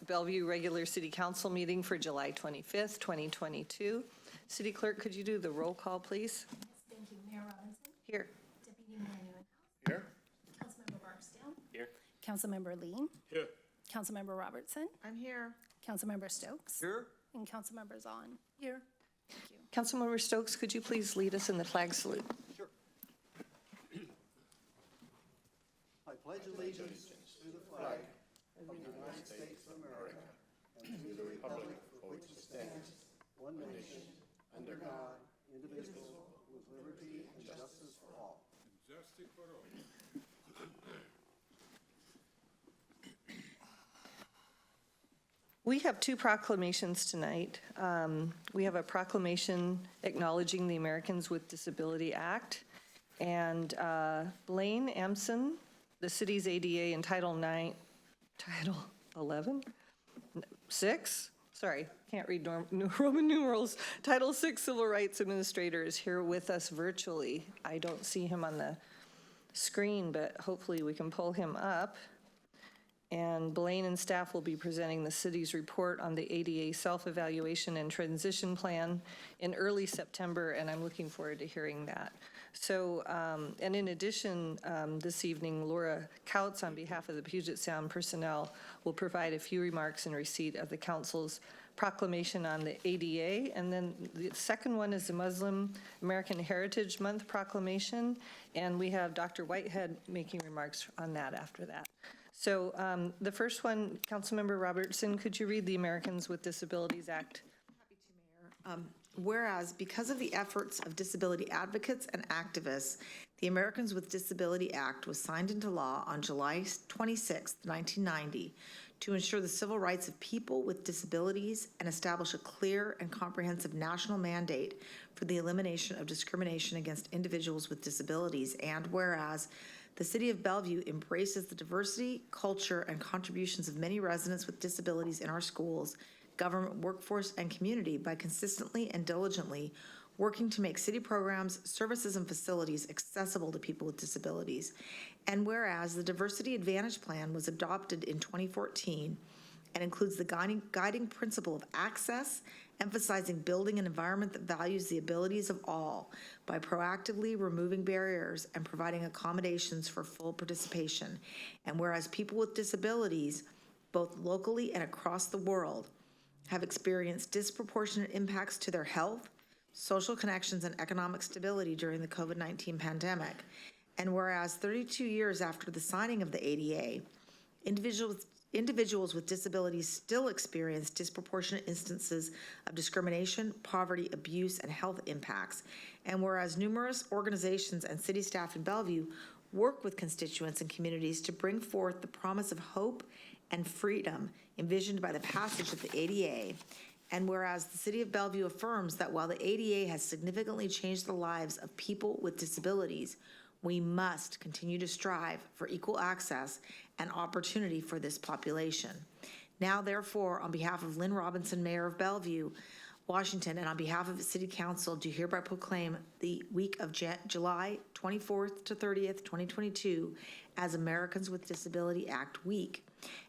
Bellevue regular city council meeting for July 25th, 2022. City clerk, could you do the roll call, please? Thank you. Mayor Robinson? Here. Deputy Mayor Newhouse? Here. Councilmember Barksdale? Here. Councilmember Lee? Here. Councilmember Robertson? I'm here. Councilmember Stokes? Here. And Councilmember Zahn? Here. Thank you. Councilmember Stokes, could you please lead us in the flag salute? Sure. I pledge allegiance to the flag of the United States of America and to the republic for which it stands, one nation, under God, indivisible, with liberty and justice for all. Justice for all. We have two proclamations tonight. We have a proclamation acknowledging the Americans with Disability Act, and Blaine Amson, the city's ADA in Title 11? 6? Sorry, can't read Roman numerals. Title 6 Civil Rights Administrator is here with us virtually. I don't see him on the screen, but hopefully we can pull him up. And Blaine and staff will be presenting the city's report on the ADA self-evaluation and transition plan in early September, and I'm looking forward to hearing that. So, and in addition, this evening, Laura Kautz, on behalf of the Puget Sound personnel, will provide a few remarks in receipt of the council's proclamation on the ADA. And then the second one is the Muslim American Heritage Month proclamation, and we have Dr. Whitehead making remarks on that after that. So the first one, Councilmember Robertson, could you read the Americans with Disabilities Act? Happy to, Mayor. Whereas, because of the efforts of disability advocates and activists, the Americans with Disability Act was signed into law on July 26, 1990, to ensure the civil rights of people with disabilities and establish a clear and comprehensive national mandate for the elimination of discrimination against individuals with disabilities. And whereas, the City of Bellevue embraces the diversity, culture, and contributions of many residents with disabilities in our schools, government, workforce, and community by consistently and diligently working to make city programs, services, and facilities accessible to people with disabilities. And whereas the Diversity Advantage Plan was adopted in 2014 and includes the guiding principle of access, emphasizing building an environment that values the abilities of all by proactively removing barriers and providing accommodations for full participation. And whereas people with disabilities, both locally and across the world, have experienced disproportionate impacts to their health, social connections, and economic stability during the COVID-19 pandemic. And whereas 32 years after the signing of the ADA, individuals with disabilities still experience disproportionate instances of discrimination, poverty, abuse, and health impacts. And whereas numerous organizations and city staff in Bellevue work with constituents and communities to bring forth the promise of hope and freedom envisioned by the passage of the ADA. And whereas the City of Bellevue affirms that while the ADA has significantly changed the lives of people with disabilities, we must continue to strive for equal access and opportunity for this population. Now, therefore, on behalf of Lynn Robinson, Mayor of Bellevue, Washington, and on behalf of the City Council, do hereby proclaim the week of July 24th to 30th, 2022 as Americans with Disability Act Week,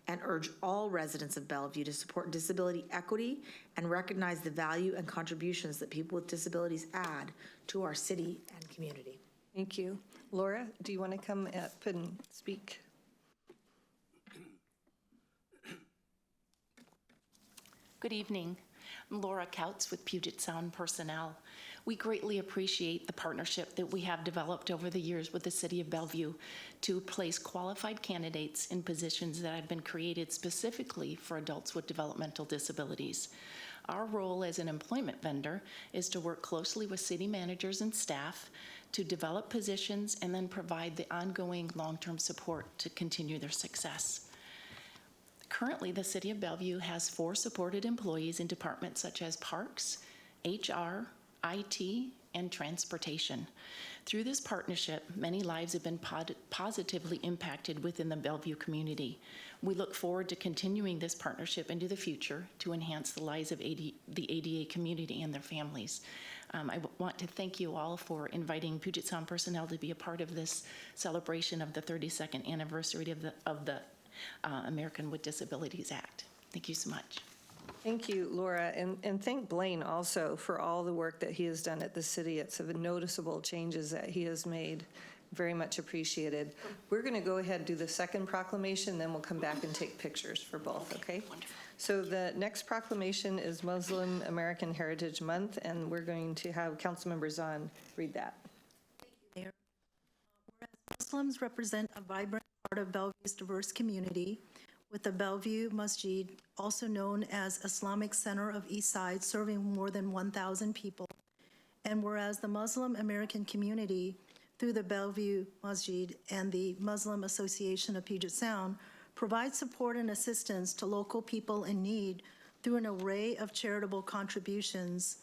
and urge all residents of Bellevue to support disability equity and recognize the value and contributions that people with disabilities add to our city and community. Thank you. Laura, do you want to come up and speak? Good evening. I'm Laura Kautz with Puget Sound Personnel. We greatly appreciate the partnership that we have developed over the years with the City of Bellevue to place qualified candidates in positions that have been created specifically for adults with developmental disabilities. Our role as an employment vendor is to work closely with city managers and staff to develop positions and then provide the ongoing long-term support to continue their success. Currently, the City of Bellevue has 4 supported employees in departments such as Parks, HR, IT, and Transportation. Through this partnership, many lives have been positively impacted within the Bellevue community. We look forward to continuing this partnership into the future to enhance the lives of the ADA community and their families. I want to thank you all for inviting Puget Sound personnel to be a part of this celebration of the 32nd anniversary of the American with Disabilities Act. Thank you so much. Thank you, Laura, and thank Blaine also for all the work that he has done at the city. It's a noticeable changes that he has made. Very much appreciated. We're going to go ahead and do the second proclamation, then we'll come back and take pictures for both, okay? Wonderful. So the next proclamation is Muslim American Heritage Month, and we're going to have Councilmember Zahn read that. Mayor. Whereas Muslims represent a vibrant part of Bellevue's diverse community, with the Bellevue Masjid, also known as Islamic Center of East Side, serving more than 1,000 people. And whereas the Muslim American community, through the Bellevue Masjid and the Muslim Association of Puget Sound, provides support and assistance to local people in need through an array of charitable contributions.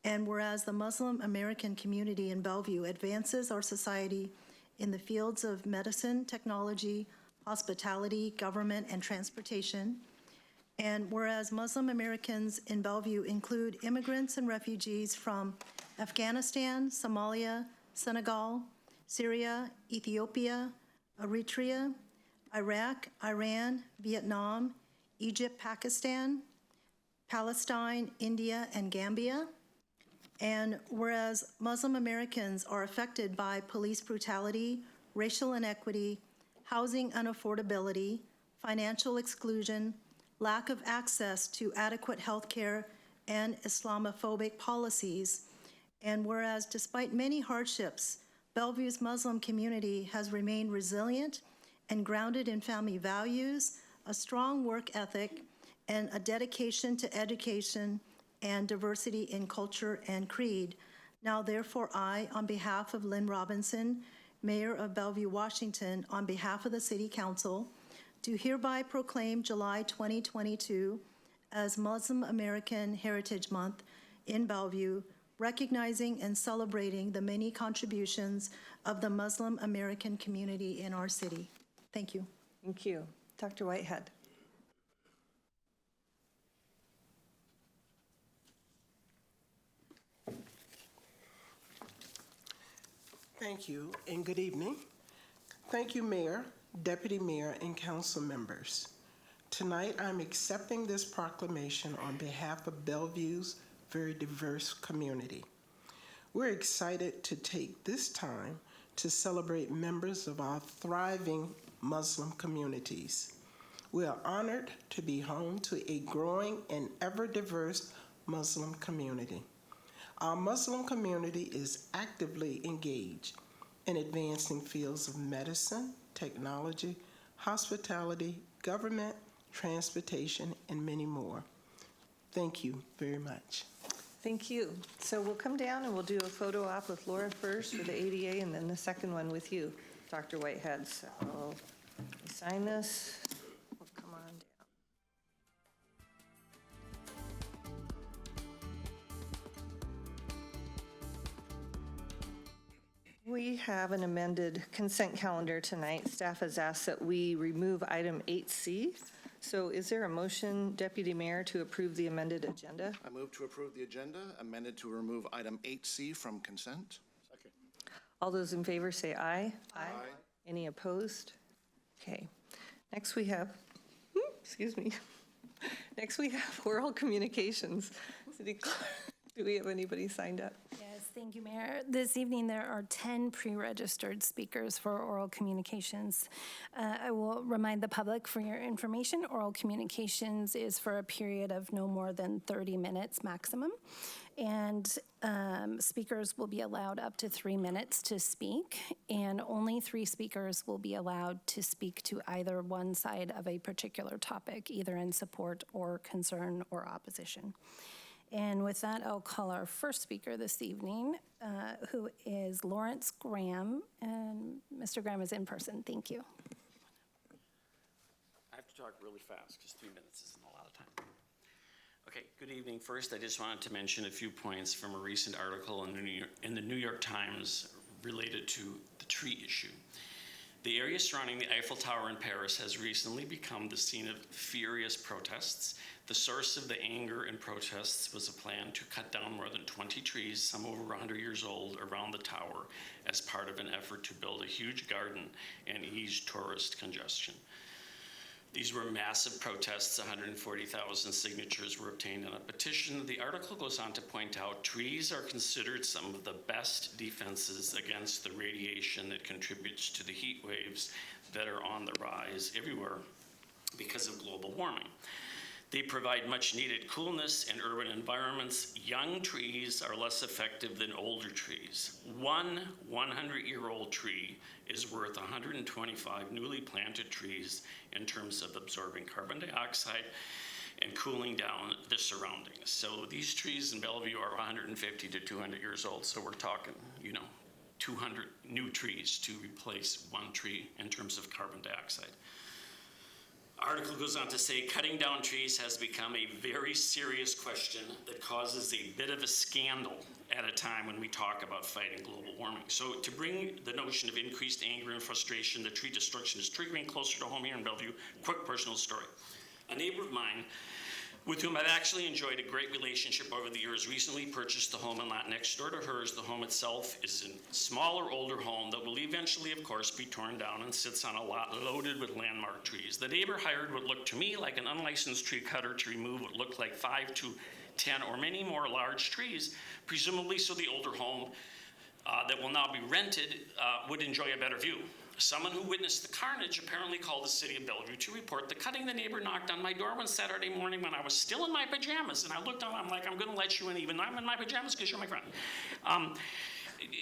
And whereas the Muslim American community in Bellevue advances our society in the fields of medicine, technology, hospitality, government, and transportation. And whereas Muslim Americans in Bellevue include immigrants and refugees from Afghanistan, Somalia, Senegal, Syria, Ethiopia, Eritrea, Iraq, Iran, Vietnam, Egypt, Pakistan, Palestine, India, and Gambia. And whereas Muslim Americans are affected by police brutality, racial inequity, housing unaffordability, financial exclusion, lack of access to adequate health care, and Islamophobic policies. And whereas despite many hardships, Bellevue's Muslim community has remained resilient and grounded in family values, a strong work ethic, and a dedication to education and diversity in culture and creed. Now, therefore, I, on behalf of Lynn Robinson, Mayor of Bellevue, Washington, on behalf of the City Council, do hereby proclaim July 2022 as Muslim American Heritage Month in Bellevue, recognizing and celebrating the many contributions of the Muslim American community in our city. Thank you. Thank you. Dr. Whitehead. Thank you, and good evening. Thank you, Mayor, Deputy Mayor, and council members. Tonight, I'm accepting this proclamation on behalf of Bellevue's very diverse community. We're excited to take this time to celebrate members of our thriving Muslim communities. We are honored to be home to a growing and ever-diverse Muslim community. Our Muslim community is actively engaged in advancing fields of medicine, technology, hospitality, government, transportation, and many more. Thank you very much. Thank you. So we'll come down and we'll do a photo op with Laura first for the ADA, and then the second one with you, Dr. Whitehead. So sign this. We'll come on down. We have an amended consent calendar tonight. Staff has asked that we remove item 8C. So is there a motion, Deputy Mayor, to approve the amended agenda? I move to approve the agenda, amended to remove item 8C from consent. Second. All those in favor say aye. Aye. Any opposed? Okay. Next we have, excuse me. Next we have oral communications. City Clerk, do we have anybody signed up? Yes, thank you, Mayor. This evening, there are 10 pre-registered speakers for oral communications. I will remind the public for your information, oral communications is for a period of no more than 30 minutes maximum. And speakers will be allowed up to 3 minutes to speak, and only 3 speakers will be allowed to speak to either one side of a particular topic, either in support or concern or opposition. And with that, I'll call our first speaker this evening, who is Lawrence Graham. And Mr. Graham is in person. Thank you. I have to talk really fast because 3 minutes isn't a lot of time. Okay, good evening. First, I just wanted to mention a few points from a recent article in the New York Times related to the tree issue. The area surrounding the Eiffel Tower in Paris has recently become the scene of furious protests. The source of the anger and protests was a plan to cut down more than 20 trees, some over 100 years old, around the tower as part of an effort to build a huge garden and ease tourist congestion. These were massive protests. 140,000 signatures were obtained on a petition. The article goes on to point out trees are considered some of the best defenses against the radiation that contributes to the heat waves that are on the rise everywhere because of global warming. They provide much needed coolness in urban environments. Young trees are less effective than older trees. One 100-year-old tree is worth 125 newly planted trees in terms of absorbing carbon dioxide and cooling down the surroundings. So these trees in Bellevue are 150 to 200 years old. So we're talking, 200 new trees to replace one tree in terms of carbon dioxide. Article goes on to say, cutting down trees has become a very serious question that causes a bit of a scandal at a time when we talk about fighting global warming. So to bring the notion of increased anger and frustration, the tree destruction is triggering closer to home here in Bellevue. Quick personal story. A neighbor of mine, with whom I've actually enjoyed a great relationship over the years, recently purchased the home and lot next door to hers. The home itself is a smaller, older home that will eventually, of course, be torn down and sits on a lot loaded with landmark trees. The neighbor hired what looked to me like an unlicensed tree cutter to remove what looked like 5 to 10 or many more large trees, presumably so the older home that will now be rented would enjoy a better view. Someone who witnessed the carnage apparently called the city of Bellevue to report the cutting. The neighbor knocked on my door one Saturday morning when I was still in my pajamas, and I looked on, I'm like, I'm gonna let you in even though I'm in my pajamas because you're my friend.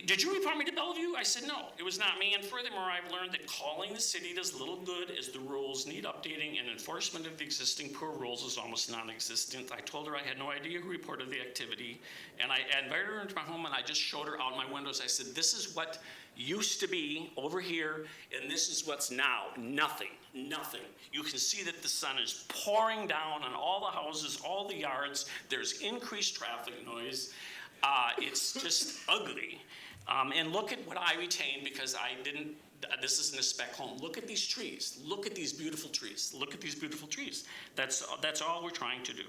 Did you report me to Bellevue? I said, no, it was not me. And furthermore, I've learned that calling the city does little good as the rules need updating and enforcement of the existing poor rules is almost non-existent. I told her I had no idea who reported the activity. And I invited her into my home and I just showed her out my windows. I said, this is what used to be over here and this is what's now. Nothing, nothing. You can see that the sun is pouring down on all the houses, all the yards. There's increased traffic noise. It's just ugly. And look at what I retained because I didn't, this isn't a spec home. Look at these trees. Look at these beautiful trees. Look at these beautiful trees. That's all we're trying to do.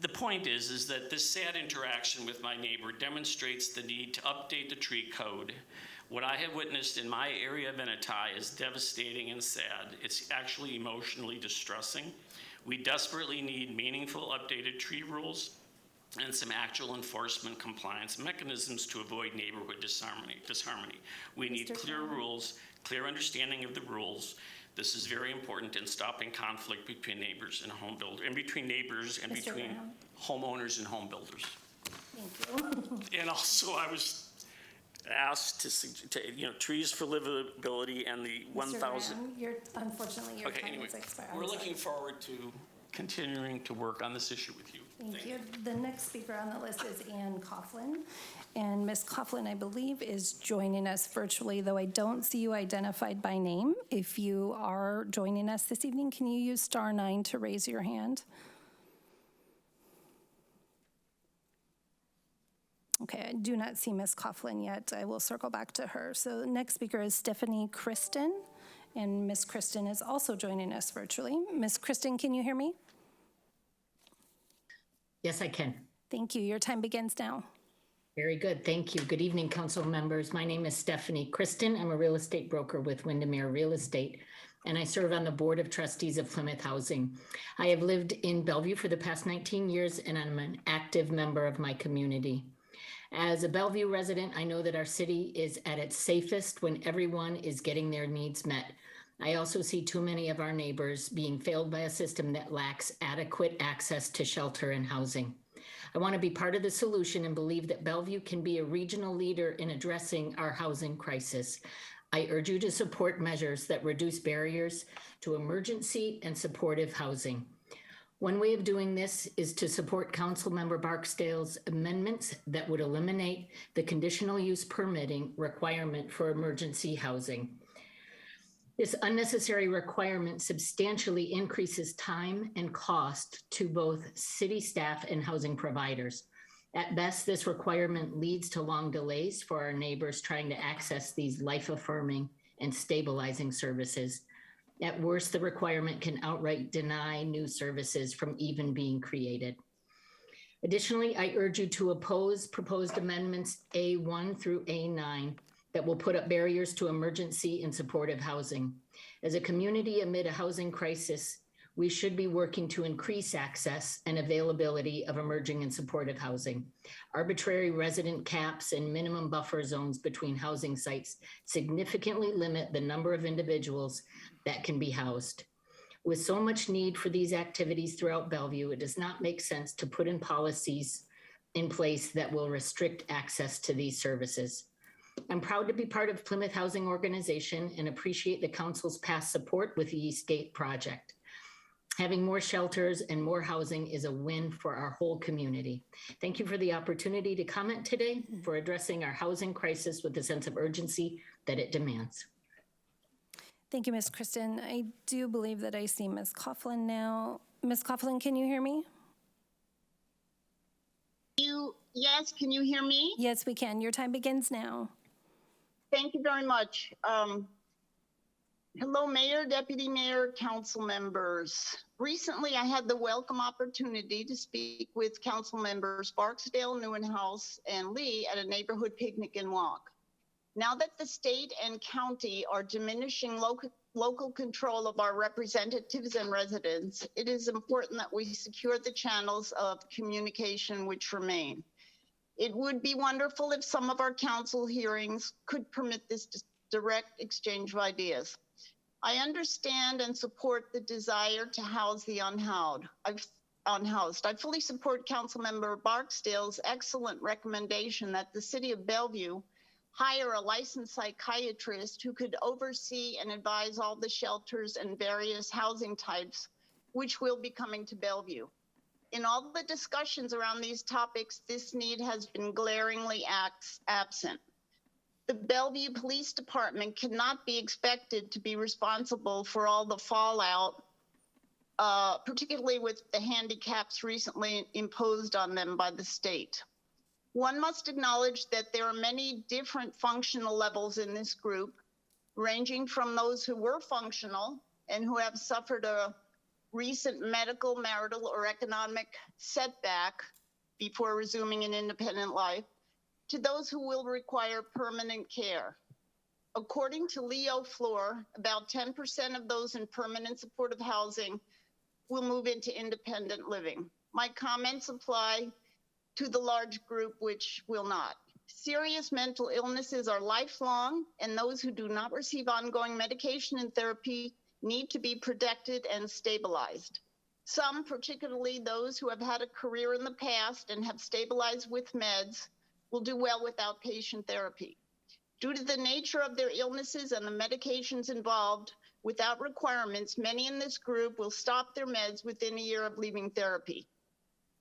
The point is that this sad interaction with my neighbor demonstrates the need to update the tree code. What I have witnessed in my area of Venati is devastating and sad. It's actually emotionally distressing. We desperately need meaningful updated tree rules and some actual enforcement compliance mechanisms to avoid neighborhood disharmony. We need clear rules, clear understanding of the rules. This is very important in stopping conflict between neighbors and home builders, and between neighbors and between homeowners and home builders. Thank you. And also I was asked to trees for livability and the 1,000. Unfortunately, your time has expired. We're looking forward to continuing to work on this issue with you. Thank you. The next speaker on the list is Coughlin. And Ms. Coughlin, I believe, is joining us virtually, though I don't see you identified by name. If you are joining us this evening, can you use *9 to raise your hand? Okay, I do not see Ms. Coughlin yet. I will circle back to her. So the next speaker is Stephanie Kristen, and Ms. Kristen is also joining us virtually. Ms. Kristen, can you hear me? Yes, I can. Thank you. Your time begins now. Very good. Thank you. Good evening, council members. My name is Stephanie Kristen. I'm a real estate broker with Windermere Real Estate, and I serve on the Board of Trustees of Plymouth Housing. I have lived in Bellevue for the past 19 years, and I'm an active member of my community. As a Bellevue resident, I know that our city is at its safest when everyone is getting their needs met. I also see too many of our neighbors being failed by a system that lacks adequate access to shelter and housing. I want to be part of the solution and believe that Bellevue can be a regional leader in addressing our housing crisis. I urge you to support measures that reduce barriers to emergency and supportive housing. One way of doing this is to support Councilmember Barksdale's amendments that would eliminate the conditional use permitting requirement for emergency housing. This unnecessary requirement substantially increases time and cost to both city staff and housing providers. At best, this requirement leads to long delays for our neighbors trying to access these life-affirming and stabilizing services. At worst, the requirement can outright deny new services from even being created. Additionally, I urge you to oppose proposed amendments A1 through A9 that will put up barriers to emergency and supportive housing. As a community amid a housing crisis, we should be working to increase access and availability of emerging and supportive housing. Arbitrary resident caps and minimum buffer zones between housing sites significantly limit the number of individuals that can be housed. With so much need for these activities throughout Bellevue, it does not make sense to put in policies in place that will restrict access to these services. I'm proud to be part of Plymouth Housing Organization and appreciate the council's past support with the Eastgate project. Having more shelters and more housing is a win for our whole community. Thank you for the opportunity to comment today, for addressing our housing crisis with the sense of urgency that it demands. Thank you, Ms. Kristen. I do believe that I see Ms. Coughlin now. Ms. Coughlin, can you hear me? Yes, can you hear me? Yes, we can. Your time begins now. Thank you very much. Hello, Mayor, Deputy Mayor, council members. Recently, I had the welcome opportunity to speak with council members Barksdale, Newenhouse, and Lee at a neighborhood picnic and walk. Now that the state and county are diminishing local control of our representatives and residents, it is important that we secure the channels of communication which remain. It would be wonderful if some of our council hearings could permit this direct exchange of ideas. I understand and support the desire to house the unhoused. I fully support Councilmember Barksdale's excellent recommendation that the city of Bellevue hire a licensed psychiatrist who could oversee and advise all the shelters and various housing types which will be coming to Bellevue. In all the discussions around these topics, this need has been glaringly absent. The Bellevue Police Department cannot be expected to be responsible for all the fallout, particularly with the handicaps recently imposed on them by the state. One must acknowledge that there are many different functional levels in this group, ranging from those who were functional and who have suffered a recent medical, marital, or economic setback before resuming an independent life, to those who will require permanent care. According to Leo Floor, about 10% of those in permanent supportive housing will move into independent living. My comments apply to the large group which will not. Serious mental illnesses are lifelong, and those who do not receive ongoing medication and therapy need to be protected and stabilized. Some, particularly those who have had a career in the past and have stabilized with meds, will do well without patient therapy. Due to the nature of their illnesses and the medications involved, without requirements, many in this group will stop their meds within a year of leaving therapy.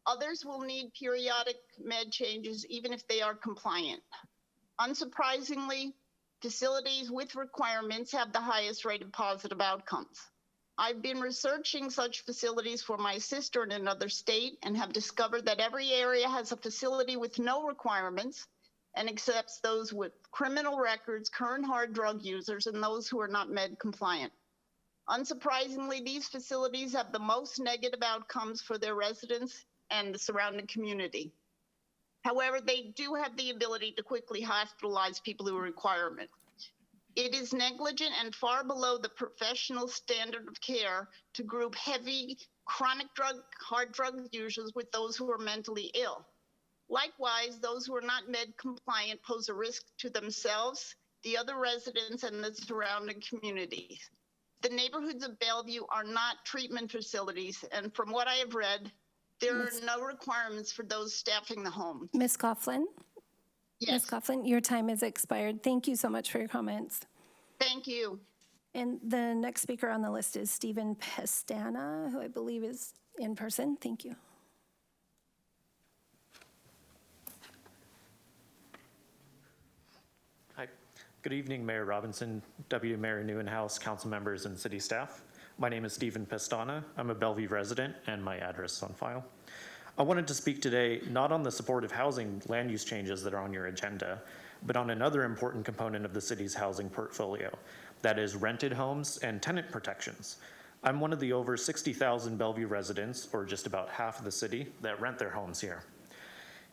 Others will need periodic med changes even if they are compliant. Unsurprisingly, facilities with requirements have the highest rate of positive outcomes. I've been researching such facilities for my sister in another state and have discovered that every area has a facility with no requirements and accepts those with criminal records, current hard drug users, and those who are not med compliant. Unsurprisingly, these facilities have the most negative outcomes for their residents and the surrounding community. However, they do have the ability to quickly hospitalize people who require it. It is negligent and far below the professional standard of care to group heavy chronic hard drug users with those who are mentally ill. Likewise, those who are not med compliant pose a risk to themselves, the other residents, and the surrounding community. The neighborhoods of Bellevue are not treatment facilities, and from what I have read, there are no requirements for those staffing the homes. Ms. Coughlin? Yes. Ms. Coughlin, your time is expired. Thank you so much for your comments. Thank you. And the next speaker on the list is Stephen Pastana, who I believe is in person. Thank you. Hi. Good evening, Mayor Robinson, Deputy Mayor Newenhouse, council members, and city staff. My name is Stephen Pastana. I'm a Bellevue resident, and my address is on file. I wanted to speak today not on the supportive housing land use changes that are on your agenda, but on another important component of the city's housing portfolio, that is rented homes and tenant protections. I'm one of the over 60,000 Bellevue residents, or just about half of the city, that rent their homes here.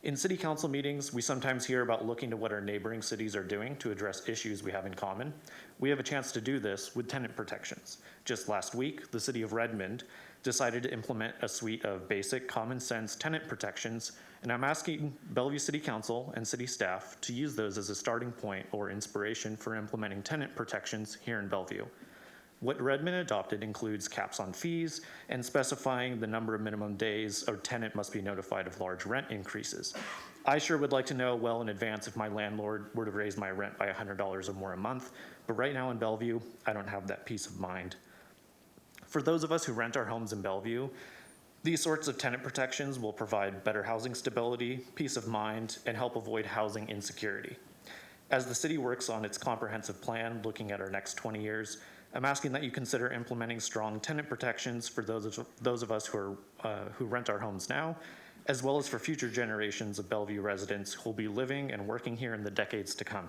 In city council meetings, we sometimes hear about looking to what our neighboring cities are doing to address issues we have in common. We have a chance to do this with tenant protections. Just last week, the city of Redmond decided to implement a suite of basic common sense tenant protections, and I'm asking Bellevue City Council and city staff to use those as a starting point or inspiration for implementing tenant protections here in Bellevue. What Redmond adopted includes caps on fees and specifying the number of minimum days a tenant must be notified of large rent increases. I sure would like to know well in advance if my landlord were to raise my rent by $100 or more a month, but right now in Bellevue, I don't have that peace of mind. For those of us who rent our homes in Bellevue, these sorts of tenant protections will provide better housing stability, peace of mind, and help avoid housing insecurity. As the city works on its comprehensive plan looking at our next 20 years, I'm asking that you consider implementing strong tenant protections for those of us who rent our homes now, as well as for future generations of Bellevue residents who will be living and working here in the decades to come.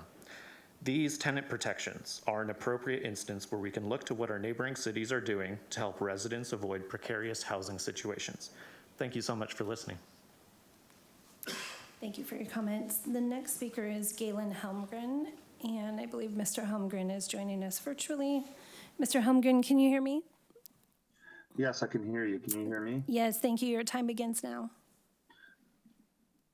These tenant protections are an appropriate instance where we can look to what our neighboring cities are doing to help residents avoid precarious housing situations. Thank you so much for listening. Thank you for your comments. The next speaker is Galen Helmgren, and I believe Mr. Helmgren is joining us virtually. Mr. Helmgren, can you hear me? Yes, I can hear you. Can you hear me? Yes, thank you. Your time begins now.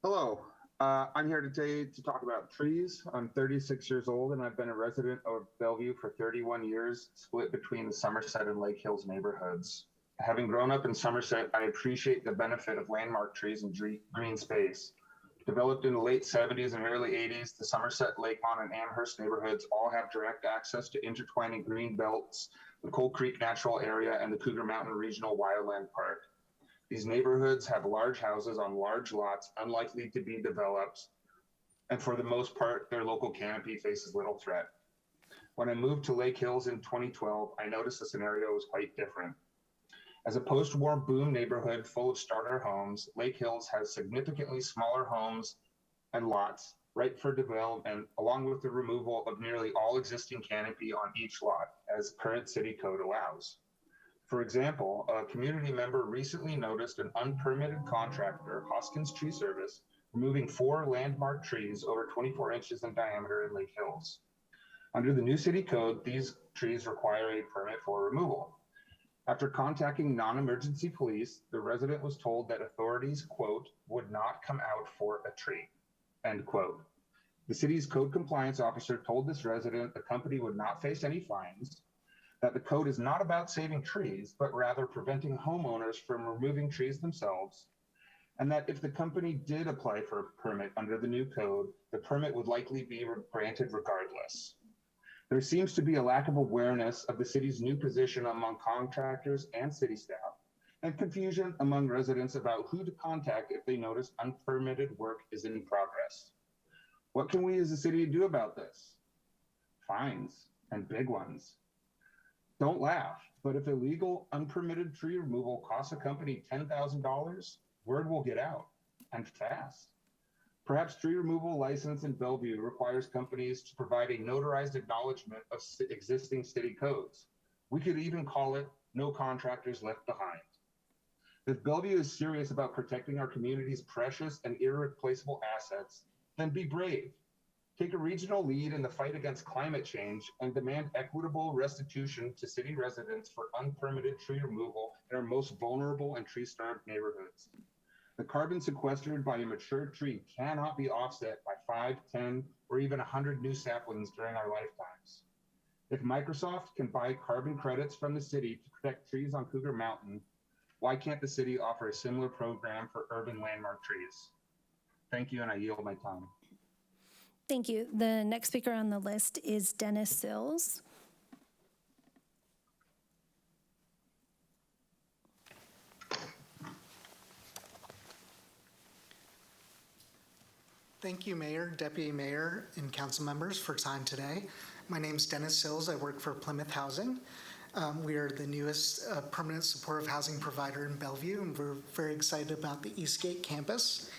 Hello. I'm here today to talk about trees. I'm 36 years old, and I've been a resident of Bellevue for 31 years, split between the Somerset and Lake Hills neighborhoods. Having grown up in Somerset, I appreciate the benefit of landmark trees and green space. Developed in the late 70s and early 80s, the Somerset, Lakemont, and Amherst neighborhoods all have direct access to intertwining green belts, the Coal Creek Natural Area, and the Cougar Mountain Regional Wildland Park. These neighborhoods have large houses on large lots, unlikely to be developed, and for the most part, their local canopy faces little threat. When I moved to Lake Hills in 2012, I noticed the scenario was quite different. As a post-war boom neighborhood full of starter homes, Lake Hills has significantly smaller homes and lots ripe for development, along with the removal of nearly all existing canopy on each lot, as current city code allows. For example, a community member recently noticed an unpermitted contractor, Hoskins Tree Service, removing 4 landmark trees over 24 inches in diameter in Lake Hills. Under the new city code, these trees require a permit for removal. After contacting non-emergency police, the resident was told that authorities, quote, would not come out for a tree, end quote. The city's code compliance officer told this resident the company would not face any fines, that the code is not about saving trees, but rather preventing homeowners from removing trees themselves, and that if the company did apply for a permit under the new code, the permit would likely be granted regardless. There seems to be a lack of awareness of the city's new position among contractors and city staff, and confusion among residents about who to contact if they notice unpermitted work is in progress. What can we as a city do about this? Fines, and big ones. Don't laugh, but if illegal, unpermitted tree removal costs a company $10,000, word will get out, and fast. Perhaps tree removal license in Bellevue requires companies to provide a notarized acknowledgement of existing city codes. We could even call it no contractors left behind. If Bellevue is serious about protecting our community's precious and irreplaceable assets, then be brave. Take a regional lead in the fight against climate change and demand equitable restitution to city residents for unpermitted tree removal in our most vulnerable and tree-starved neighborhoods. The carbon sequestered by a mature tree cannot be offset by 5, 10, or even 100 new saplings during our lifetimes. If Microsoft can buy carbon credits from the city to protect trees on Cougar Mountain, why can't the city offer a similar program for urban landmark trees? Thank you, and I yield my time. Thank you. The next speaker on the list is Dennis Sills. Thank you, Mayor, Deputy Mayor, and council members for time today. My name is Dennis Sills. I work for Plymouth Housing. We are the newest permanent supportive housing provider in Bellevue, and we're very excited about the Eastgate campus.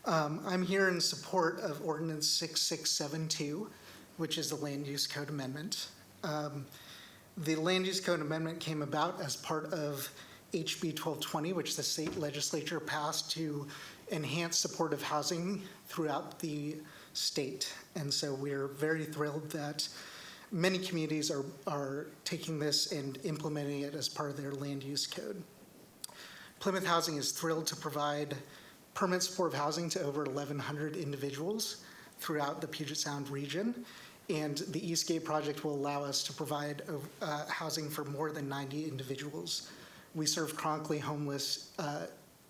I'm here in support of Ordinance 6672, which is the Land Use Code Amendment. The Land Use Code Amendment came about as part of HB 1220, which the state legislature passed to enhance supportive housing throughout the state. And so we're very thrilled that many communities are taking this and implementing it as part of their land use code. Plymouth Housing is thrilled to provide permanent supportive housing to over 1,100 individuals throughout the Puget Sound region. And the Eastgate project will allow us to provide housing for more than 90 individuals. We serve chronically homeless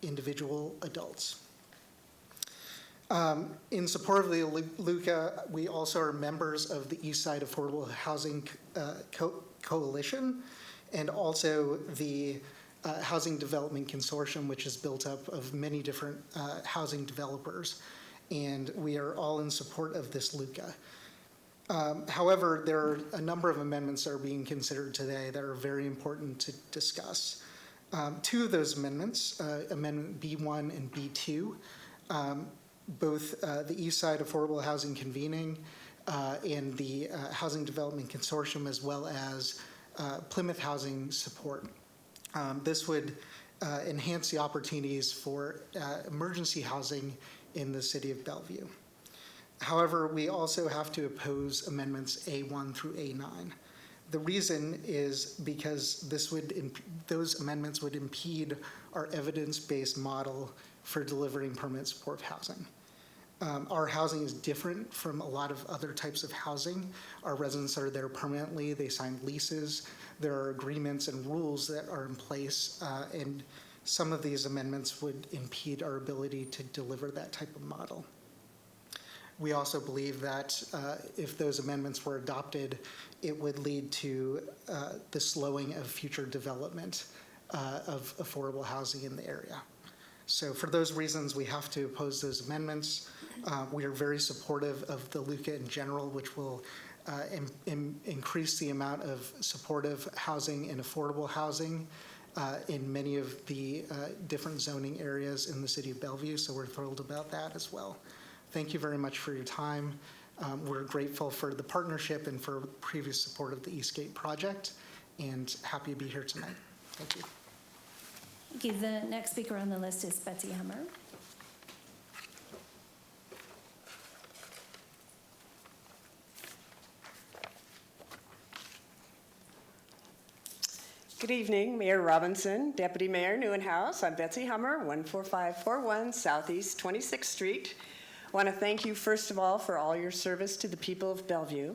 individual adults. In support of the LUCA, we also are members of the Eastside Affordable Housing Coalition and also the Housing Development Consortium, which is built up of many different housing developers. And we are all in support of this LUCA. However, there are a number of amendments that are being considered today that are very important to discuss. Two of those amendments, Amendment B1 and B2, both the Eastside Affordable Housing Convening and the Housing Development Consortium, as well as Plymouth Housing Support. This would enhance the opportunities for emergency housing in the city of Bellevue. However, we also have to oppose amendments A1 through A9. The reason is because those amendments would impede our evidence-based model for delivering permanent supportive housing. Our housing is different from a lot of other types of housing. Our residents are there permanently, they sign leases, there are agreements and rules that are in place, and some of these amendments would impede our ability to deliver that type of model. We also believe that if those amendments were adopted, it would lead to the slowing of future development of affordable housing in the area. So for those reasons, we have to oppose those amendments. We are very supportive of the LUCA in general, which will increase the amount of supportive housing and affordable housing in many of the different zoning areas in the city of Bellevue, so we're thrilled about that as well. Thank you very much for your time. We're grateful for the partnership and for previous support of the Eastgate project, and happy to be here tonight. Thank you. Thank you. The next speaker on the list is Betsy Hummer. Good evening, Mayor Robinson, Deputy Mayor Neuenhouse. I'm Betsy Hummer, 14541 Southeast 26th Street. I want to thank you, first of all, for all your service to the people of Bellevue.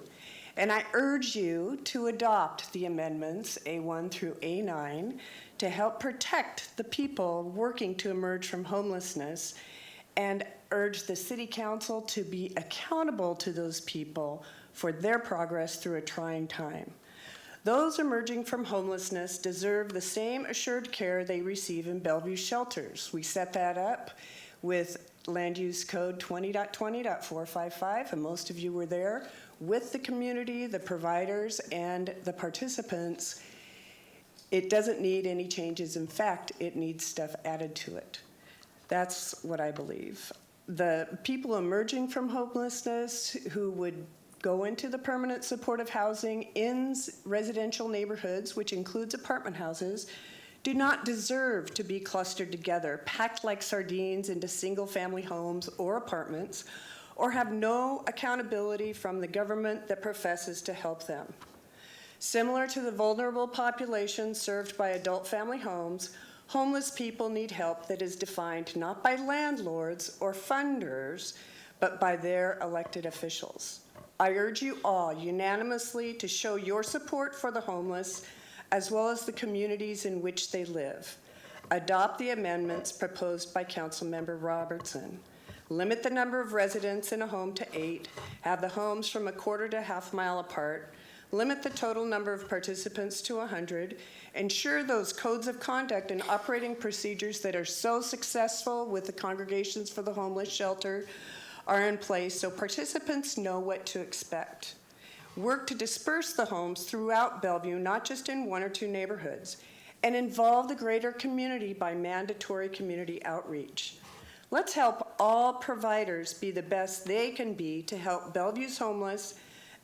And I urge you to adopt the amendments A1 through A9 to help protect the people working to emerge from homelessness, and urge the City Council to be accountable to those people for their progress through a trying time. Those emerging from homelessness deserve the same assured care they receive in Bellevue shelters. We set that up with Land Use Code 20.20.455, and most of you were there, with the community, the providers, and the participants. It doesn't need any changes. In fact, it needs stuff added to it. That's what I believe. The people emerging from homelessness who would go into the permanent supportive housing in residential neighborhoods, which includes apartment houses, do not deserve to be clustered together, packed like sardines into single-family homes or apartments, or have no accountability from the government that professes to help them. Similar to the vulnerable population served by adult family homes, homeless people need help that is defined not by landlords or funders, but by their elected officials. I urge you all unanimously to show your support for the homeless, as well as the communities in which they live. Adopt the amendments proposed by Councilmember Robertson. Limit the number of residents in a home to 8, have the homes from a quarter to half mile apart, limit the total number of participants to 100, ensure those codes of conduct and operating procedures that are so successful with the Congregations for the Homeless Shelter are in place so participants know what to expect. Work to disperse the homes throughout Bellevue, not just in 1 or 2 neighborhoods, and involve the greater community by mandatory community outreach. Let's help all providers be the best they can be to help Bellevue's homeless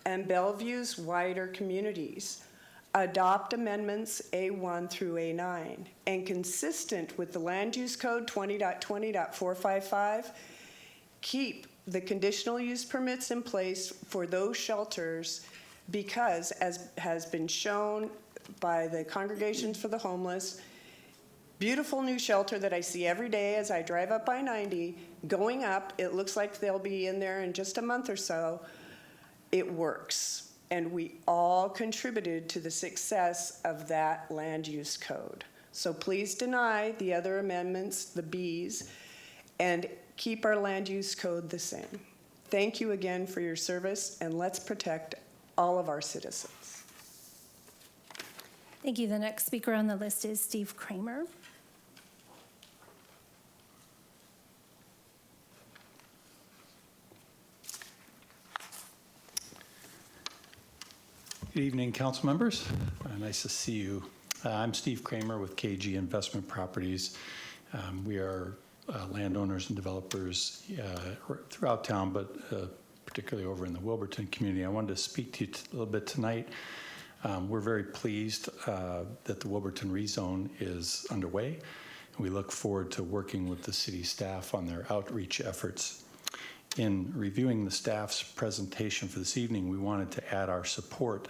and Bellevue's wider communities. adopt amendments A1 through A9, and consistent with the Land Use Code 20.20.455, keep the conditional use permits in place for those shelters because, as has been shown by the Congregations for the Homeless, beautiful new shelter that I see every day as I drive up I-90, going up, it looks like they'll be in there in just a month or so. It works, and we all contributed to the success of that land use code. So please deny the other amendments, the Bs, and keep our land use code the same. Thank you again for your service, and let's protect all of our citizens. Thank you. The next speaker on the list is Steve Kramer. Good evening, council members. Nice to see you. I'm Steve Kramer with KG Investment Properties. We are landowners and developers throughout town, but particularly over in the Wilberton community. I wanted to speak to you a little bit tonight. We're very pleased that the Wilberton rezone is underway. We look forward to working with the city staff on their outreach efforts. In reviewing the staff's presentation for this evening, we wanted to add our support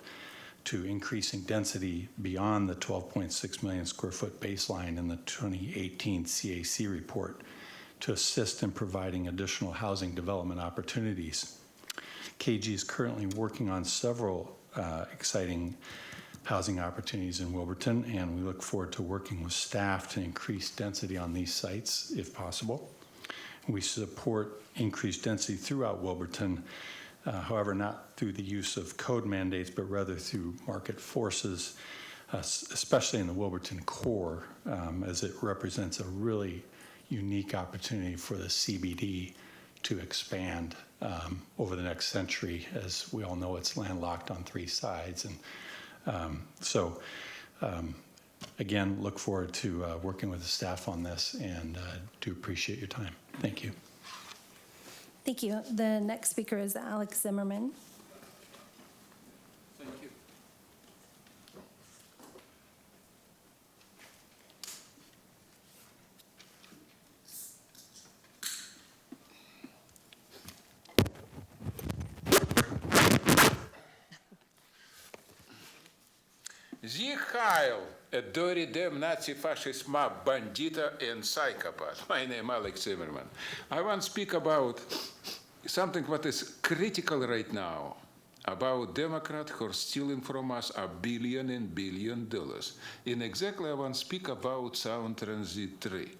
to increasing density beyond the 12.6 million square foot baseline in the 2018 CAC report to assist in providing additional housing development opportunities. KG is currently working on several exciting housing opportunities in Wilberton, and we look forward to working with staff to increase density on these sites if possible. We support increased density throughout Wilberton, however, not through the use of code mandates, but rather through market forces, especially in the Wilberton core, as it represents a really unique opportunity for the CBD to expand over the next century. As we all know, it's landlocked on three sides. And again, look forward to working with the staff on this, and do appreciate your time. Thank you. Thank you. The next speaker is Alex Zimmerman. Thank you. Sie Heil, a dirty damn Nazi fascist mob, bandita and psychopath. My name is Alex Zimmerman. I want to speak about something what is critical right now, about Democrats who are stealing from us $1 billion and $billion. And exactly I want to speak about Sound Transit 3.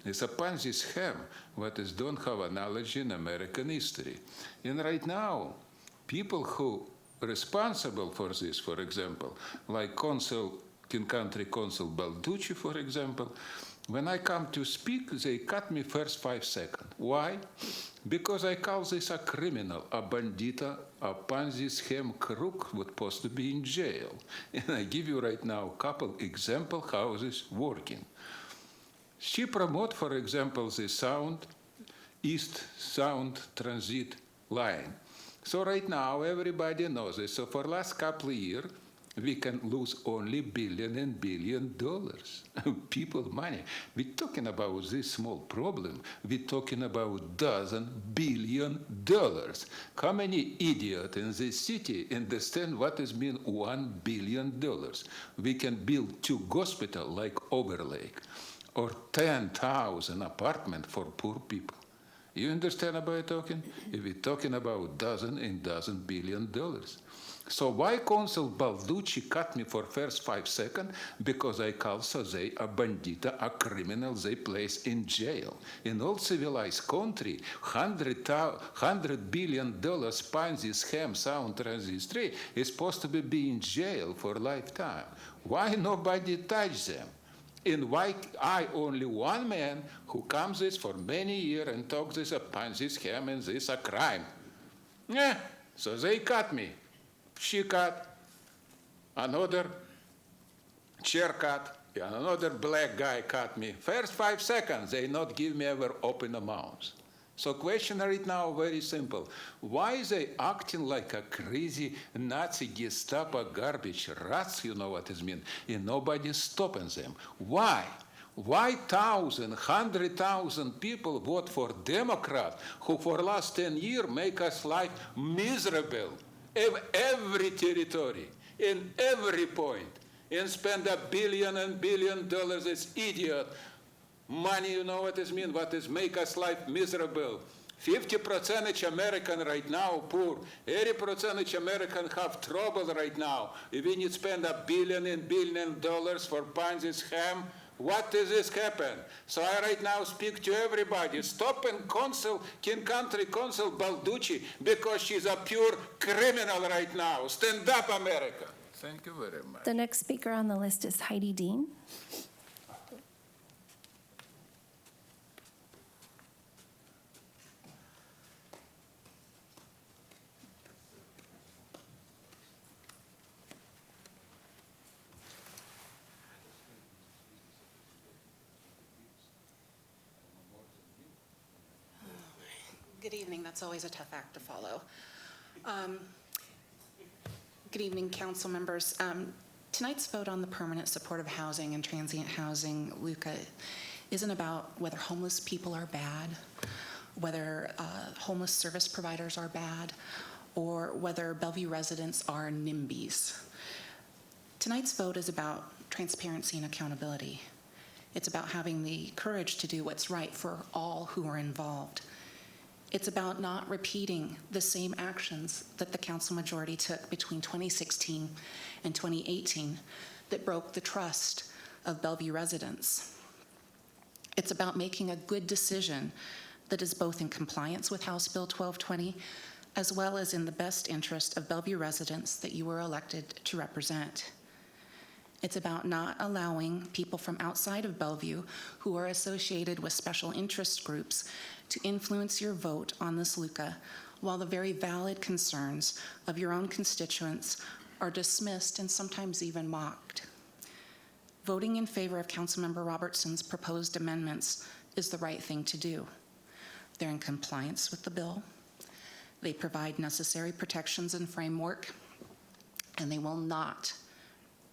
It's a Ponzi scheme what is don't have a knowledge in American history. And right now, people who responsible for this, for example, like King Country Consul Balducci, for example, when I come to speak, they cut me first 5 seconds. Why? Because I call this a criminal, a bandita, a Ponzi scheme crook who's supposed to be in jail. And I give you right now a couple examples how this is working. She promote, for example, the East Sound Transit line. So right now, everybody knows this. So for last couple of years, we can lose only $billion and $billion. People money. We're talking about this small problem. We're talking about $12 billion. How many idiots in this city understand what is mean $1 billion? We can build 2 hospitals like Overlake, or 10,000 apartments for poor people. You understand about talking? If we're talking about dozen and dozen $1 billion. So why Consul Balducci cut me for first 5 seconds? Because I call so they a bandita, a criminal, they place in jail. In all civilized country, $100 billion Ponzi scheme Sound Transit 3 is supposed to be in jail for lifetime. Why nobody touch them? And why I, only one man who comes this for many years and talks this a Ponzi scheme and this a crime? Yeah, so they cut me. She cut, another chair cut, and another black guy cut me. First 5 seconds, they not give me ever open a mouth. So question right now very simple. Why they acting like a crazy Nazi Gestapo garbage rats, you know what it means, and nobody stopping them? Why? Why 100,000 people vote for Democrat who for last 10 years make us life miserable in every territory, in every point, and spend $1 billion and $1 billion as idiot money, you know what it means, what is make us life miserable. 50% American right now poor, 80% American have trouble right now. If we need to spend $1 billion and $1 billion for buying this ham, what does this happen? So I right now speak to everybody. Stop and counsel King Country Council Balducci because she's a pure criminal right now. Stand up, America. Thank you very much. The next speaker on the list is Heidi Dean. Good evening. That's always a tough act to follow. Good evening, council members. Tonight's vote on the permanent supportive housing and transient housing, LUCA, isn't about whether homeless people are bad, whether homeless service providers are bad, or whether Bellevue residents are NIMBYs. Tonight's vote is about transparency and accountability. It's about having the courage to do what's right for all who are involved. It's about not repeating the same actions that the council majority took between 2016 and 2018 that broke the trust of Bellevue residents. It's about making a good decision that is both in compliance with House Bill 1220 as well as in the best interest of Bellevue residents that you were elected to represent. It's about not allowing people from outside of Bellevue who are associated with special interest groups to influence your vote on this LUCA, while the very valid concerns of your own constituents are dismissed and sometimes even mocked. Voting in favor of Councilmember Robertson's proposed amendments is the right thing to do. They're in compliance with the bill. They provide necessary protections and framework, and they will not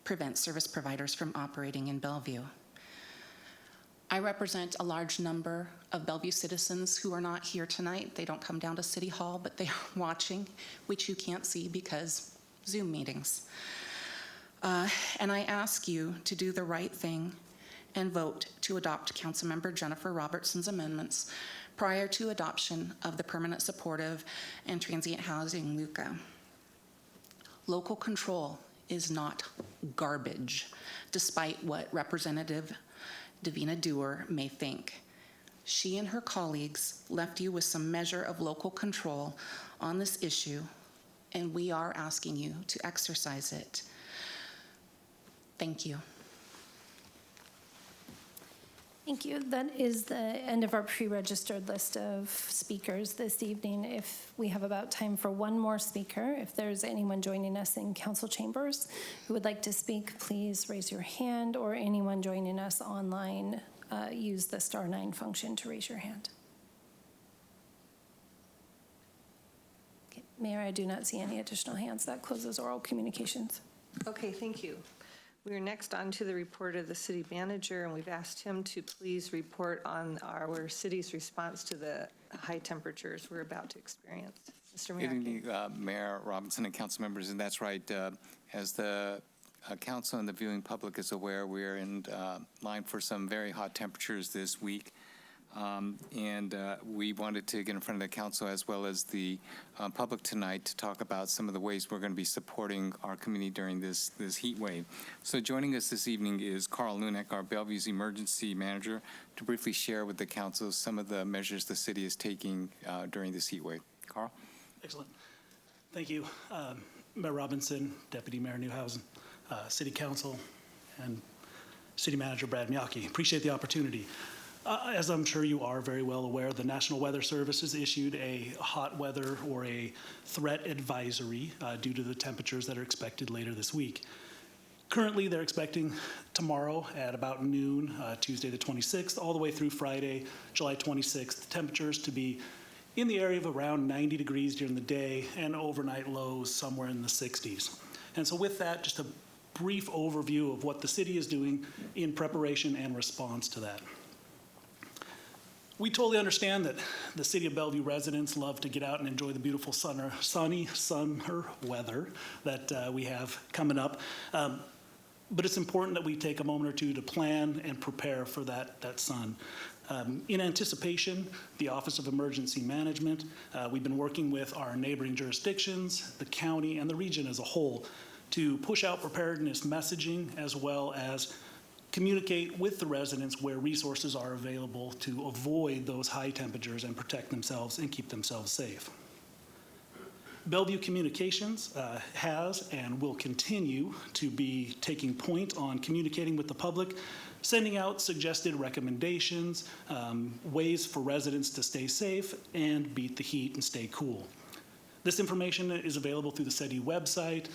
prevent service providers from operating in Bellevue. I represent a large number of Bellevue citizens who are not here tonight. They don't come down to City Hall, but they are watching, which you can't see because Zoom meetings. And I ask you to do the right thing and vote to adopt Councilmember Jennifer Robertson's amendments prior to adoption of the permanent supportive and transient housing LUCA. Local control is not garbage, despite what Representative Davina Dewar may think. She and her colleagues left you with some measure of local control on this issue, and we are asking you to exercise it. Thank you. Thank you. That is the end of our pre-registered list of speakers this evening. If we have about time for one more speaker, if there's anyone joining us in council chambers who would like to speak, please raise your hand, or anyone joining us online, use the *9 function to raise your hand. Okay. Mayor, I do not see any additional hands. That closes oral communications. Okay, thank you. We are next on to the report of the city manager, and we've asked him to please report on our city's response to the high temperatures we're about to experience. Mr. Mayor. Good evening, Mayor Robinson and council members, and that's right. As the council and the viewing public is aware, we're in line for some very hot temperatures this week. We wanted to get in front of the council as well as the public tonight to talk about some of the ways we're going to be supporting our community during this heat wave. So joining us this evening is Carl Luneck, our Bellevue's emergency manager, to briefly share with the council some of the measures the city is taking during this heat wave. Carl? Excellent. Thank you, Mayor Robinson, Deputy Mayor Newhausen, City Council, and City Manager Brad Miyake. Appreciate the opportunity. As I'm sure you are very well aware, the National Weather Service has issued a hot weather or a threat advisory due to the temperatures that are expected later this week. Currently, they're expecting tomorrow at about noon, Tuesday the 26th, all the way through Friday, July 26th, temperatures to be in the area of around 90 degrees during the day and overnight lows somewhere in the 60s. And so with that, just a brief overview of what the city is doing in preparation and response to that. We totally understand that the City of Bellevue residents love to get out and enjoy the beautiful sunny summer weather that we have coming up. But it's important that we take a moment or two to plan and prepare for that sun. In anticipation, the Office of Emergency Management, we've been working with our neighboring jurisdictions, the county, and the region as a whole to push out preparedness messaging as well as communicate with the residents where resources are available to avoid those high temperatures and protect themselves and keep themselves safe. Bellevue Communications has and will continue to be taking point on communicating with the public, sending out suggested recommendations, ways for residents to stay safe and beat the heat and stay cool. This information is available through the city website,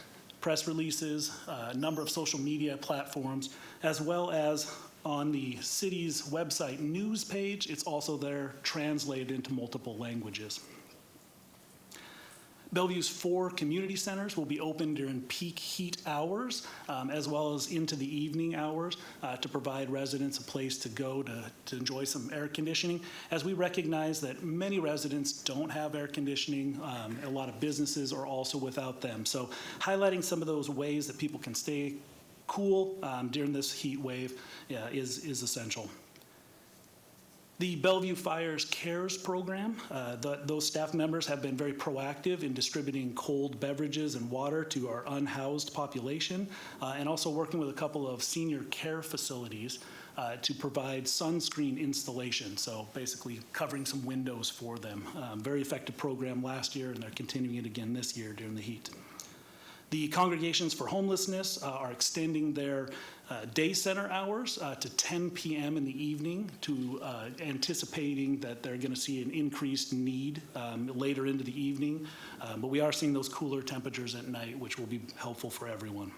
press releases, a number of social media platforms, as well as on the city's website news page. It's also there translated into multiple languages. Bellevue's 4 community centers will be open during peak heat hours, as well as into the evening hours to provide residents a place to go to enjoy some air conditioning, as we recognize that many residents don't have air conditioning. A lot of businesses are also without them. So highlighting some of those ways that people can stay cool during this heat wave is essential. The Bellevue Fires Cares program, those staff members have been very proactive in distributing cold beverages and water to our unhoused population, and also working with a couple of senior care facilities to provide sunscreen installation, so basically covering some windows for them. Very effective program last year, and they're continuing it again this year during the heat. The Congregations for Homelessness are extending their day center hours to 10 p.m. in the evening to anticipating that they're going to see an increased need later into the evening. But we are seeing those cooler temperatures at night, which will be helpful for everyone.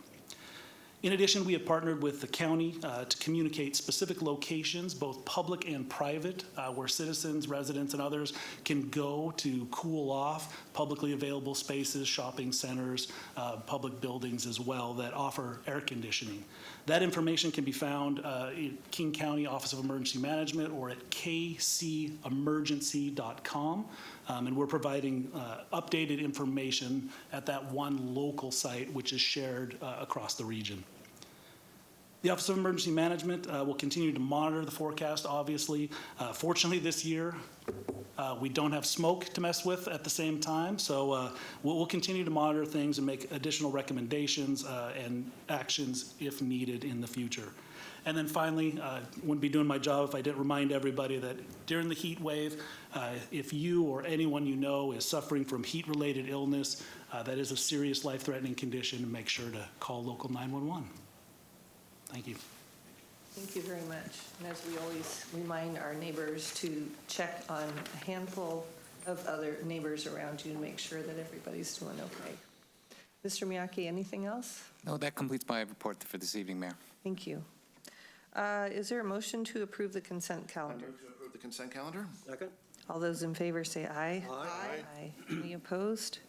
In addition, we have partnered with the county to communicate specific locations, both public and private, where citizens, residents, and others can go to cool off, publicly available spaces, shopping centers, public buildings as well that offer air conditioning. That information can be found in King County Office of Emergency Management or at kcemergency.com. And we're providing updated information at that one local site, which is shared across the region. The Office of Emergency Management will continue to monitor the forecast, obviously. Fortunately, this year, we don't have smoke to mess with at the same time, so we'll continue to monitor things and make additional recommendations and actions if needed in the future. And then finally, wouldn't be doing my job if I didn't remind everybody that during the heat wave, if you or anyone you know is suffering from heat-related illness, that is a serious life-threatening condition, make sure to call local 911. Thank you. Thank you very much. And as we always remind our neighbors to check on a handful of other neighbors around you to make sure that everybody's doing okay. Mr. Miyake, anything else? No, that completes my report for this evening, Mayor. Thank you. Is there a motion to approve the consent calendar? I move to approve the consent calendar. Second? All those in favor say aye. Aye. Any opposed?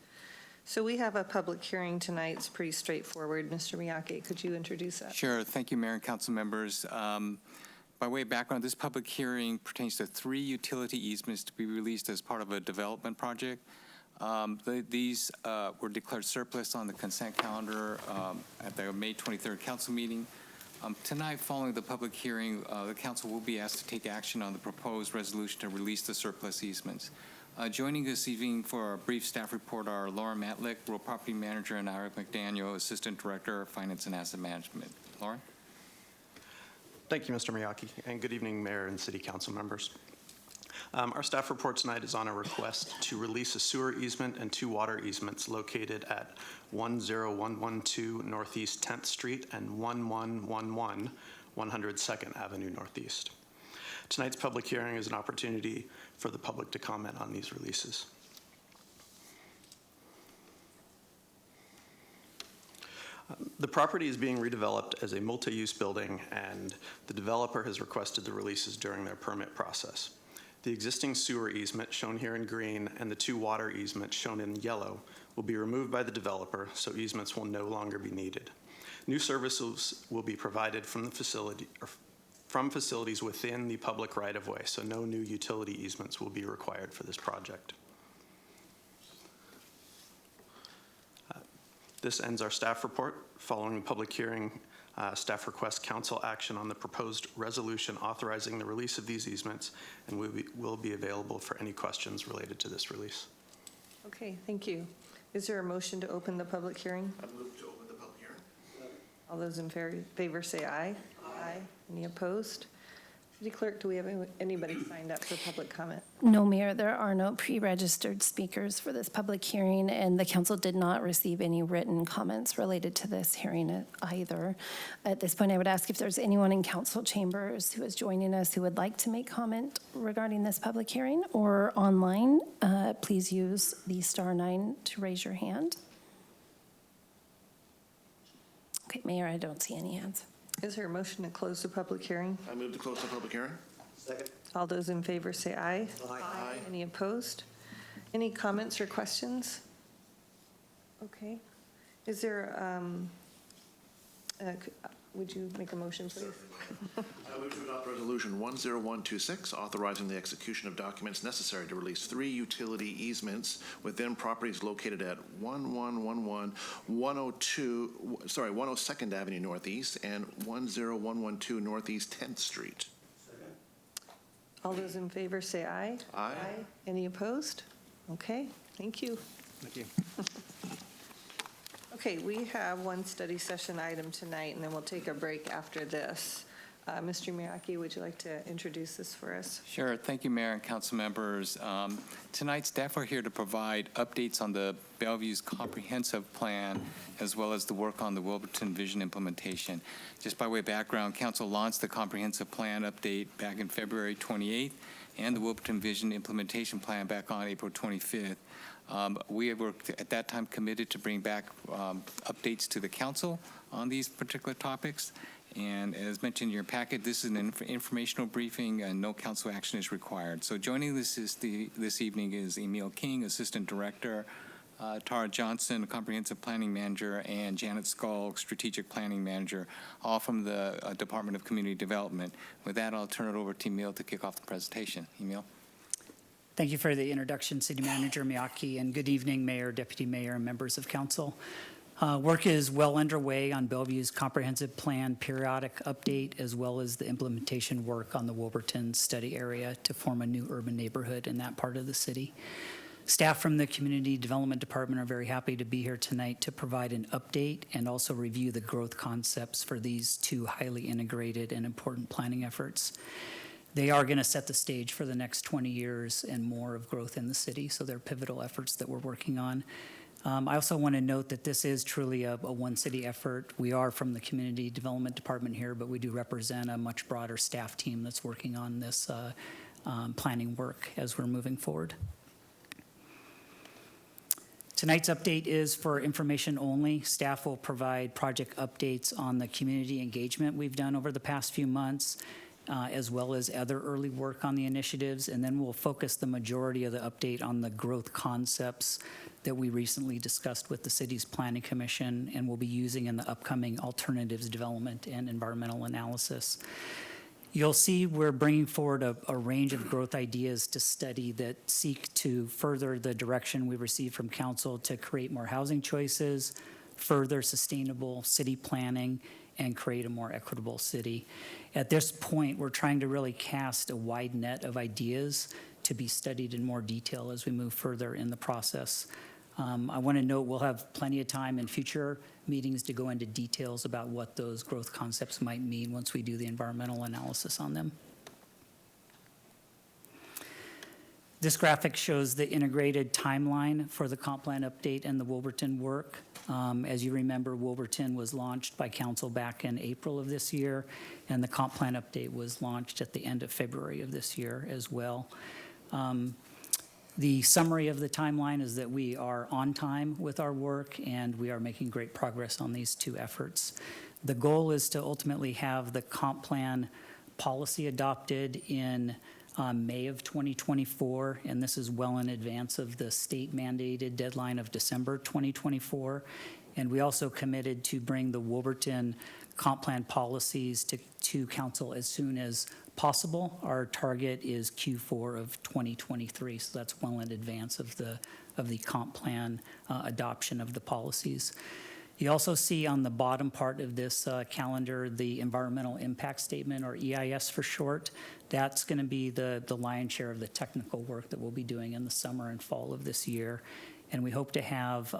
So we have a public hearing tonight. It's pretty straightforward. Mr. Miyake, could you introduce that? Sure. Thank you, Mayor and council members. By way of background, this public hearing pertains to 3 utility easements to be released as part of a development project. These were declared surplus on the consent calendar at the May 23rd council meeting. Tonight, following the public hearing, the council will be asked to take action on the proposed resolution to release the surplus easements. Joining this evening for a brief staff report are Laura Matlick, Rural Property Manager, and Eric McDaniel, Assistant Director of Finance and Asset Management. Laura? Thank you, Mr. Miyake, and good evening, Mayor and City Council members. Our staff report tonight is on a request to release a sewer easement and 2 water easements located at 10112 Northeast 10th Street and 1111 102nd Avenue Northeast. Tonight's public hearing is an opportunity for the public to comment on these releases. The property is being redeveloped as a multi-use building, and the developer has requested the releases during their permit process. The existing sewer easement, shown here in green, and the 2 water easements, shown in yellow, will be removed by the developer, so easements will no longer be needed. New services will be provided from the facility, or from facilities within the public right-of-way, so no new utility easements will be required for this project. This ends our staff report. Following the public hearing, staff requests council action on the proposed resolution authorizing the release of these easements, and will be available for any questions related to this release. Okay, thank you. Is there a motion to open the public hearing? I move to open the public hearing. All those in favor say aye. Aye. Any opposed? City Clerk, do we have anybody signed up for public comment? No, Mayor, there are no pre-registered speakers for this public hearing, and the council did not receive any written comments related to this hearing either. At this point, I would ask if there's anyone in council chambers who is joining us who would like to make comment regarding this public hearing or online, please use the *9 to raise your hand. Okay, Mayor, I don't see any hands. Is there a motion to close the public hearing? I move to close the public hearing. Second. All those in favor say aye. Aye. Any opposed? Any comments or questions? Okay. Is there, would you make a motion, please? I move to adopt Resolution 10126, authorizing the execution of documents necessary to release 3 utility easements within properties located at 1111 102nd Avenue Northeast and 10112 Northeast 10th Street. All those in favor say aye. Aye. Any opposed? Okay, thank you. Thank you. Okay, we have one study session item tonight, and then we'll take a break after this. Mr. Miyake, would you like to introduce this for us? Sure. Thank you, Mayor and council members. Tonight, staff are here to provide updates on the Bellevue's comprehensive plan, as well as the work on the Wilberton vision implementation. Just by way of background, council launched the comprehensive plan update back in February 28th, and the Wilberton vision implementation plan back on April 25th. We were at that time committed to bring back updates to the council on these particular topics. And as mentioned in your packet, this is an informational briefing and no council action is required. So joining this evening is Emil King, Assistant Director, Tara Johnson, Comprehensive Planning Manager, and Janet Skull, Strategic Planning Manager, all from the Department of Community Development. With that, I'll turn it over to Emil to kick off the presentation. Emil. Thank you for the introduction, City Manager Miyake, and good evening, Mayor, Deputy Mayor, and members of council. Work is well underway on Bellevue's comprehensive plan periodic update, as well as the implementation work on the Wilberton study area to form a new urban neighborhood in that part of the city. Staff from the Community Development Department are very happy to be here tonight to provide an update and also review the growth concepts for these 2 highly integrated and important planning efforts. They are going to set the stage for the next 20 years and more of growth in the city, so they're pivotal efforts that we're working on. I also want to note that this is truly a one-city effort. We are from the Community Development Department here, but we do represent a much broader staff team that's working on this planning work as we're moving forward. Tonight's update is for information only. Staff will provide project updates on the community engagement we've done over the past few months, as well as other early work on the initiatives, and then we'll focus the majority of the update on the growth concepts that we recently discussed with the city's planning commission and will be using in the upcoming alternatives development and environmental analysis. You'll see we're bringing forward a range of growth ideas to study that seek to further the direction we received from council to create more housing choices, further sustainable city planning, and create a more equitable city. At this point, we're trying to really cast a wide net of ideas to be studied in more detail as we move further in the process. I want to note we'll have plenty of time in future meetings to go into details about what those growth concepts might mean once we do the environmental analysis on them. This graphic shows the integrated timeline for the comp plan update and the Wilberton work. As you remember, Wilberton was launched by council back in April of this year, and the comp plan update was launched at the end of February of this year as well. The summary of the timeline is that we are on time with our work, and we are making great progress on these two efforts. The goal is to ultimately have the comp plan policy adopted in May of 2024, and this is well in advance of the state mandated deadline of December 2024. And we also committed to bring the Wilberton comp plan policies to council as soon as possible. Our target is Q4 of 2023, so that's well in advance of the comp plan adoption of the policies. You also see on the bottom part of this calendar the environmental impact statement, or EIS for short. That's going to be the lion's share of the technical work that we'll be doing in the summer and fall of this year. And we hope to have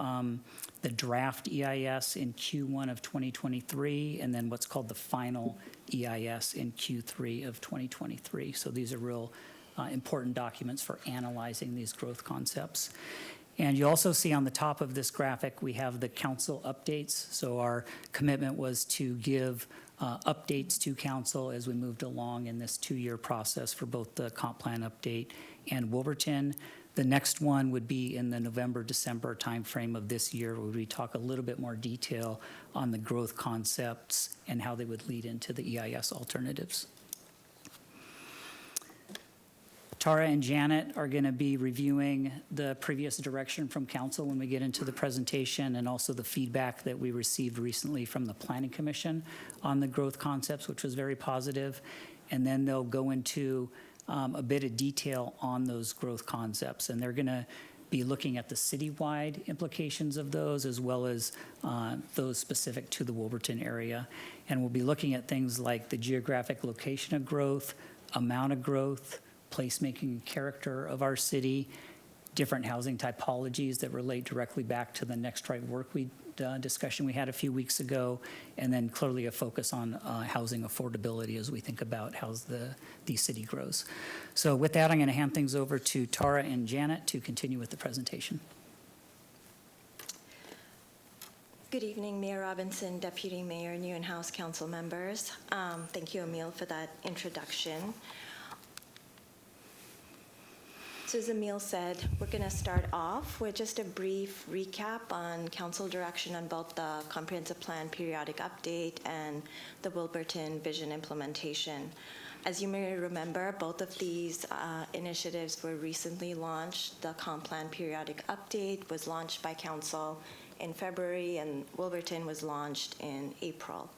the draft EIS in Q1 of 2023, and then what's called the final EIS in Q3 of 2023. So these are real important documents for analyzing these growth concepts. And you also see on the top of this graphic, we have the council updates. So our commitment was to give updates to council as we moved along in this 2-year process for both the comp plan update and Wilberton. The next one would be in the November-December timeframe of this year, where we talk a little bit more detail on the growth concepts and how they would lead into the EIS alternatives. Tara and Janet are going to be reviewing the previous direction from council when we get into the presentation, and also the feedback that we received recently from the Planning Commission on the growth concepts, which was very positive. And then they'll go into a bit of detail on those growth concepts, and they're going to be looking at the citywide implications of those, as well as those specific to the Wilberton area. And we'll be looking at things like the geographic location of growth, amount of growth, placemaking and character of our city, different housing typologies that relate directly back to the Next Right Work discussion we had a few weeks ago, and then clearly a focus on housing affordability as we think about how the city grows. So with that, I'm going to hand things over to Tara and Janet to continue with the presentation. Good evening, Mayor Robinson, Deputy Mayor, New and House Council members. Thank you, Emil, for that introduction. So as Emil said, we're going to start off with just a brief recap on council direction on both the comprehensive plan periodic update and the Wilberton vision implementation. As you may remember, both of these initiatives were recently launched. The comp plan periodic update was launched by council in February, and Wilberton was launched in April.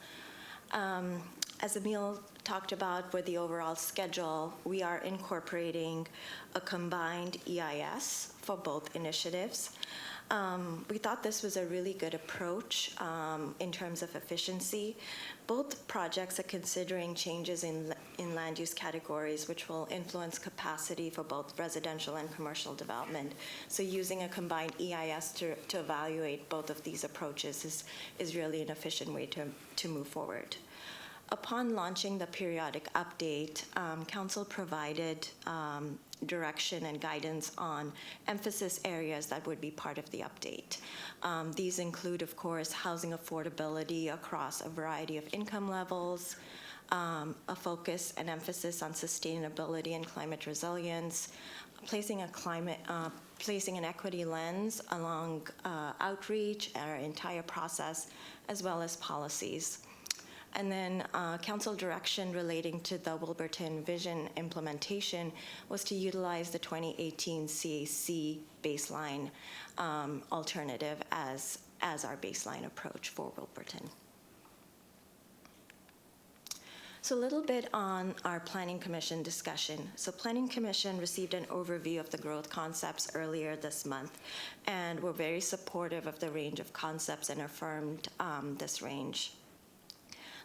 As Emil talked about for the overall schedule, we are incorporating a combined EIS for both initiatives. We thought this was a really good approach in terms of efficiency. Both projects are considering changes in land use categories, which will influence capacity for both residential and commercial development. So using a combined EIS to evaluate both of these approaches is really an efficient way to move forward. Upon launching the periodic update, council provided direction and guidance on emphasis areas that would be part of the update. These include, of course, housing affordability across a variety of income levels, a focus and emphasis on sustainability and climate resilience, placing an equity lens along outreach, our entire process, as well as policies. And then council direction relating to the Wilberton vision implementation was to utilize the 2018 CAC baseline alternative as our baseline approach for Wilberton. So a little bit on our Planning Commission discussion. So Planning Commission received an overview of the growth concepts earlier this month, and were very supportive of the range of concepts and affirmed this range.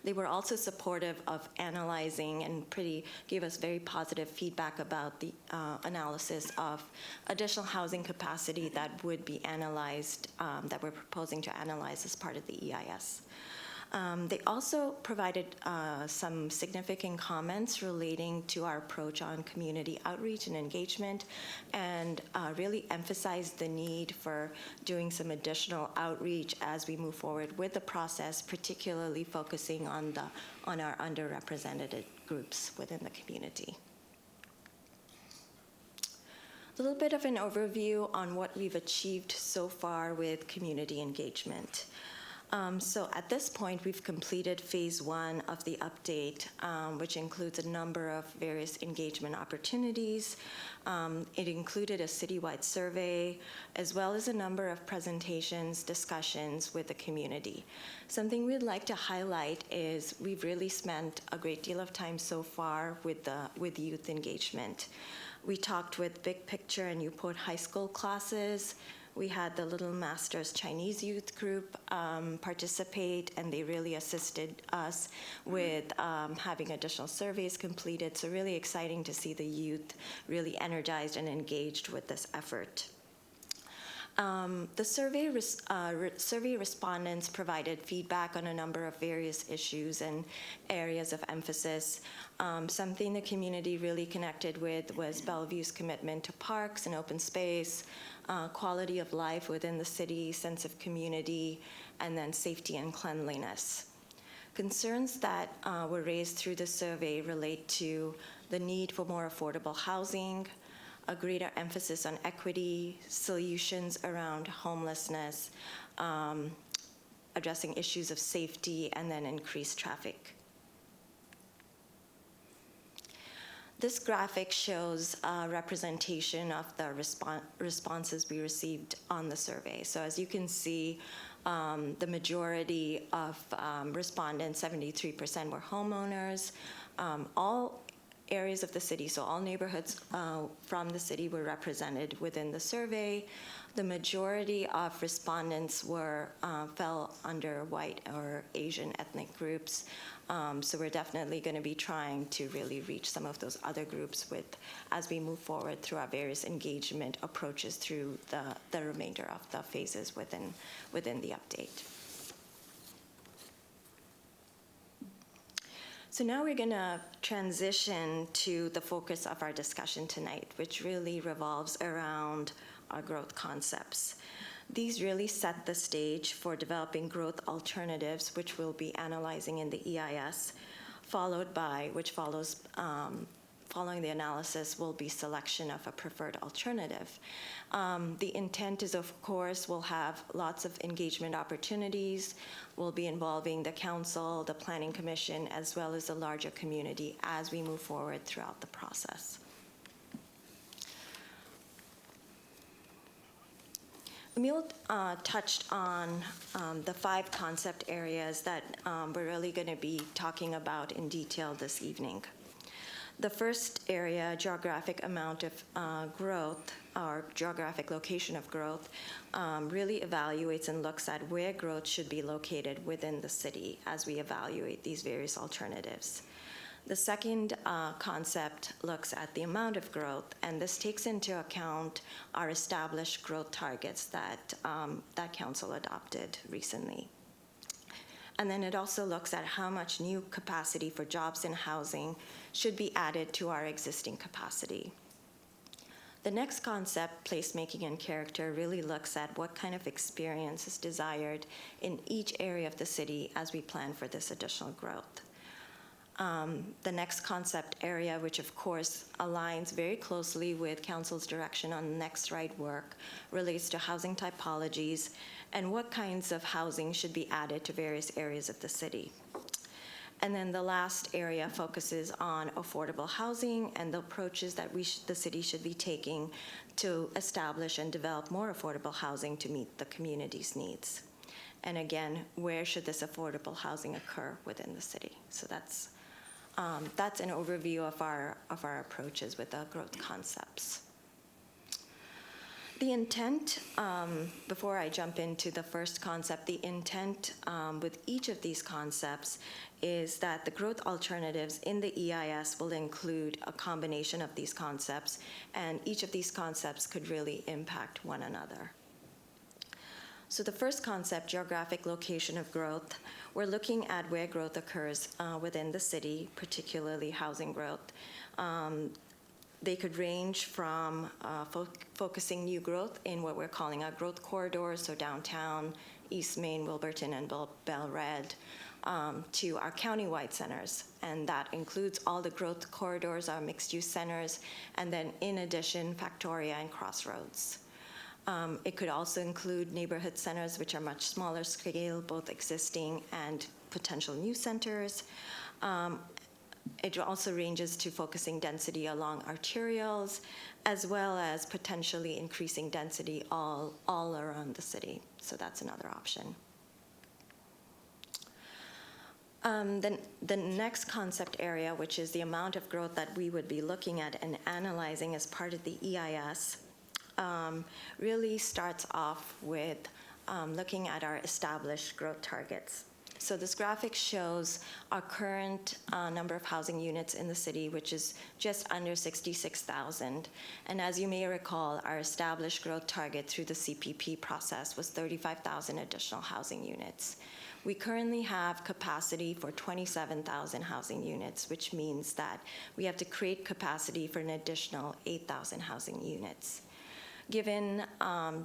They were also supportive of analyzing and gave us very positive feedback about the analysis of additional housing capacity that would be analyzed, that we're proposing to analyze as part of the EIS. They also provided some significant comments relating to our approach on community outreach and engagement, and really emphasized the need for doing some additional outreach as we move forward with the process, particularly focusing on our underrepresented groups within the community. A little bit of an overview on what we've achieved so far with community engagement. So at this point, we've completed phase 1 of the update, which includes a number of various engagement opportunities. It included a citywide survey, as well as a number of presentations, discussions with the community. Something we'd like to highlight is we've really spent a great deal of time so far with youth engagement. We talked with Big Picture and Newport High School classes. We had the Little Masters Chinese youth group participate, and they really assisted us with having additional surveys completed. So really exciting to see the youth really energized and engaged with this effort. The survey respondents provided feedback on a number of various issues and areas of emphasis. Something the community really connected with was Bellevue's commitment to parks and open space, quality of life within the city, sense of community, and then safety and cleanliness. Concerns that were raised through the survey relate to the need for more affordable housing, a greater emphasis on equity, solutions around homelessness, addressing issues of safety, and then increased traffic. This graphic shows a representation of the responses we received on the survey. So as you can see, the majority of respondents, 73%, were homeowners. All areas of the city, so all neighborhoods from the city were represented within the survey. The majority of respondents fell under white or Asian ethnic groups. So we're definitely going to be trying to really reach some of those other groups as we move forward through our various engagement approaches through the remainder of the phases within the update. So now we're going to transition to the focus of our discussion tonight, which really revolves around our growth concepts. These really set the stage for developing growth alternatives, which we'll be analyzing in the EIS, following the analysis will be selection of a preferred alternative. The intent is, of course, we'll have lots of engagement opportunities. We'll be involving the council, the planning commission, as well as the larger community as we move forward throughout the process. Emil touched on the 5 concept areas that we're really going to be talking about in detail this evening. The first area, geographic amount of growth, or geographic location of growth, really evaluates and looks at where growth should be located within the city as we evaluate these various alternatives. The second concept looks at the amount of growth, and this takes into account our established growth targets that Council adopted recently. And then it also looks at how much new capacity for jobs and housing should be added to our existing capacity. The next concept, placemaking and character, really looks at what kind of experience is desired in each area of the city as we plan for this additional growth. The next concept area, which of course aligns very closely with Council's direction on next right work, relates to housing typologies and what kinds of housing should be added to various areas of the city. And then the last area focuses on affordable housing and the approaches that the city should be taking to establish and develop more affordable housing to meet the community's needs. And again, where should this affordable housing occur within the city? So that's an overview of our approaches with the growth concepts. The intent, before I jump into the first concept, the intent with each of these concepts is that the growth alternatives in the EIS will include a combination of these concepts, and each of these concepts could really impact one another. So the first concept, geographic location of growth, we're looking at where growth occurs within the city, particularly housing growth. They could range from focusing new growth in what we're calling our growth corridors, so downtown, East Main, Wilberton, and Bellevue, to our countywide centers, and that includes all the growth corridors, our mixed-use centers, and then in addition, Factoria and Crossroads. It could also include neighborhood centers, which are much smaller scale, both existing and potential new centers. It also ranges to focusing density along arterials, as well as potentially increasing density all around the city. So that's another option. Then the next concept area, which is the amount of growth that we would be looking at and analyzing as part of the EIS, really starts off with looking at our established growth targets. So this graphic shows our current number of housing units in the city, which is just under 66,000. And as you may recall, our established growth target through the CPP process was 35,000 additional housing units. We currently have capacity for 27,000 housing units, which means that we have to create capacity for an additional 8,000 housing units. Given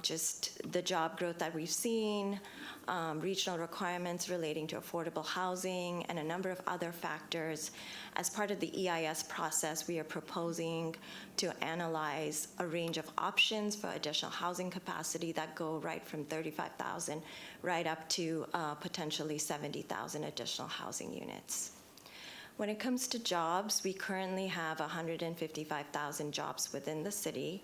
just the job growth that we've seen, regional requirements relating to affordable housing, and a number of other factors, as part of the EIS process, we are proposing to analyze a range of options for additional housing capacity that go right from 35,000 right up to potentially 70,000 additional housing units. When it comes to jobs, we currently have 155,000 jobs within the city.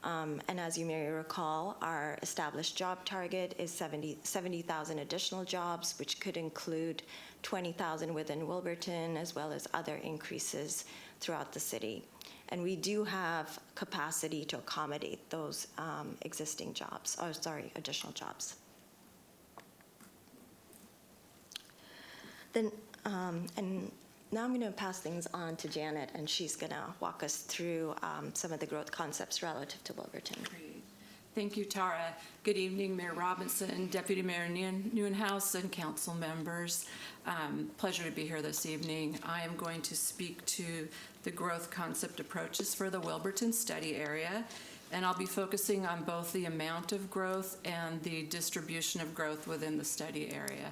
And as you may recall, our established job target is 70,000 additional jobs, which could include 20,000 within Wilberton, as well as other increases throughout the city. And we do have capacity to accommodate those existing jobs, additional jobs. Then, and now I'm going to pass things on to Janet, and she's going to walk us through some of the growth concepts relative to Wilberton. Great. Thank you, Tara. Good evening, Mayor Robinson, Deputy Mayor Neuenhuis, and council members. Pleasure to be here this evening. I am going to speak to the growth concept approaches for the Wilberton study area, and I'll be focusing on both the amount of growth and the distribution of growth within the study area.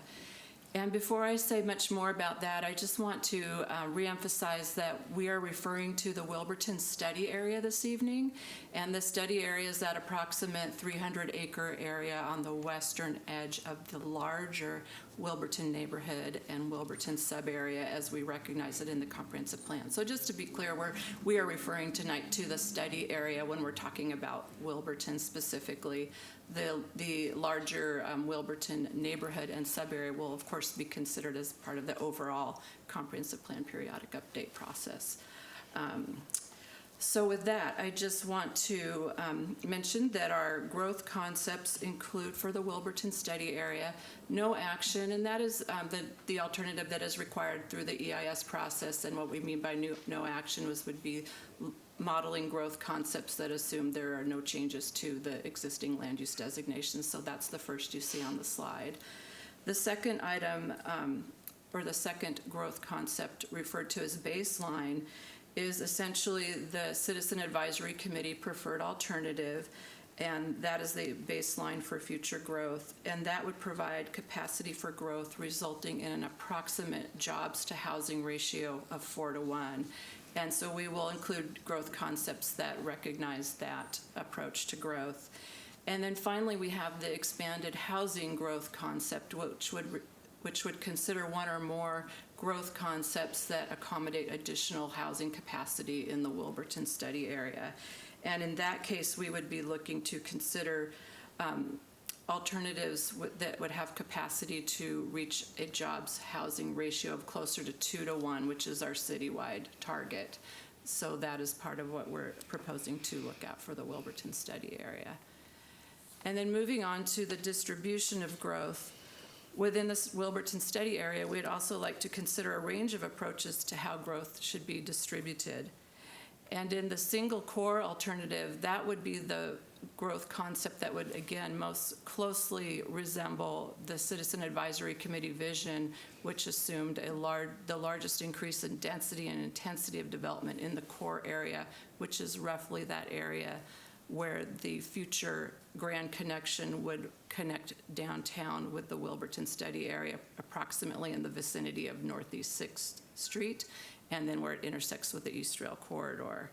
And before I say much more about that, I just want to reemphasize that we are referring to the Wilberton study area this evening, and the study area is that approximate 300-acre area on the western edge of the larger Wilberton neighborhood and Wilberton sub-area as we recognize it in the comprehensive plan. So just to be clear, we are referring tonight to the study area when we're talking about Wilberton specifically. The larger Wilberton neighborhood and sub-area will, of course, be considered as part of the overall comprehensive plan periodic update process. So with that, I just want to mention that our growth concepts include for the Wilberton study area, no action, and that is the alternative that is required through the EIS process. And what we mean by no action would be modeling growth concepts that assume there are no changes to the existing land use designations. So that's the first you see on the slide. The second item, or the second growth concept referred to as baseline, is essentially the Citizen Advisory Committee preferred alternative, and that is the baseline for future growth. And that would provide capacity for growth resulting in an approximate jobs to housing ratio of 4:1. And so we will include growth concepts that recognize that approach to growth. And then finally, we have the expanded housing growth concept, which would consider one or more growth concepts that accommodate additional housing capacity in the Wilberton study area. And in that case, we would be looking to consider alternatives that would have capacity to reach a jobs housing ratio of closer to 2:1, which is our citywide target. So that is part of what we're proposing to look at for the Wilberton study area. And then moving on to the distribution of growth. Within this Wilberton study area, we'd also like to consider a range of approaches to how growth should be distributed. And in the single core alternative, that would be the growth concept that would, again, most closely resemble the Citizen Advisory Committee vision, which assumed the largest increase in density and intensity of development in the core area, which is roughly that area where the future Grand Connection would connect downtown with the Wilberton study area, approximately in the vicinity of Northeast 6th Street, and then where it intersects with the East Rail Corridor.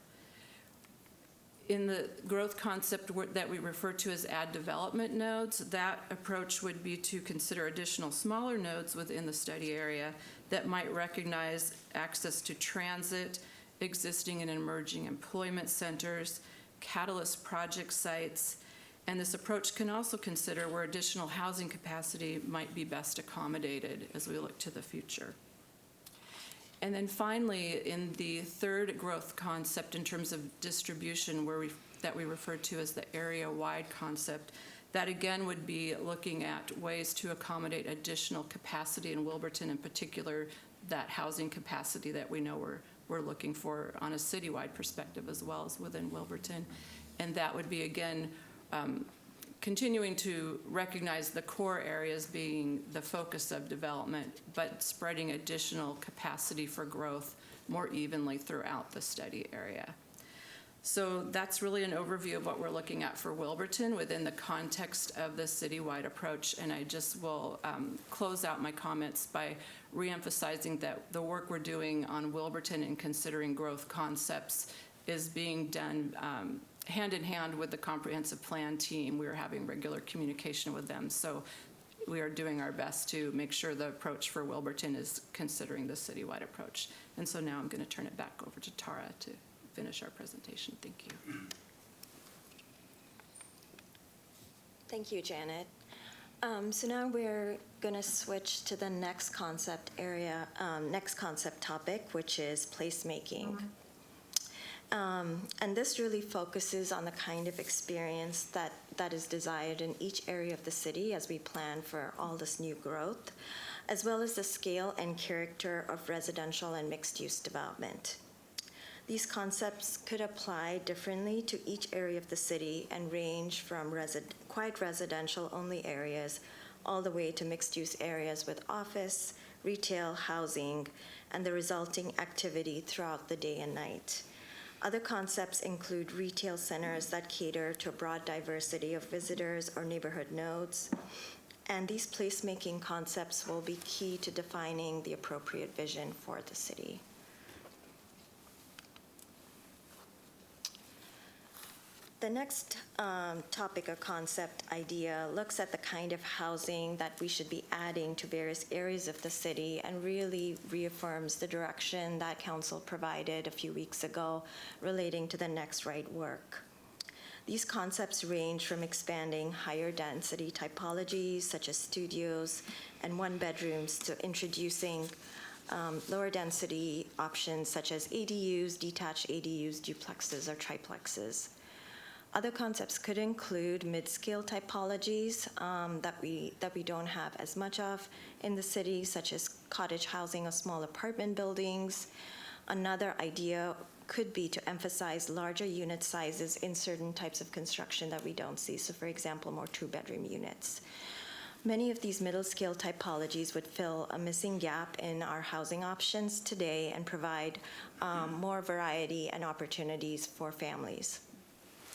In the growth concept that we refer to as add development nodes, that approach would be to consider additional smaller nodes within the study area that might recognize access to transit, existing and emerging employment centers, catalyst project sites, and this approach can also consider where additional housing capacity might be best accommodated as we look to the future. And then finally, in the third growth concept in terms of distribution that we refer to as the area-wide concept, that again would be looking at ways to accommodate additional capacity in Wilberton, in particular that housing capacity that we know we're looking for on a citywide perspective as well as within Wilberton. And that would be, again, continuing to recognize the core areas being the focus of development, but spreading additional capacity for growth more evenly throughout the study area. So that's really an overview of what we're looking at for Wilberton within the context of the citywide approach. And I just will close out my comments by reemphasizing that the work we're doing on Wilberton and considering growth concepts is being done hand in hand with the comprehensive plan team. We are having regular communication with them. So we are doing our best to make sure the approach for Wilberton is considering the citywide approach. And so now I'm going to turn it back over to Tara to finish our presentation. Thank you. Thank you, Janet. So now we're going to switch to the next concept area, next concept topic, which is placemaking. And this really focuses on the kind of experience that is desired in each area of the city as we plan for all this new growth, as well as the scale and character of residential and mixed-use development. These concepts could apply differently to each area of the city and range from quiet residential-only areas all the way to mixed-use areas with office, retail, housing, and the resulting activity throughout the day and night. Other concepts include retail centers that cater to a broad diversity of visitors or neighborhood nodes, and these placemaking concepts will be key to defining the appropriate vision for the city. The next topic or concept idea looks at the kind of housing that we should be adding to various areas of the city and really reaffirms the direction that Council provided a few weeks ago relating to the next right work. These concepts range from expanding higher density typologies such as studios and one-bedrooms to introducing lower density options such as ADUs, detached ADUs, duplexes, or triplexes. Other concepts could include mid-scale typologies that we don't have as much of in the city, such as cottage housing or small apartment buildings. Another idea could be to emphasize larger unit sizes in certain types of construction that we don't see. So for example, more two-bedroom units. Many of these middle-scale typologies would fill a missing gap in our housing options today and provide more variety and opportunities for families.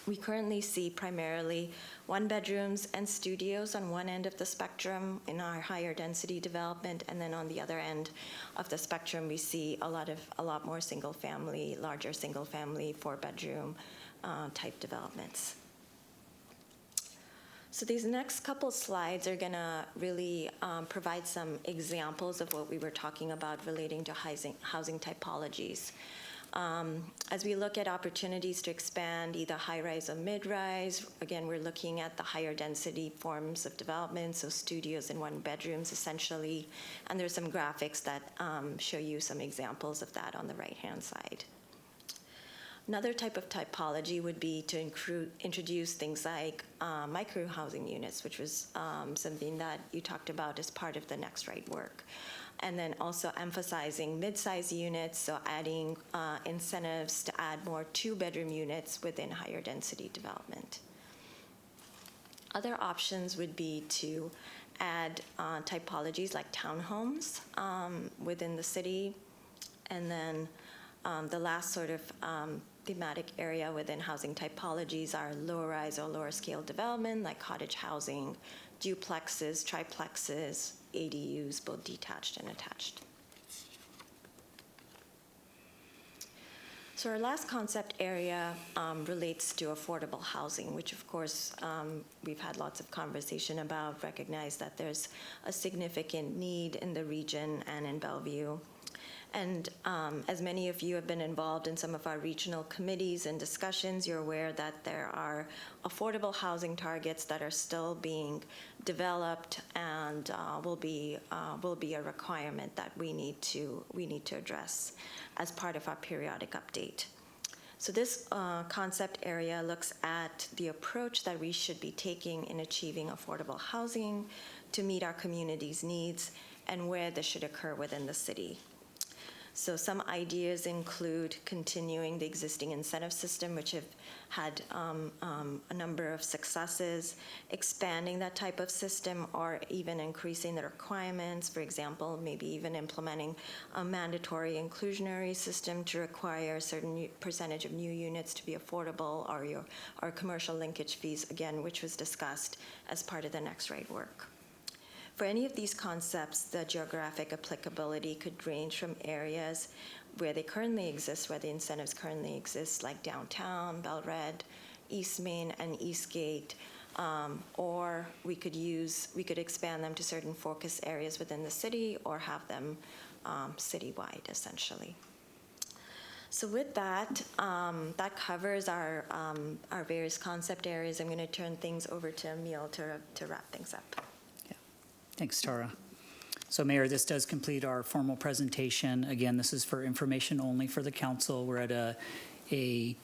We currently see primarily one-bedrooms and studios on one end of the spectrum in our higher density development, and then on the other end of the spectrum, we see a lot more single-family, larger single-family, four-bedroom type developments. So these next couple slides are gonna really provide some examples of what we were talking about relating to housing typologies. As we look at opportunities to expand either high-rise or mid-rise, again, we're looking at the higher density forms of development, so studios and one-bedrooms essentially, and there's some graphics that show you some examples of that on the right-hand side. Another type of typology would be to introduce things like micro-housing units, which was something that you talked about as part of the Next Right work. And then also emphasizing mid-size units, so adding incentives to add more two-bedroom units within higher density development. Other options would be to add typologies like townhomes within the city, and then the last sort of thematic area within housing typologies are low-rise or lower-scale development, like cottage housing, duplexes, triplexes, ADUs, both detached and attached. So our last concept area relates to affordable housing, which of course we've had lots of conversation about, recognize that there's a significant need in the region and in Bellevue. And as many of you have been involved in some of our regional committees and discussions, you're aware that there are affordable housing targets that are still being developed and will be a requirement that we need to address as part of our periodic update. So this concept area looks at the approach that we should be taking in achieving affordable housing to meet our community's needs and where this should occur within the city. So some ideas include continuing the existing incentive system, which have had a number of successes, expanding that type of system, or even increasing the requirements. For example, maybe even implementing a mandatory inclusionary system to require a certain percentage of new units to be affordable, or commercial linkage fees, again, which was discussed as part of the next right work. For any of these concepts, the geographic applicability could range from areas where they currently exist, where the incentives currently exist, like downtown, Belred, East Main, and Eastgate, or we could expand them to certain focus areas within the city or have them citywide, essentially. So with that, that covers our various concept areas. I'm going to turn things over to Emil to wrap things up. Thanks, Tara. So Mayor, this does complete our formal presentation. Again, this is for information only for the council. We're at a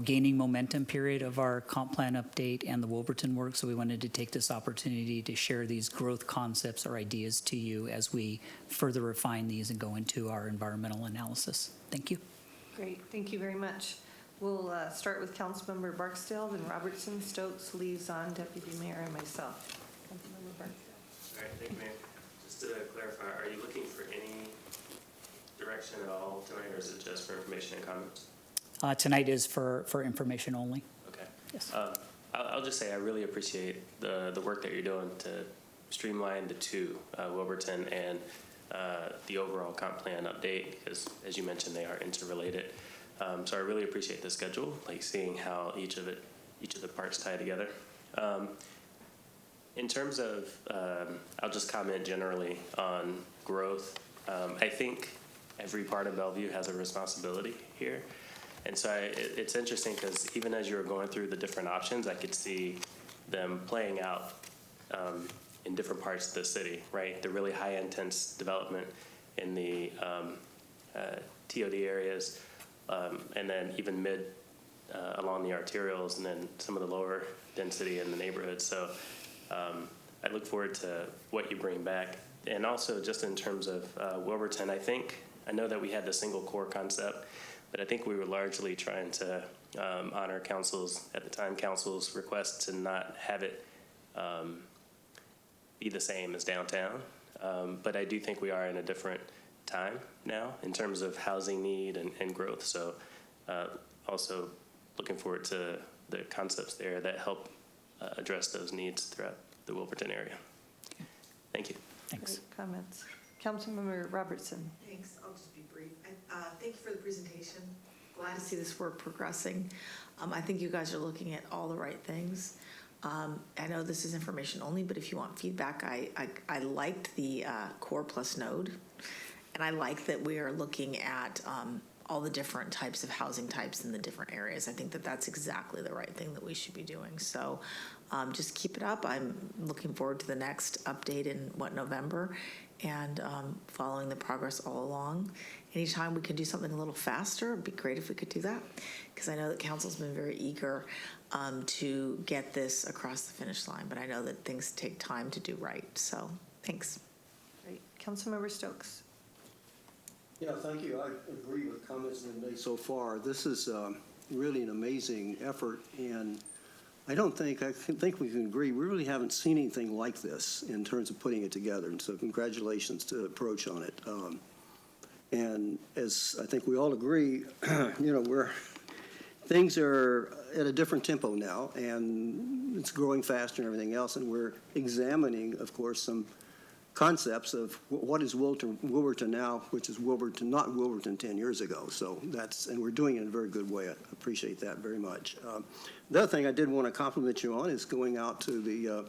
gaining momentum period of our comp plan update and the Wilberton work, so we wanted to take this opportunity to share these growth concepts or ideas to you as we further refine these and go into our environmental analysis. Thank you. Great, thank you very much. We'll start with Councilmember Barksdale, then Robertson, Stokes, Liaison, Deputy Mayor, and myself. Councilmember Barksdale. All right, thank you, Mayor. Just to clarify, are you looking for any direction at all tonight, or is it just for information and comments? Tonight is for information only. Okay. Yes. I'll just say I really appreciate the work that you're doing to streamline the two, Wilberton and the overall comp plan update, because as you mentioned, they are interrelated. So I really appreciate the schedule, like seeing how each of the parts tie together. In terms of, I'll just comment generally on growth. I think every part of Bellevue has a responsibility here. And so it's interesting because even as you were going through the different options, I could see them playing out in different parts of the city, right? The really high intense development in the TOD areas, and then even mid along the arterials, and then some of the lower density in the neighborhoods. So I look forward to what you bring back. And also just in terms of Wilberton, I know that we had the single core concept, but I think we were largely trying to honor council's request to not have it be the same as downtown. But I do think we are in a different time now in terms of housing need and growth. So also looking forward to the concepts there that help address those needs throughout the Wilberton area. Thank you. Thanks. Great comments. Councilmember Robertson. Thanks. I'll just be brief. Thank you for the presentation. Glad to see this work progressing. I think you guys are looking at all the right things. I know this is information only, but if you want feedback, I liked the core plus node, and I like that we are looking at all the different types of housing types in the different areas. I think that that's exactly the right thing that we should be doing. So just keep it up. I'm looking forward to the next update in November, and following the progress all along. Anytime we can do something a little faster, it'd be great if we could do that, because I know that council's been very eager to get this across the finish line, but I know that things take time to do right. So thanks. Great. Councilmember Stokes. Yeah, thank you. I agree with comments that have been made so far. This is really an amazing effort, and I think we can agree, we really haven't seen anything like this in terms of putting it together, and so congratulations to the approach on it. And as I think we all agree, things are at a different tempo now, and it's growing faster and everything else, and we're examining, of course, some concepts of what is Wilberton now, which is not Wilberton 10 years ago. So and we're doing it in a very good way. I appreciate that very much. The other thing I did want to compliment you on is going out to the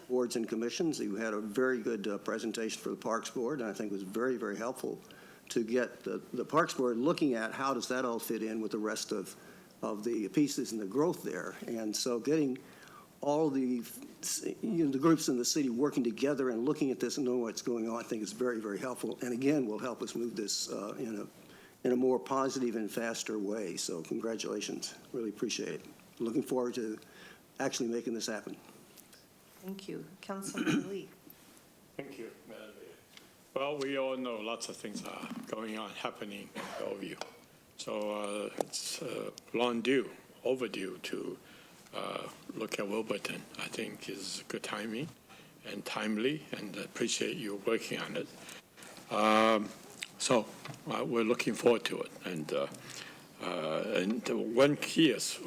boards and commissions. You had a very good presentation for the Parks Board, and I think it was very, very helpful to get the Parks Board looking at how does that all fit in with the rest of the pieces and the growth there. And so getting all the groups in the city working together and looking at this and knowing what's going on, I think is very, very helpful. And again, will help us move this in a more positive and faster way. So congratulations. Really appreciate it. Looking forward to actually making this happen. Thank you. Councilman Lee. Thank you, Madam Mayor. Well, we all know lots of things are going on, happening in Bellevue. So it's overdue to look at Wilberton. I think is good timing and timely, and appreciate you working on it. So we're looking forward to it. And one key is,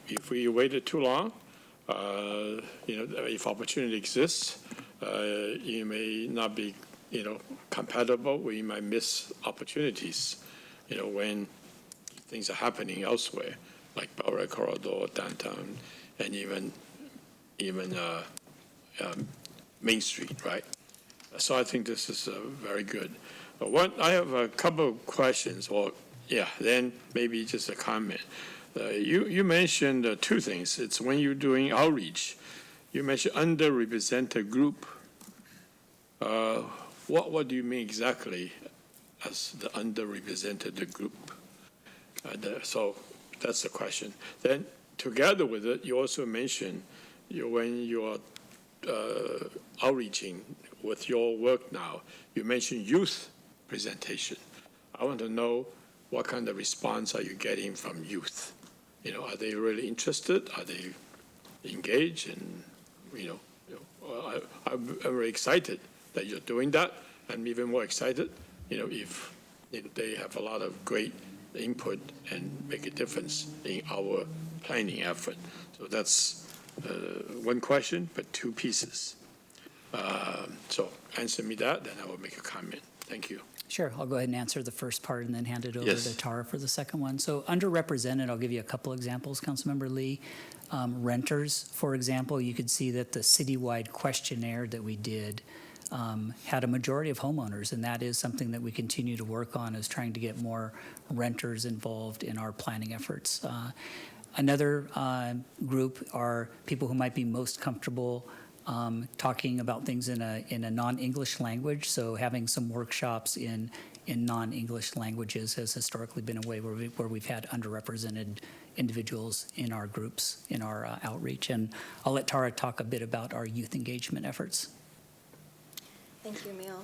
if we waited too long, if opportunity exists, you may not be, compatible. We might miss opportunities, when things are happening elsewhere, like Bellevue Corridor, downtown, and even Main Street, right? So I think this is very good. I have a couple of questions, then maybe just a comment. You mentioned two things. It's when you're doing outreach, you mentioned underrepresented group. What do you mean exactly as the underrepresented group? So that's the question. Then together with it, you also mentioned when you're outreaching with your work now, you mentioned youth presentation. I want to know what kind of response are you getting from youth? Are they really interested? Are they engaged? And, I'm very excited that you're doing that. I'm even more excited, if they have a lot of great input and make a difference in our planning effort. So that's one question, but two pieces. So answer me that, then I will make a comment. Thank you. Sure, I'll go ahead and answer the first part and then hand it over Yes. to Tara for the second one. So underrepresented, I'll give you a couple examples, Councilmember Lee. Renters, for example, you could see that the citywide questionnaire that we did had a majority of homeowners, and that is something that we continue to work on, is trying to get more renters involved in our planning efforts. Another group are people who might be most comfortable talking about things in a non-English language, so having some workshops in non-English languages has historically been a way where we've had underrepresented individuals in our groups, in our outreach. And I'll let Tara talk a bit about our youth engagement efforts. Thank you, Emil.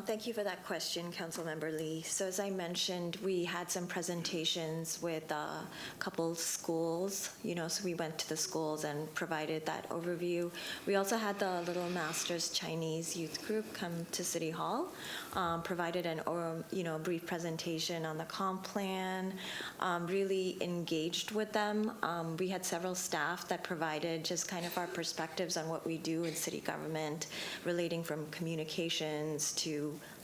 Thank you for that question, Councilmember Lee. So as I mentioned, we had some presentations with a couple schools, so we went to the schools and provided that overview. We also had the Little Masters Chinese youth group come to City Hall, provided an brief presentation on the comp plan, really engaged with them. We had several staff that provided just kind of our perspectives on what we do in city government, relating from communications to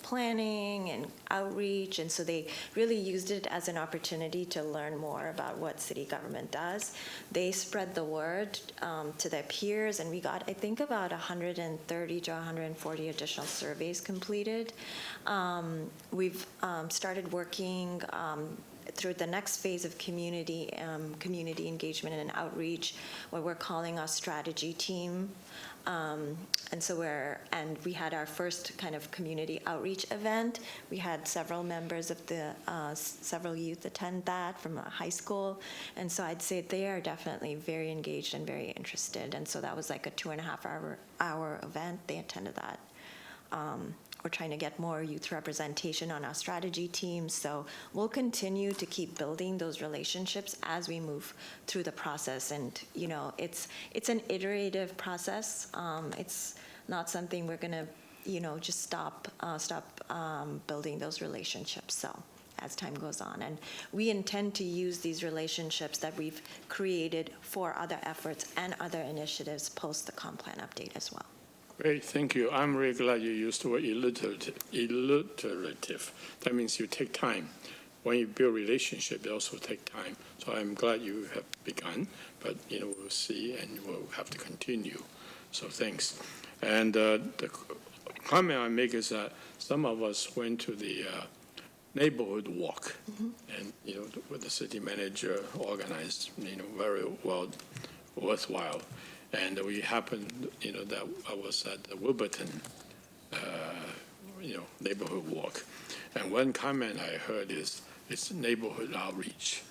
planning and outreach, and so they really used it as an opportunity to learn more about what city government does. They spread the word to their peers, and we got, I think, about 130 to 140 additional surveys completed. We've started working through the next phase of community engagement and outreach, what we're calling our strategy team. And we had our first kind of community outreach event. We had several members of several youth attend that from a high school. And so I'd say they are definitely very engaged and very interested. And so that was like a 2.5-hour event. They attended that. We're trying to get more youth representation on our strategy team. So we'll continue to keep building those relationships as we move through the process. And, it's an iterative process. It's not something we're going to just stop building those relationships. So as time goes on, and we intend to use these relationships that we've created for other efforts and other initiatives post the comp plan update as well. Great, thank you. I'm really glad you used the word alliterative. That means you take time. When you build relationship, it also take time. So I'm glad you have begun, but we'll see and we'll have to continue. So thanks. And the comment I make is that some of us went to the neighborhood walk, and with the city manager organized, very well worthwhile. And we happened, that I was at the Wilberton, neighborhood walk. And one comment I heard is it's neighborhood outreach.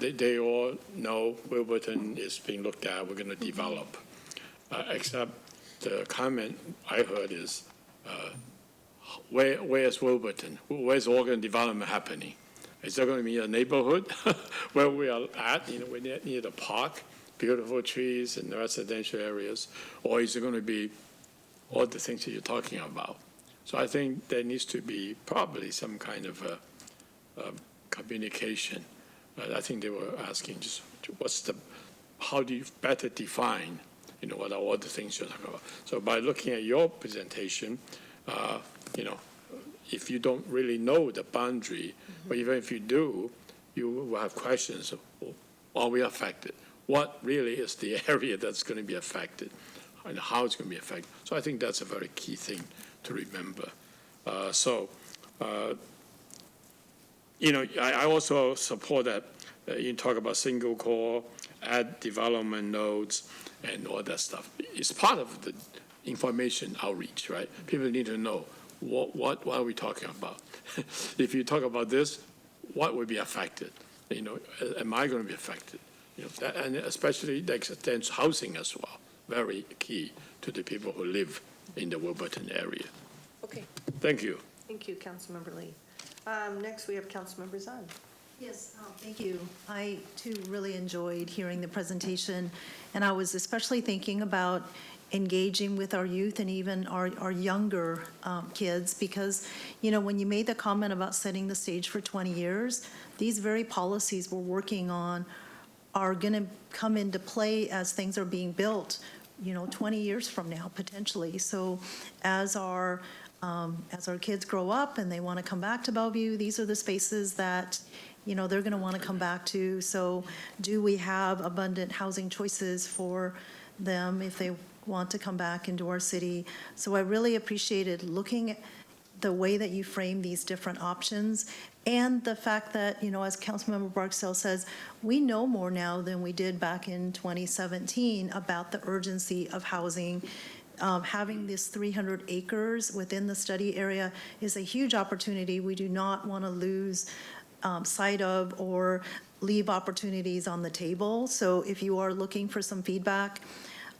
They all know Wilberton is being looked at, we're going to develop. Except the comment I heard is, where's Wilberton? Where's organ development happening? Is there going to be a neighborhood where we are at? We're near the park, beautiful trees and residential areas, or is it going to be all the things that you're talking about? So I think there needs to be probably some kind of communication. I think they were asking just how do you better define, what are all the things you're talking about? So by looking at your presentation, if you don't really know the boundary, or even if you do, you will have questions of, are we affected? What really is the area that's going to be affected, and how it's going to be affected? So I think that's a very key thing to remember. I also support that you talk about single core, add development nodes, and all that stuff. It's part of the information outreach, right? People need to know what are we talking about. If you talk about this, what will be affected? Am I going to be affected? And especially that extends housing as well. Very key to the people who live in the Wilberton area. Okay. Thank you. Thank you, Councilmember Lee. Next, we have Councilmember Zahn. Yes, thank you. I, too, really enjoyed hearing the presentation, and I was especially thinking about engaging with our youth and even our younger kids, because, when you made the comment about setting the stage for 20 years, these very policies we're working on are going to come into play as things are being built, 20 years from now, potentially. So as our kids grow up and they want to come back to Bellevue, these are the spaces that they're going to want to come back to. So do we have abundant housing choices for them if they want to come back into our city? So I really appreciated looking at the way that you frame these different options, and the fact that, as Councilmember Barksdale says, we know more now than we did back in 2017 about the urgency of housing. Having this 300 acres within the study area is a huge opportunity. We do not want to lose sight of or leave opportunities on the table. So if you are looking for some feedback,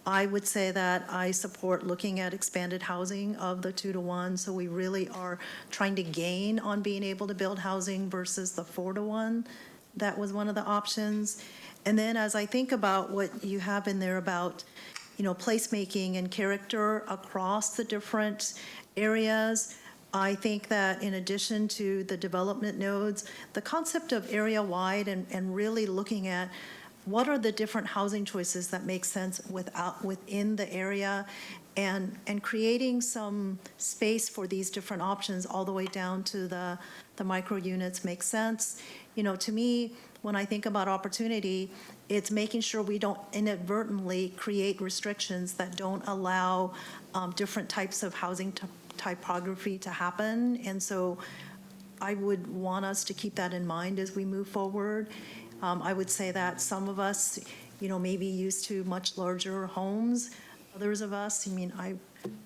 I would say that I support looking at expanded housing of the 2-to-1. So we really are trying to gain on being able to build housing versus the 4-to-1. That was one of the options. And then as I think about what you have in there about, placemaking and character across the different areas, I think that in addition to the development nodes, the concept of area-wide and really looking at what are the different housing choices that make sense within the area, and creating some space for these different options all the way down to the micro units makes sense. To me, when I think about opportunity, it's making sure we don't inadvertently create restrictions that don't allow different types of housing typography to happen. And so I would want us to keep that in mind as we move forward. I would say that some of us, may be used to much larger homes. Others of us, I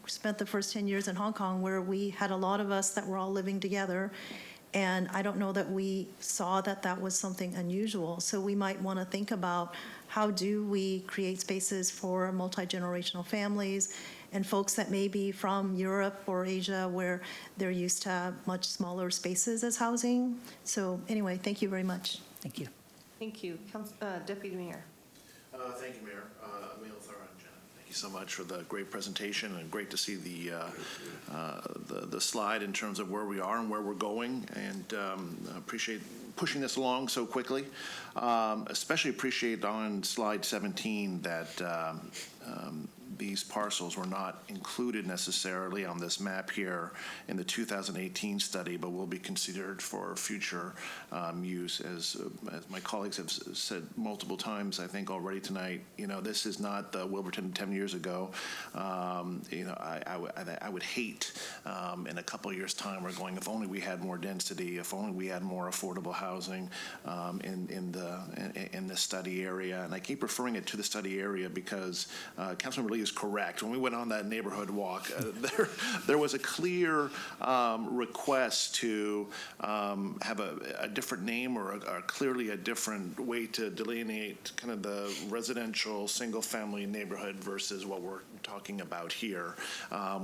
spent the first 10 years in Hong Kong where we had a lot of us that were all living together. And I don't know that we saw that that was something unusual. So we might want to think about how do we create spaces for multi-generational families and folks that may be from Europe or Asia where they're used to much smaller spaces as housing. So anyway, thank you very much. Thank you. Thank you. Deputy Mayor. Thank you, Mayor. Emil Thank Thank you so much for the great presentation, and great to see the slide in terms of where we are and where we're going, and appreciate pushing this along so quickly. Especially appreciate on slide 17 that these parcels were not included necessarily on this map here in the 2018 study, but will be considered for future use. As my colleagues have said multiple times, I think already tonight, this is not the Wilberton 10 years ago. I would hate in a couple of years' time we're going, if only we had more density, if only we had more affordable housing in the study area. And I keep referring it to the study area because Councilmember Lee is correct. When we went on that neighborhood walk, there was a clear request to have a different name or clearly a different way to delineate kind of the residential single-family neighborhood versus what we're talking about here,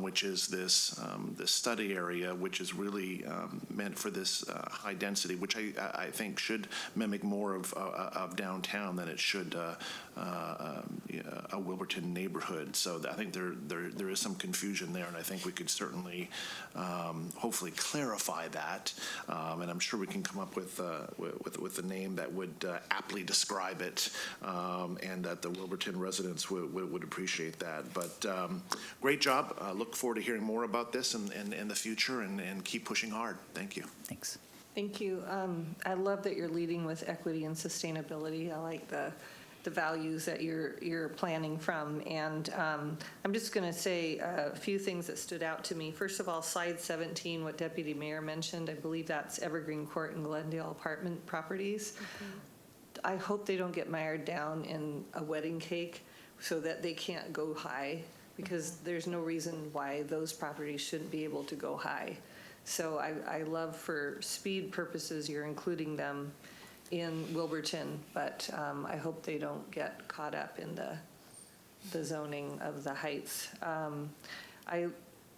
which is this study area, which is really meant for this high density, which I think should mimic more of downtown than it should a Wilberton neighborhood. So I think there is some confusion there, and I think we could certainly hopefully clarify that, and I'm sure we can come up with a name that would aptly describe it, and that the Wilberton residents would appreciate that. But great job. Look forward to hearing more about this in the future, and keep pushing hard. Thank you. Thanks. Thank you. I love that you're leading with equity and sustainability. I like the values that you're planning from. And I'm just going to say a few things that stood out to me. First of all, slide 17, what Deputy Mayor mentioned, I believe that's Evergreen Court and Glendale apartment properties. Mm-hmm. I hope they don't get mired down in a wedding cake so that they can't go high, because there's no reason why those properties shouldn't be able to go high. So I love, for speed purposes, you're including them in Wilberton, but I hope they don't get caught up in the zoning of the heights.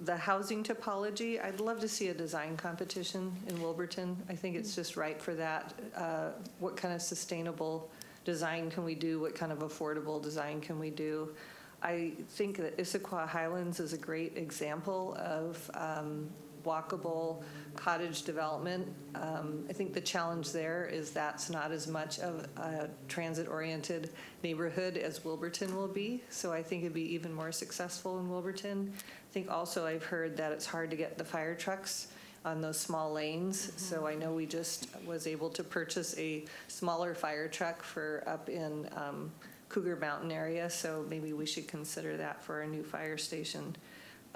The housing topology, I'd love to see a design competition in Wilberton. I think it's just right for that. What kind of sustainable design can we do? What kind of affordable design can we do? I think that Issaquah Highlands is a great example of walkable cottage development. I think the challenge there is that's not as much of a transit-oriented neighborhood as Wilberton will be, so I think it'd be even more successful in Wilberton. I think also I've heard that it's hard to get the fire trucks on those small lanes, so I know we just was able to purchase a smaller fire truck for up in Cougar Mountain area, so maybe we should consider that for a new fire station.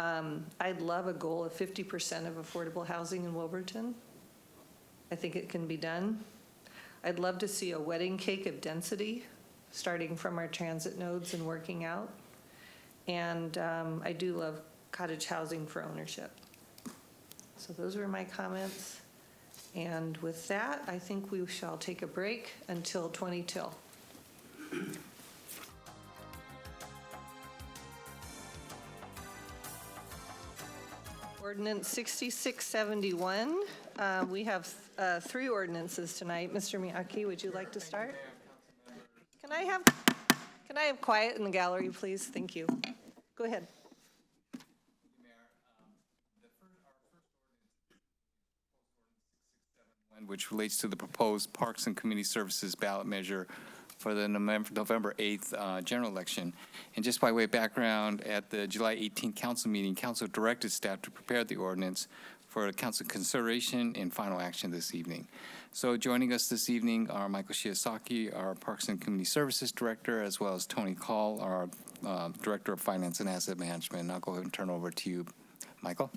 I'd love a goal of 50% of affordable housing in Wilberton. I think it can be done. I'd love to see a wedding cake of density, starting from our transit nodes and working out. And I do love cottage housing for ownership. So those were my comments. And with that, I think we shall take a break until 20 till. Ordinance 6671. We have 3 ordinances tonight. Mr. Miyake, would you like to start? Can I have quiet in the gallery, please? Thank you. Go ahead. Which relates to the proposed Parks and Community Services ballot measure for the November 8th general election. And just by way of background, at the July 18th council meeting, council directed staff to prepare the ordinance for council consideration and final action this evening. So joining us this evening are Michael Shiosaki, our Parks and Community Services Director, as well as Tony Call, our Director of Finance and Asset Management. And I'll go ahead and turn over to you, Michael.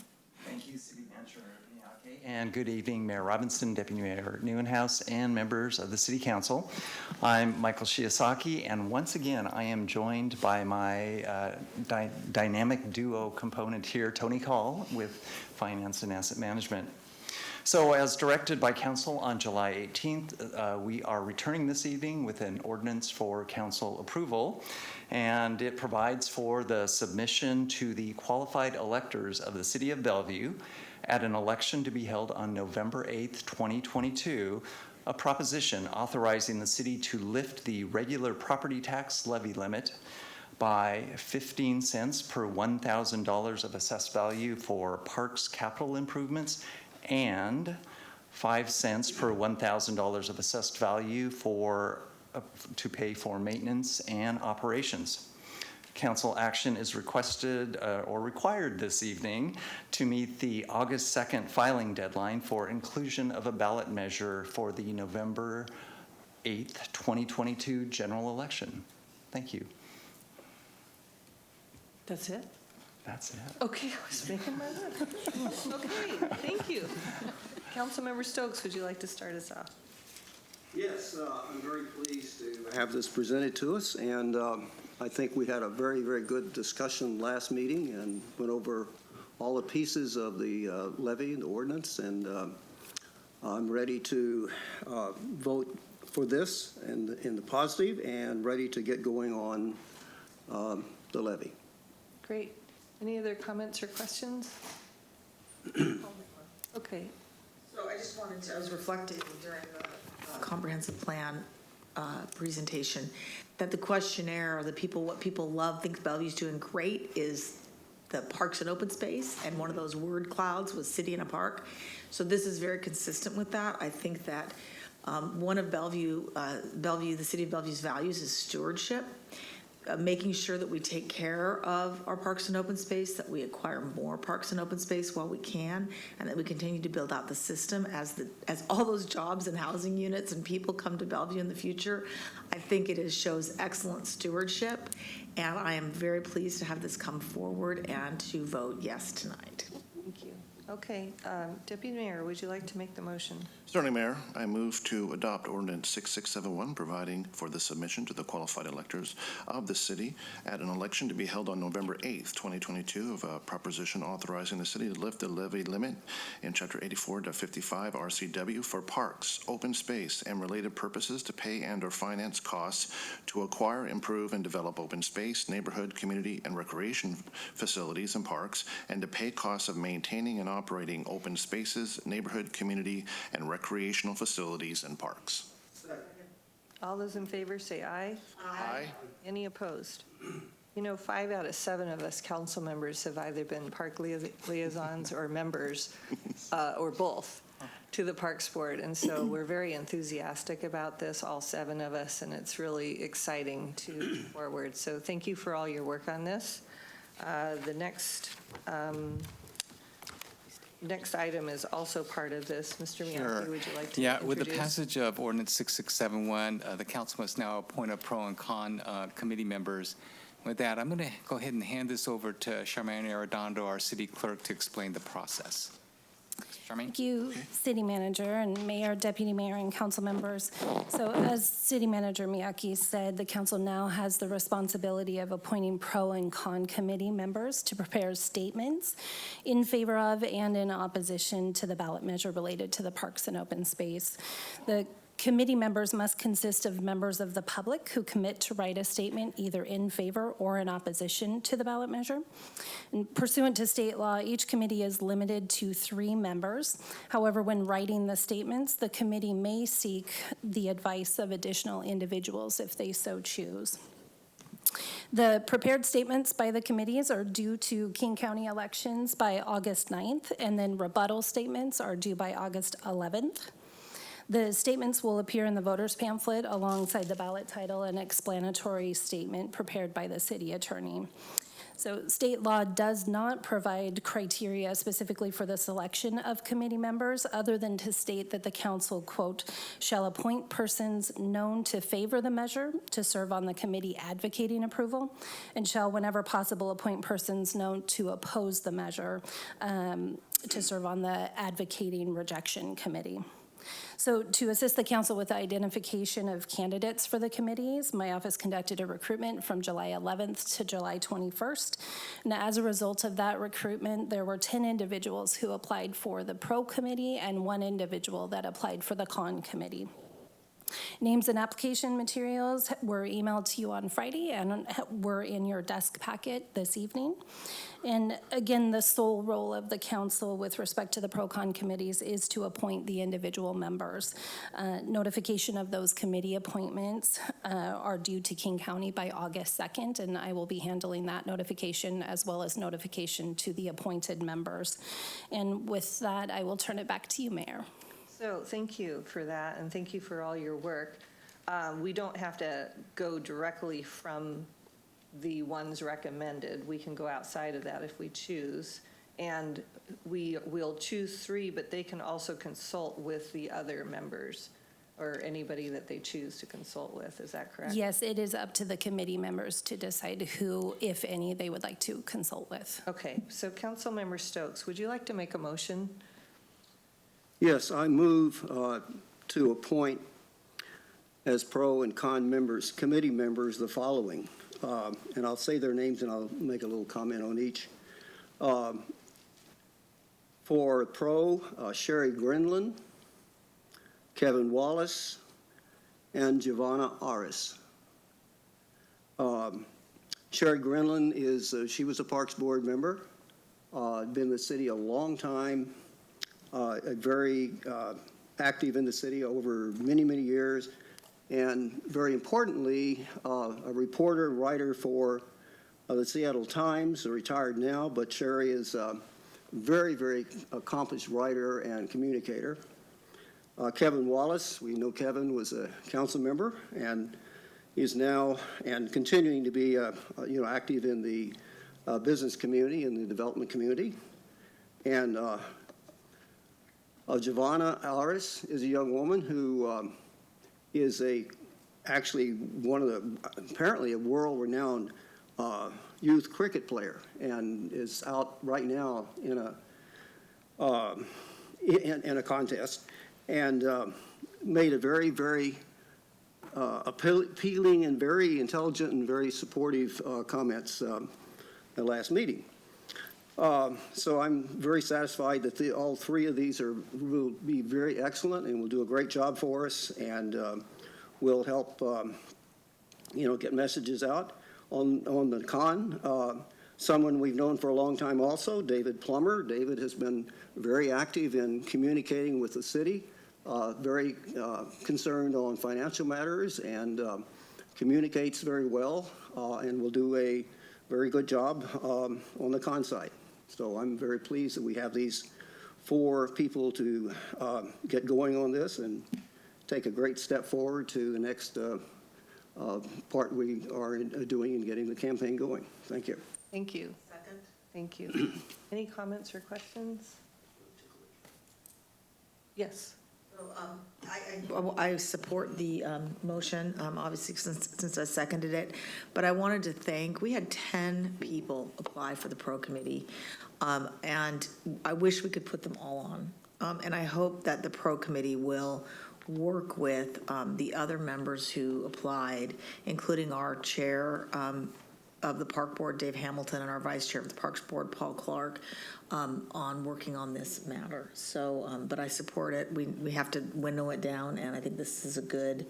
Thank you, City Manager Miyake. And good evening, Mayor Robinson, Deputy Mayor Neuenhuis, and members of the City Council. I'm Michael Shiosaki, and once again, I am joined by my dynamic duo component here, Tony Call, with Finance and Asset Management. So as directed by Council on July 18th, we are returning this evening with an ordinance for Council approval, and it provides for the submission to the qualified electors of the City of Bellevue at an election to be held on November 8th, 2022, a proposition authorizing the city to lift the regular property tax levy limit by 15 cents per $1,000 of assessed value for parks capital improvements and 5 cents per $1,000 of assessed value to pay for maintenance and operations. Council action is requested or required this evening to meet the August 2nd filing deadline for inclusion of a ballot measure for the November 8th, 2022 general election. Thank you. That's it? That's it. Okay, I was making my list. Okay, thank you. Councilmember Stokes, would you like to start us off? Yes, I'm very pleased to have this presented to us, and I think we had a very, very good discussion last meeting and went over all the pieces of the levy and the ordinance, and I'm ready to vote for this in the positive and ready to get going on the levy. Great. Any other comments or questions? Okay. So I just wanted to, I was reflecting during the comprehensive plan presentation that the questionnaire, or what people love, think Bellevue's doing great, is the parks and open space, and one of those word clouds was city in a park. So this is very consistent with that. I think that one of Bellevue, the city of Bellevue's values is stewardship. Making sure that we take care of our parks and open space, that we acquire more parks and open space while we can, and that we continue to build out the system as all those jobs and housing units and people come to Bellevue in the future. I think it shows excellent stewardship, and I am very pleased to have this come forward and to vote yes tonight. Thank you. Okay, Deputy Mayor, would you like to make the motion? Certainly, Mayor. I move to adopt Ordinance 6671, providing for the submission to the qualified electors of the city at an election to be held on November 8th, 2022, of a proposition authorizing the city to lift the levy limit in Chapter 84.55 RCW for parks, open space, and related purposes to pay and/or finance costs to acquire, improve, and develop open space, neighborhood, community, and recreation facilities and parks, and to pay costs of maintaining and operating open spaces, neighborhood, community, and recreational facilities and parks. All those in favor say aye. Aye. Any opposed? You know, 5 out of 7 of us council members have either been park liaisons or members, or both, to the Parks Board. And so we're very enthusiastic about this, all 7 of us, and it's really exciting to move forward. So thank you for all your work on this. The next item is also part of this. Mr. Miyake, would you like to introduce? With the passage of Ordinance 6671, the council must now appoint a pro and con committee members. With that, I'm going to go ahead and hand this over to Charmaine Arredondo, our city clerk, to explain the process. Charmaine? Thank you, City Manager and Mayor, Deputy Mayor, and council members. So as City Manager Miyake said, the council now has the responsibility of appointing pro and con committee members to prepare statements in favor of and in opposition to the ballot measure related to the parks and open space. The committee members must consist of members of the public who commit to write a statement either in favor or in opposition to the ballot measure. And pursuant to state law, each committee is limited to 3 members. However, when writing the statements, the committee may seek the advice of additional individuals if they so choose. The prepared statements by the committees are due to King County elections by August 9th, and then rebuttal statements are due by August 11th. The statements will appear in the voter's pamphlet alongside the ballot title and explanatory statement prepared by the city attorney. So state law does not provide criteria specifically for the selection of committee members other than to state that the council, quote, shall appoint persons known to favor the measure to serve on the committee advocating approval, and shall, whenever possible, appoint persons known to oppose the measure to serve on the advocating rejection committee. So to assist the council with the identification of candidates for the committees, my office conducted a recruitment from July 11th to July 21st. And as a result of that recruitment, there were 10 individuals who applied for the pro committee and 1 individual that applied for the con committee. Names and application materials were emailed to you on Friday and were in your desk packet this evening. And again, the sole role of the council with respect to the pro-con committees is to appoint the individual members. Notification of those committee appointments are due to King County by August 2nd, and I will be handling that notification as well as notification to the appointed members. And with that, I will turn it back to you, Mayor. So thank you for that, and thank you for all your work. We don't have to go directly from the ones recommended. We can go outside of that if we choose. And we'll choose 3, but they can also consult with the other members or anybody that they choose to consult with. Is that correct? Yes, it is up to the committee members to decide who, if any, they would like to consult with. Okay, so Councilmember Stokes, would you like to make a motion? Yes, I move to appoint as pro and con members, committee members, the following. And I'll say their names and I'll make a little comment on each. For pro, Sherry Grenlin, Kevin Wallace, and Giovanna Aris. Sherry Grenlin she was a Parks Board member, been in the city a long time, very active in the city over many, many years. And very importantly, a reporter, writer for the Seattle Times, retired now, but Sherry is a very, very accomplished writer and communicator. Kevin Wallace, we know Kevin was a council member, and he's now and continuing to be active in the business community and the development community. And Giovanna Aris is a young woman who is actually one of the, apparently a world-renowned youth cricket player, and is out right now in a contest, and made a very, very appealing and very intelligent and very supportive comments at the last meeting. So I'm very satisfied that all 3 of these will be very excellent and will do a great job for us, and will help get messages out. On the con, someone we've known for a long time also, David Plummer. David has been very active in communicating with the city, very concerned on financial matters, and communicates very well, and will do a very good job on the con side. So I'm very pleased that we have these 4 people to get going on this and take a great step forward to the next part we are doing in getting the campaign going. Thank you. Thank you. Second. Thank you. Any comments or questions? Yes. I support the motion, obviously, since I seconded it. But I wanted to thank, we had 10 people apply for the pro committee. And I wish we could put them all on. And I hope that the pro committee will work with the other members who applied, including our chair of the Park Board, Dave Hamilton, and our vice chair of the Parks Board, Paul Clark, on working on this matter. So, but I support it. We have to winnow it down, and I think this is a good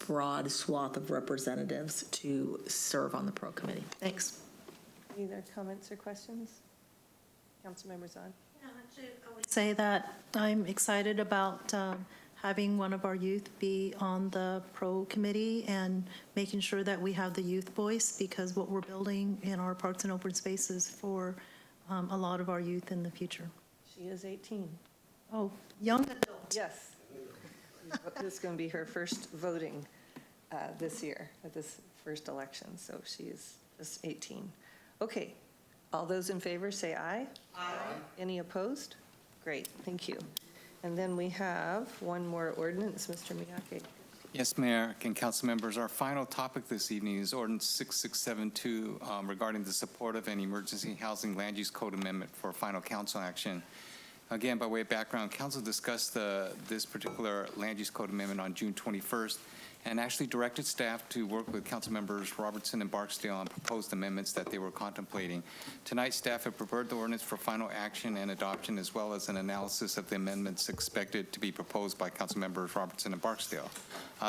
broad swath of representatives to serve on the pro committee. Thanks. Any other comments or questions? Councilmember Zahn. Say that I'm excited about having one of our youth be on the pro committee and making sure that we have the youth voice, because what we're building in our parks and open spaces for a lot of our youth in the future. She is 18. Oh, young adult. Yes. This is going to be her first voting this year at this first election, so she is just 18. Okay. All those in favor say aye. Aye. Any opposed? Great, thank you. And then we have one more ordinance, Mr. Miyake. Yes, Mayor and council members, our final topic this evening is Ordinance 6672 regarding the support of an emergency housing land use code amendment for final council action. Again, by way of background, council discussed this particular land use code amendment on June 21st and actually directed staff to work with council members Robertson and Barksdale on proposed amendments that they were contemplating. Tonight, staff have prepared the ordinance for final action and adoption, as well as an analysis of the amendments expected to be proposed by council members Robertson and Barksdale.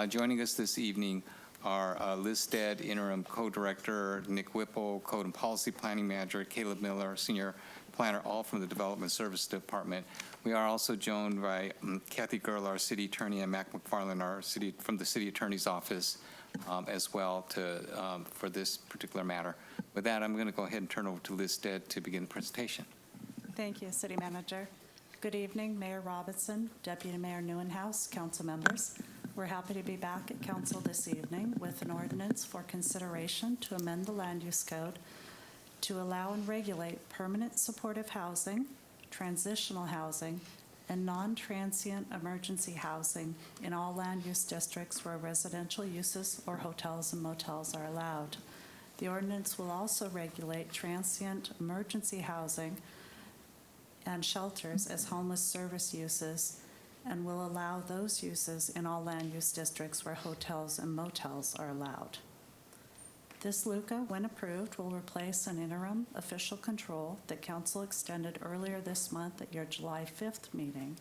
Joining us this evening are Liz Stead, interim co-director, Nick Whipple, code and policy planning manager, Caleb Miller, senior planner, all from the Development Service Department. We are also joined by Kathy Girl, our city attorney, and Mac McFarland, from the city attorney's office as well for this particular matter. With that, I'm going to go ahead and turn over to Liz Stead to begin the presentation. Thank you, City Manager. Good evening, Mayor Robinson, Deputy Mayor Newenhouse, council members. We're happy to be back at council this evening with an ordinance for consideration to amend the land use code to allow and regulate permanent supportive housing, transitional housing, and non-transient emergency housing in all land use districts where residential uses or hotels and motels are allowed. The ordinance will also regulate transient emergency housing and shelters as homeless service uses and will allow those uses in all land use districts where hotels and motels are allowed. This LUCA, when approved, will replace an interim official control that council extended earlier this month at your July 5th meeting,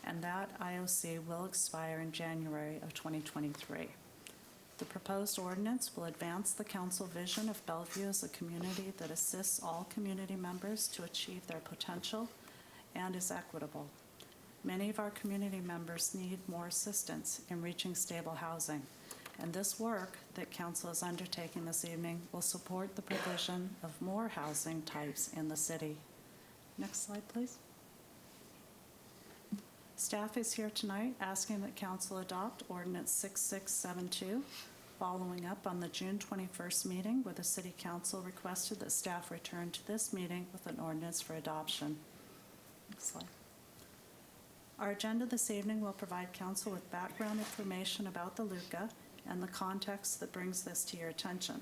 and that IOC will expire in January of 2023. The proposed ordinance will advance the council vision of Bellevue as a community that assists all community members to achieve their potential and is equitable. Many of our community members need more assistance in reaching stable housing, and this work that council is undertaking this evening will support the provision of more housing types in the city. Next slide, please. Staff is here tonight asking that council adopt Ordinance 6672, following up on the June 21st meeting where the City Council requested that staff return to this meeting with an ordinance for adoption. Next slide. Our agenda this evening will provide council with background information about the LUCA and the context that brings this to your attention.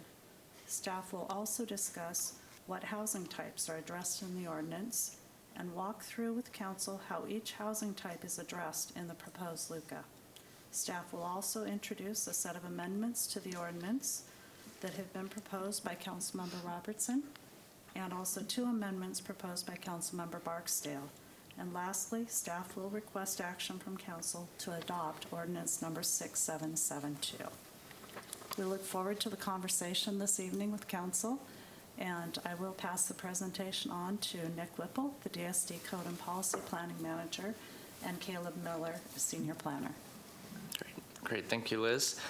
Staff will also discuss what housing types are addressed in the ordinance and walk through with council how each housing type is addressed in the proposed LUCA. Staff will also introduce a set of amendments to the ordinance that have been proposed by Councilmember Robertson and also 2 amendments proposed by Councilmember Barksdale. And lastly, staff will request action from council to adopt ordinance number 6772. We look forward to the conversation this evening with council, and I will pass the presentation on to Nick Whipple, the DSD Code and Policy Planning Manager, and Caleb Miller, Senior Planner. Great. Thank you, Liz.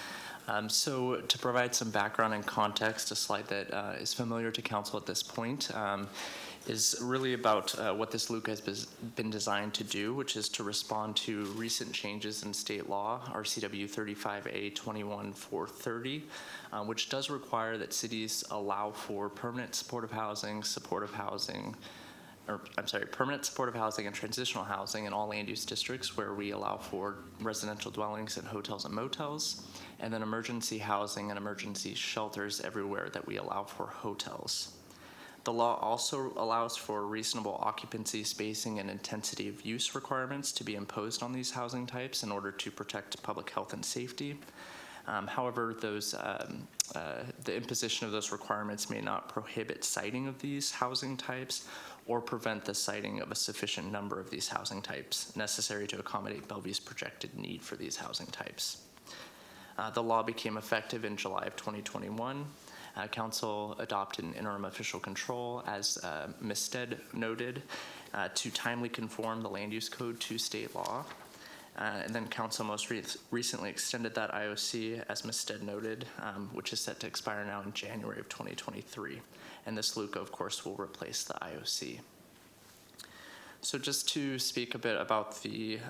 So to provide some background and context, a slide that is familiar to council at this point, is really about what this LUCA has been designed to do, which is to respond to recent changes in state law, RCW 35A 21430, which does require that cities allow for permanent supportive housing and transitional housing in all land use districts where we allow for residential dwellings and hotels and motels, and then emergency housing and emergency shelters everywhere that we allow for hotels. The law also allows for reasonable occupancy, spacing, and intensity of use requirements to be imposed on these housing types in order to protect public health and safety. However, the imposition of those requirements may not prohibit siting of these housing types or prevent the siting of a sufficient number of these housing types necessary to accommodate Bellevue's projected need for these housing types. The law became effective in July of 2021. Council adopted an interim official control, as Ms. Stead noted, to timely conform the land use code to state law. And then council most recently extended that IOC, as Ms. Stead noted, which is set to expire now in January of 2023. And this LUCA, of course, will replace the IOC. So just to speak a bit about the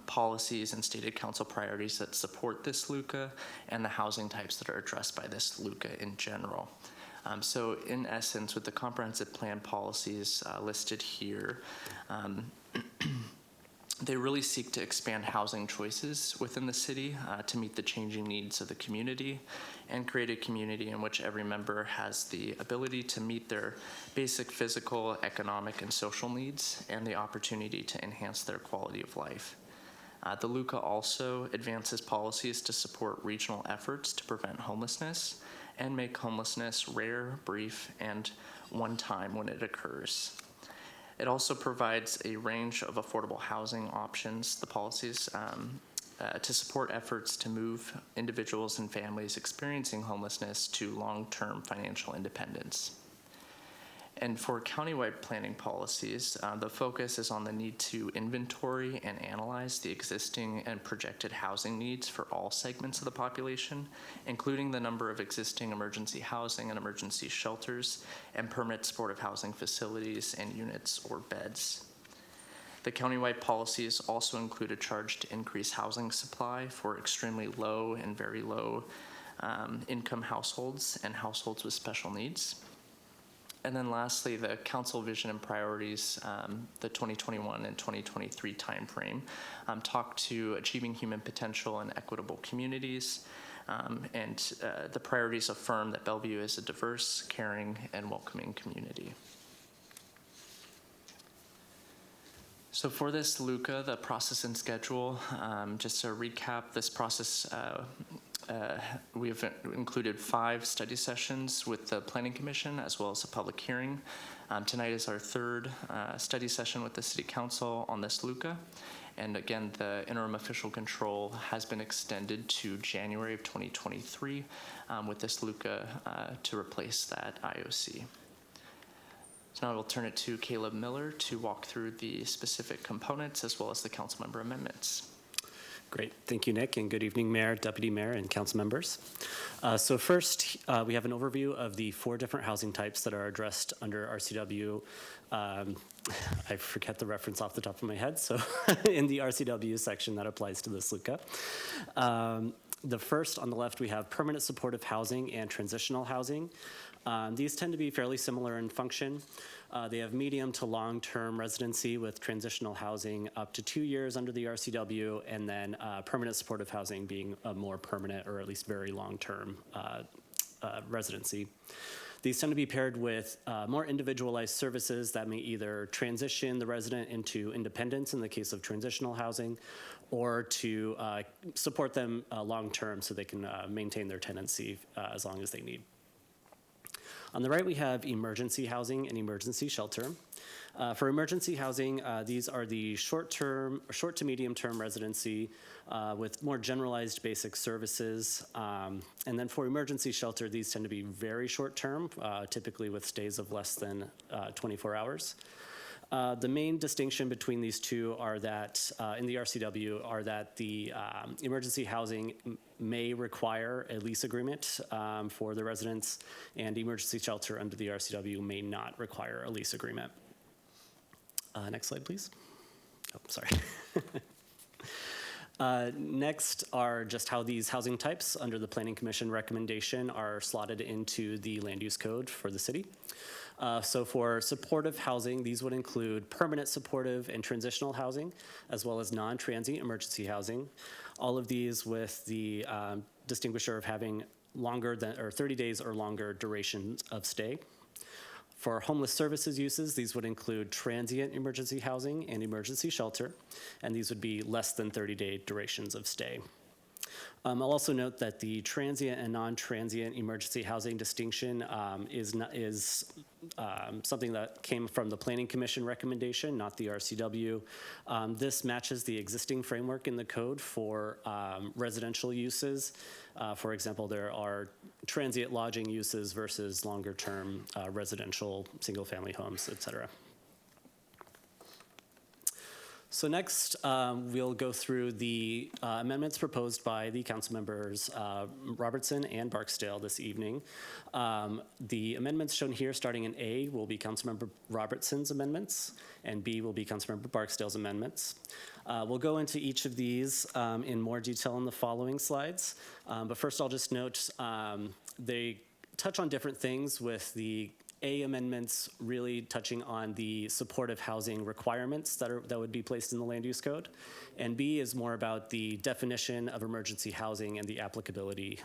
policies and stated council priorities that support this LUCA and the housing types that are addressed by this LUCA in general. So in essence, with the comprehensive plan policies listed here, They really seek to expand housing choices within the city to meet the changing needs of the community and create a community in which every member has the ability to meet their basic physical, economic, and social needs and the opportunity to enhance their quality of life. The LUCA also advances policies to support regional efforts to prevent homelessness and make homelessness rare, brief, and one time when it occurs. It also provides a range of affordable housing options, the policies, to support efforts to move individuals and families experiencing homelessness to long-term financial independence. And for countywide planning policies, the focus is on the need to inventory and analyze the existing and projected housing needs for all segments of the population, including the number of existing emergency housing and emergency shelters and permanent supportive housing facilities and units or beds. The countywide policies also include a charge to increase housing supply for extremely low and very low income households and households with special needs. And then lastly, the council vision and priorities, the 2021 and 2023 timeframe, talk to achieving human potential in equitable communities, and the priorities affirm that Bellevue is a diverse, caring, and welcoming community. So for this LUCA, the process and schedule, just to recap this process, we have included 5 study sessions with the Planning Commission as well as a public hearing. Tonight is our 3rd study session with the City Council on this LUCA. And again, the interim official control has been extended to January of 2023 with this LUCA to replace that IOC. So now I will turn it to Caleb Miller to walk through the specific components as well as the council member amendments. Great. Thank you, Nick, and good evening, Mayor, Deputy Mayor, and council members. So first, we have an overview of the 4 different housing types that are addressed under RCW. I forget the reference off the top of my head, so in the RCW section that applies to this LUCA. The first on the left, we have permanent supportive housing and transitional housing. These tend to be fairly similar in function. They have medium to long-term residency with transitional housing up to 2 years under the RCW, and then permanent supportive housing being a more permanent or at least very long-term residency. These tend to be paired with more individualized services that may either transition the resident into independence in the case of transitional housing, or to support them long-term so they can maintain their tenancy as long as they need. On the right, we have emergency housing and emergency shelter. For emergency housing, these are the short to medium-term residency with more generalized basic services. And then for emergency shelter, these tend to be very short-term, typically with stays of less than 24 hours. The main distinction between these two are that in the RCW are that the emergency housing may require a lease agreement for the residents, and emergency shelter under the RCW may not require a lease agreement. Next slide, please. Oh, sorry. Next are just how these housing types under the Planning Commission recommendation are slotted into the land use code for the city. So for supportive housing, these would include permanent supportive and transitional housing, as well as non-transient emergency housing. All of these with the distinguisher of having longer than, or 30 days or longer durations of stay. For homeless services uses, these would include transient emergency housing and emergency shelter, and these would be less than 30-day durations of stay. I'll also note that the transient and non-transient emergency housing distinction is something that came from the Planning Commission recommendation, not the RCW. This matches the existing framework in the code for residential uses. For example, there are transient lodging uses versus longer-term residential single-family homes, et cetera. So next, we'll go through the amendments proposed by the council members Robertson and Barksdale this evening. The amendments shown here, starting in A, will be Councilmember Robertson's amendments, and B will be Councilmember Barksdale's amendments. We'll go into each of these in more detail in the following slides. But first, I'll just note they touch on different things with the A amendments really touching on the supportive housing requirements that would be placed in the land use code. And B is more about the definition of emergency housing and the applicability,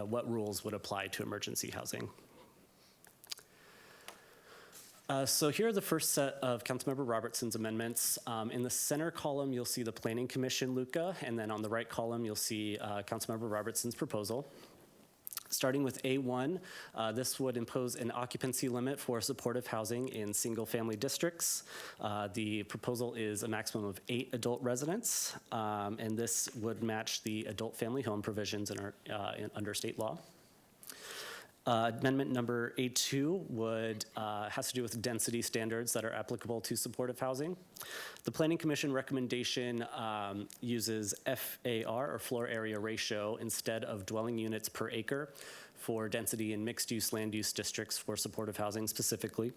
what rules would apply to emergency housing. So here are the first set of Councilmember Robertson's amendments. In the center column, you'll see the Planning Commission, Luca, and then on the right column, you'll see Councilmember Robertson's proposal. Starting with A1, this would impose an occupancy limit for supportive housing in single-family districts. The proposal is a maximum of 8 adult residents, and this would match the adult family home provisions in our, under state law. Amendment number A2 would has to do with density standards that are applicable to supportive housing. The Planning Commission recommendation uses FAR, or floor area ratio, instead of dwelling units per acre for density in mixed-use land use districts for supportive housing specifically.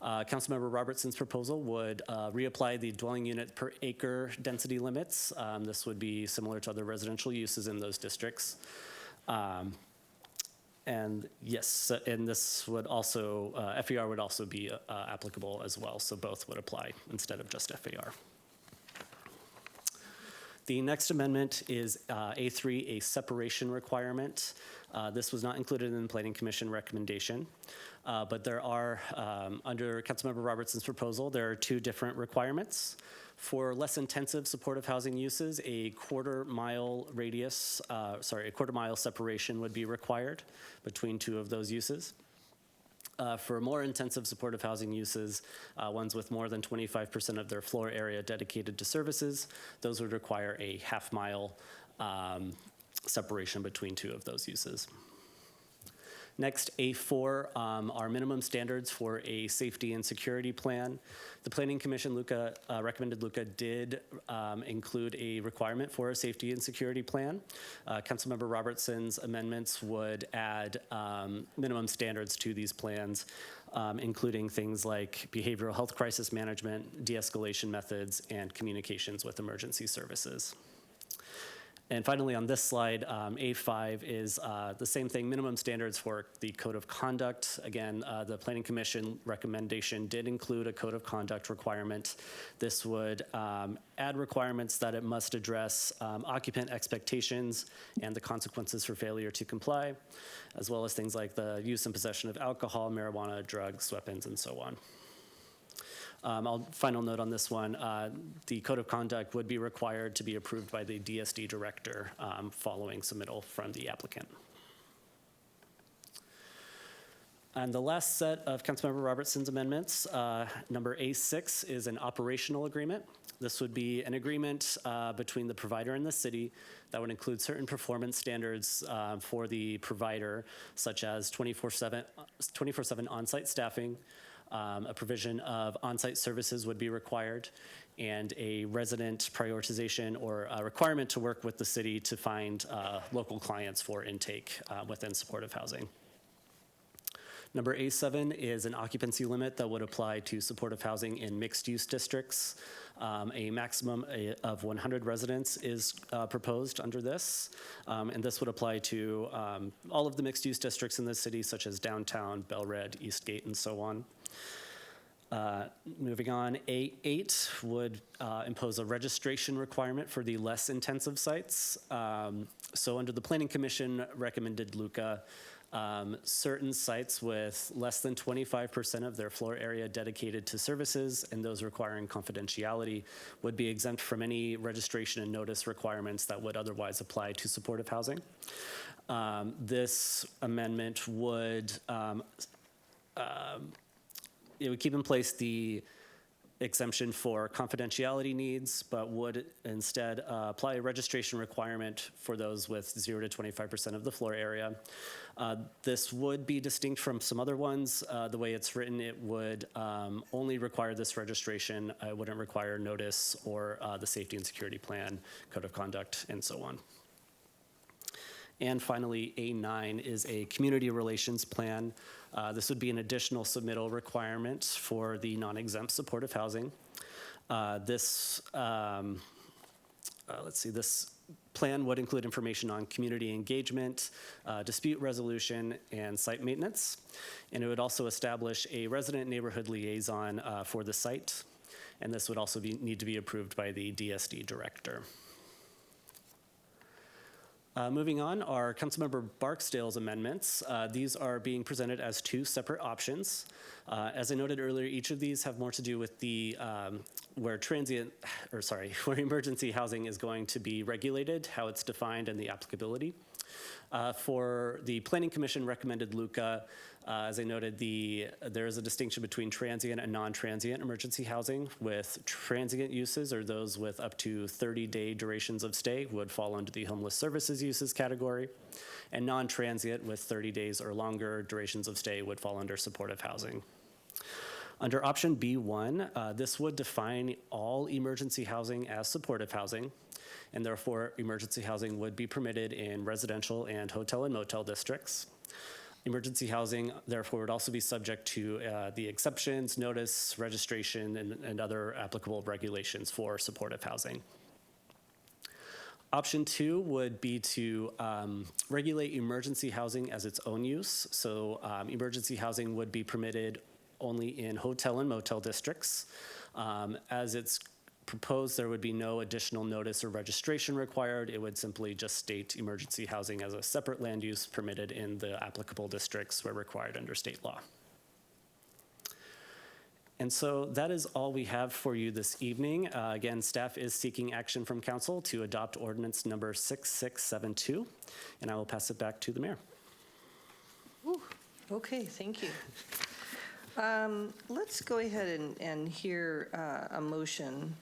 Councilmember Robertson's proposal would reapply the dwelling unit per acre density limits. This would be similar to other residential uses in those districts. And yes, and this would also, FAR would also be applicable as well, so both would apply instead of just FAR. The next amendment is A3, a separation requirement. This was not included in the Planning Commission recommendation, but there are, under Councilmember Robertson's proposal, there are 2 different requirements. For less intensive supportive housing uses, a quarter-mile radius, a quarter-mile separation would be required between 2 of those uses. For more intensive supportive housing uses, ones with more than 25% of their floor area dedicated to services, those would require a half-mile separation between 2 of those uses. Next, A4 are minimum standards for a safety and security plan. The Planning Commission, recommended Luca did include a requirement for a safety and security plan. Councilmember Robertson's amendments would add minimum standards to these plans, including things like behavioral health crisis management, de-escalation methods, and communications with emergency services. And finally, on this slide, A5 is the same thing, minimum standards for the code of conduct. Again, the Planning Commission recommendation did include a code of conduct requirement. This would add requirements that it must address occupant expectations and the consequences for failure to comply, as well as things like the use and possession of alcohol, marijuana, drugs, weapons, and so on. Final note on this one, the code of conduct would be required to be approved by the DSD director following submittal from the applicant. And the last set of Councilmember Robertson's amendments, number A6 is an operational agreement. This would be an agreement between the provider and the city that would include certain performance standards for the provider, such as 24/7 on-site staffing, a provision of on-site services would be required, and a resident prioritization or a requirement to work with the city to find local clients for intake within supportive housing. Number A7 is an occupancy limit that would apply to supportive housing in mixed-use districts. A maximum of 100 residents is proposed under this, and this would apply to all of the mixed-use districts in the city, such as downtown, Belred, Eastgate, and so on. Moving on, A8 would impose a registration requirement for the less intensive sites. So under the Planning Commission recommended Luca, certain sites with less than 25% of their floor area dedicated to services and those requiring confidentiality would be exempt from any registration and notice requirements that would otherwise apply to supportive housing. This amendment would it would keep in place the exemption for confidentiality needs, but would instead apply a registration requirement for those with 0 to 25% of the floor area. This would be distinct from some other ones. The way it's written, it would only require this registration. It wouldn't require notice or the safety and security plan, code of conduct, and so on. And finally, A9 is a community relations plan. This would be an additional submittal requirement for the non-exempt supportive housing. This plan would include information on community engagement, dispute resolution, and site maintenance. And it would also establish a resident neighborhood liaison for the site. And this would also need to be approved by the DSD director. Moving on, are Councilmember Barksdale's amendments. These are being presented as two separate options. As I noted earlier, each of these have more to do with the where emergency housing is going to be regulated, how it's defined, and the applicability. For the Planning Commission recommended LUCA, as I noted, there is a distinction between transient and non-transient emergency housing. With transient uses, or those with up to 30-day durations of stay, would fall under the homeless services uses category. And non-transient with 30 days or longer durations of stay would fall under supportive housing. Under option B1, this would define all emergency housing as supportive housing, and therefore emergency housing would be permitted in residential and hotel and motel districts. Emergency housing, therefore, would also be subject to the exceptions, notice, registration, and other applicable regulations for supportive housing. Option 2 would be to regulate emergency housing as its own use. So emergency housing would be permitted only in hotel and motel districts. As it's proposed, there would be no additional notice or registration required. It would simply just state emergency housing as a separate land use permitted in the applicable districts where required under state law. And so that is all we have for you this evening. Again, staff is seeking action from council to adopt ordinance number 6672, and I will pass it back to the mayor. Ooh, okay, thank you. Let's go ahead and hear a motion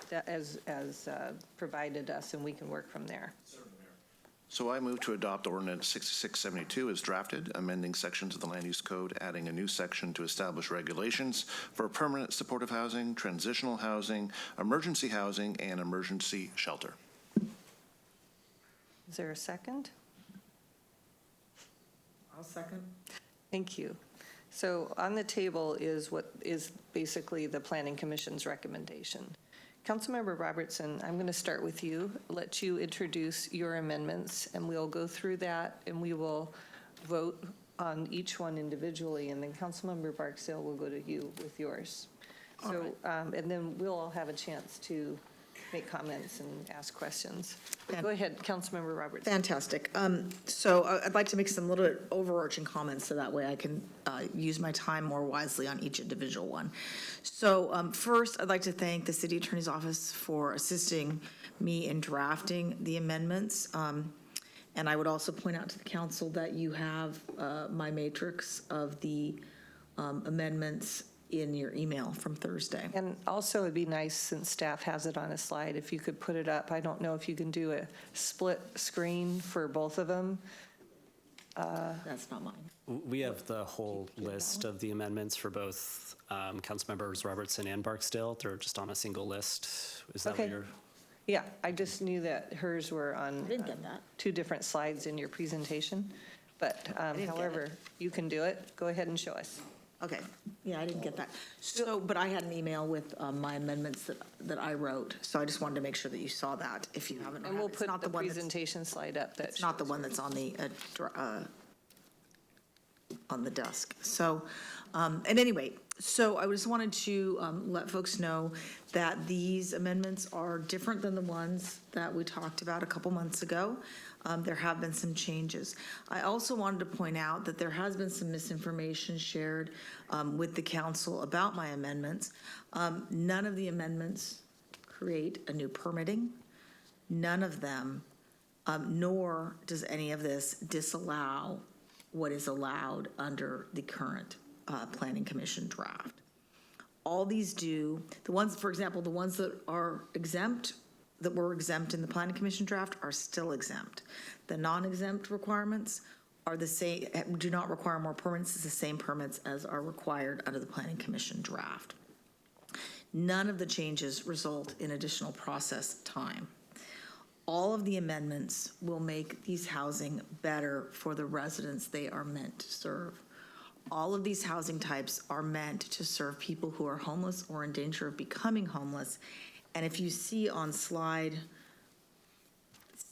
that as provided us, and we can work from there. So I move to adopt ordinance 6672 as drafted, amending sections of the Land Use Code, adding a new section to establish regulations for permanent supportive housing, transitional housing, emergency housing, and emergency shelter. Is there a second? I'll second. Thank you. So on the table is what is basically the Planning Commission's recommendation. Councilmember Robertson, I'm going to start with you, let you introduce your amendments, and we'll go through that, and we will vote on each one individually, and then Councilmember Barksdale will go to you with yours. So, and then we'll all have a chance to make comments and ask questions. But go ahead, Councilmember Robertson. Fantastic. So I'd like to make some little overarching comments so that way I can use my time more wisely on each individual one. So first, I'd like to thank the City Attorney's Office for assisting me in drafting the amendments. And I would also point out to the council that you have my matrix of the amendments in your email from Thursday. And also it'd be nice, since staff has it on a slide, if you could put it up. I don't know if you can do a split screen for both of them. That's not mine. We have the whole list of the amendments for both Councilmembers Robertson and Barksdale. They're just on a single list. Is that what you're? Yeah, I just knew that hers were on I didn't get that. two different slides in your presentation. But however you can do it, go ahead and show us. Okay, yeah, I didn't get that. So, but I had an email with my amendments that I wrote, so I just wanted to make sure that you saw that if you haven't. And we'll It's put not the one that's- presentation slide up. It's not the one that's on the desk. So, at any rate, so I just wanted to let folks know that these amendments are different than the ones that we talked about a couple months ago. There have been some changes. I also wanted to point out that there has been some misinformation shared with the council about my amendments. None of the amendments create a new permitting. None of them, nor does any of this disallow what is allowed under the current Planning Commission draft. All these do, the ones, for example, the ones that are exempt, that were exempt in the Planning Commission draft are still exempt. The non-exempt requirements are the same, do not require more permits, it's the same permits as are required under the Planning Commission draft. None of the changes result in additional process time. All of the amendments will make these housing better for the residents they are meant to serve. All of these housing types are meant to serve people who are homeless or in danger of becoming homeless. And if you see on slide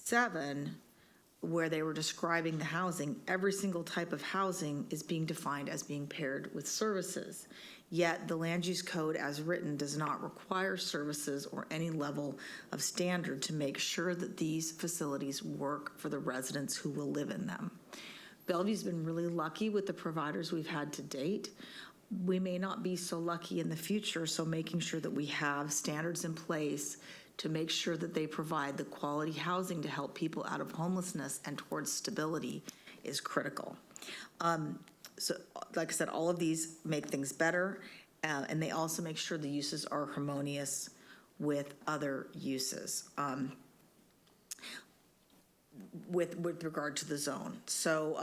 7, where they were describing the housing, every single type of housing is being defined as being paired with services. Yet the land use code as written does not require services or any level of standard to make sure that these facilities work for the residents who will live in them. Bellevue's been really lucky with the providers we've had to date. We may not be so lucky in the future, so making sure that we have standards in place to make sure that they provide the quality housing to help people out of homelessness and towards stability is critical. So, like I said, all of these make things better, and they also make sure the uses are harmonious with other uses with regard to the zone. So,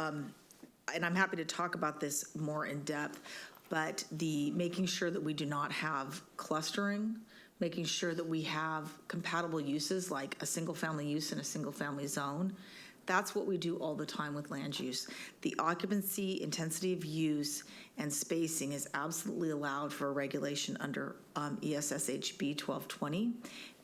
and I'm happy to talk about this more in depth, but the making sure that we do not have clustering, making sure that we have compatible uses like a single family use in a single family zone. That's what we do all the time with land use. The occupancy, intensity of use, and spacing is absolutely allowed for regulation under ESSHB 1220,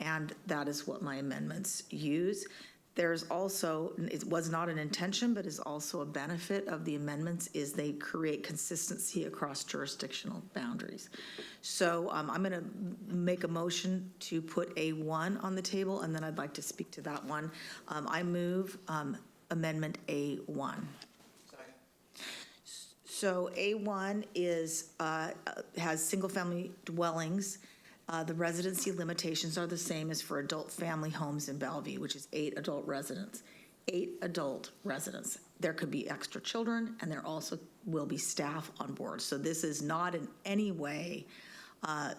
and that is what my amendments use. There's also, it was not an intention, but is also a benefit of the amendments, is they create consistency across jurisdictional boundaries. So I'm going to make a motion to put A1 on the table, and then I'd like to speak to that one. I move Amendment A1. So A1 is, has single-family dwellings. The residency limitations are the same as for adult family homes in Bellevue, which is 8 adult residents. 8 adult residents. There could be extra children, and there also will be staff on board. So this is not in any way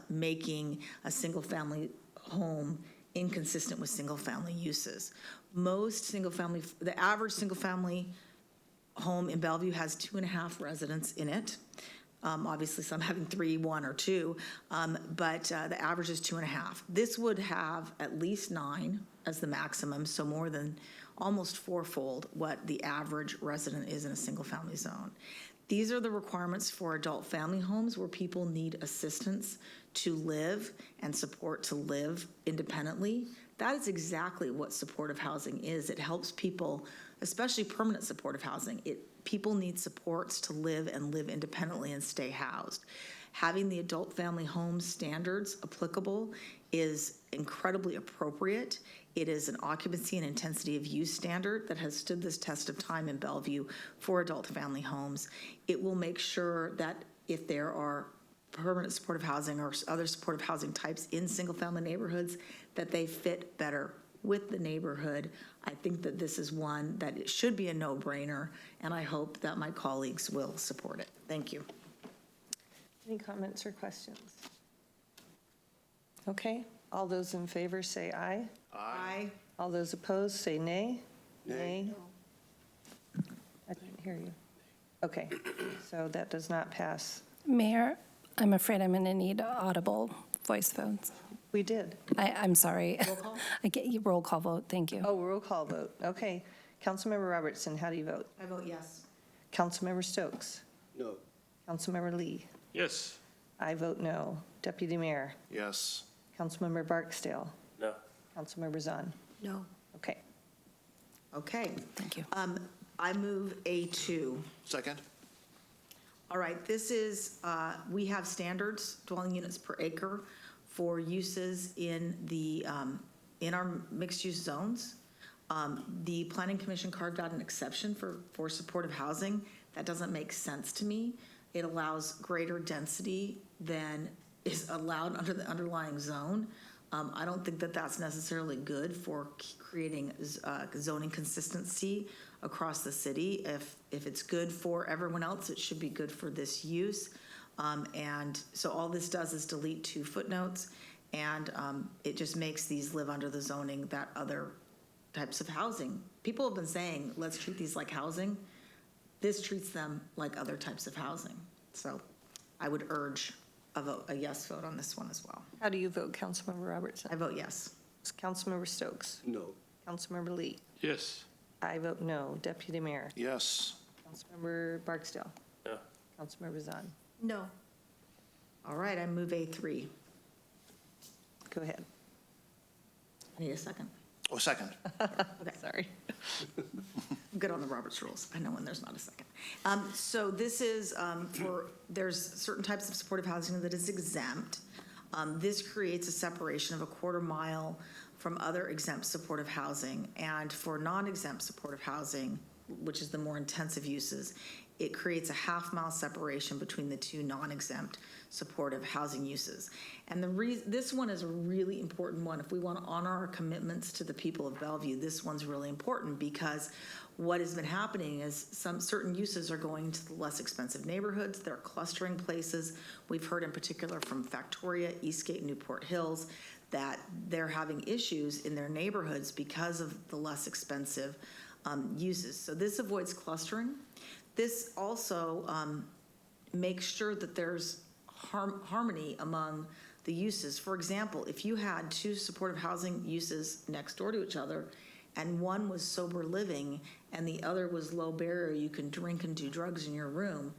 making a single-family home inconsistent with single-family uses. Most single-family, the average single-family home in Bellevue has 2.5 residents in it. Obviously, some having 3, 1, or 2, but the average is 2.5. This would have at least 9 as the maximum, so more than almost fourfold what the average resident is in a single-family zone. These are the requirements for adult family homes where people need assistance to live and support to live independently. That is exactly what supportive housing is. It helps people, especially permanent supportive housing. People need supports to live and live independently and stay housed. Having the adult family home standards applicable is incredibly appropriate. It is an occupancy and intensity of use standard that has stood this test of time in Bellevue for adult family homes. It will make sure that if there are permanent supportive housing or other supportive housing types in single-family neighborhoods, that they fit better with the neighborhood. I think that this is one that it should be a no-brainer, and I hope that my colleagues will support it. Thank you. Any comments or questions? Okay, all those in favor say aye. Aye. All those opposed say nay. Nay. I didn't hear you. Okay, so that does not pass. Mayor, I'm afraid I'm going to need audible voice votes. We did. I'm sorry. Roll call? I get you roll call vote. Thank you. Oh, roll call vote. Okay. Councilmember Robertson, how do you vote? I vote yes. Councilmember Stokes? No. Councilmember Lee? Yes. I vote no. Deputy Mayor? Yes. Councilmember Barksdale? No. Councilmember Zahn? No. Okay. Okay. Thank you. I move A2. Second? All right, this is, we have standards, dwelling units per acre for uses in the, in our mixed-use zones. The Planning Commission carved out an exception for supportive housing. That doesn't make sense to me. It allows greater density than is allowed under the underlying zone. I don't think that that's necessarily good for creating zoning consistency across the city. If it's good for everyone else, it should be good for this use. And so all this does is delete 2 footnotes, and it just makes these live under the zoning that other types of housing. People have been saying, let's treat these like housing. This treats them like other types of housing. So I would urge a yes vote on this one as well. How do you vote, Councilmember Robertson? I vote yes. Councilmember Stokes? No. Councilmember Lee? Yes. I vote no. Deputy Mayor? Yes. Councilmember Barksdale? No. Councilmember Zahn? No. All right, I move A3. Go ahead. I need a second. Oh, second. Sorry. I'm good on the Roberts rules. I know when there's not a second. So this is there's certain types of supportive housing that is exempt. This creates a separation of a quarter mile from other exempt supportive housing. And for non-exempt supportive housing, which is the more intensive uses, it creates a half-mile separation between the two non-exempt supportive housing uses. And this one is a really important one. If we want to honor our commitments to the people of Bellevue, this one's really important because what has been happening is some certain uses are going to the less expensive neighborhoods. They're clustering places. We've heard in particular from Factoria, Eastgate, Newport Hills, that they're having issues in their neighborhoods because of the less expensive uses. So this avoids clustering. This also makes sure that there's harmony among the uses. For example, if you had two supportive housing uses next door to each other and one was sober living and the other was low barrier, you can drink and do drugs in your room,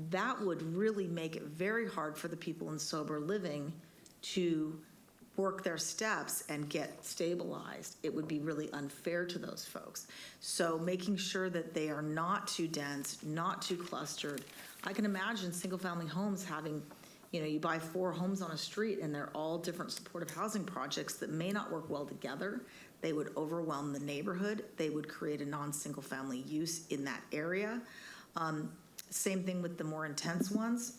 that would really make it very hard for the people in sober living to work their steps and get stabilized. It would be really unfair to those folks. So making sure that they are not too dense, not too clustered. I can imagine single-family homes having, you buy 4 homes on a street and they're all different supportive housing projects that may not work well together. They would overwhelm the neighborhood. They would create a non-single family use in that area. Same thing with the more intense ones.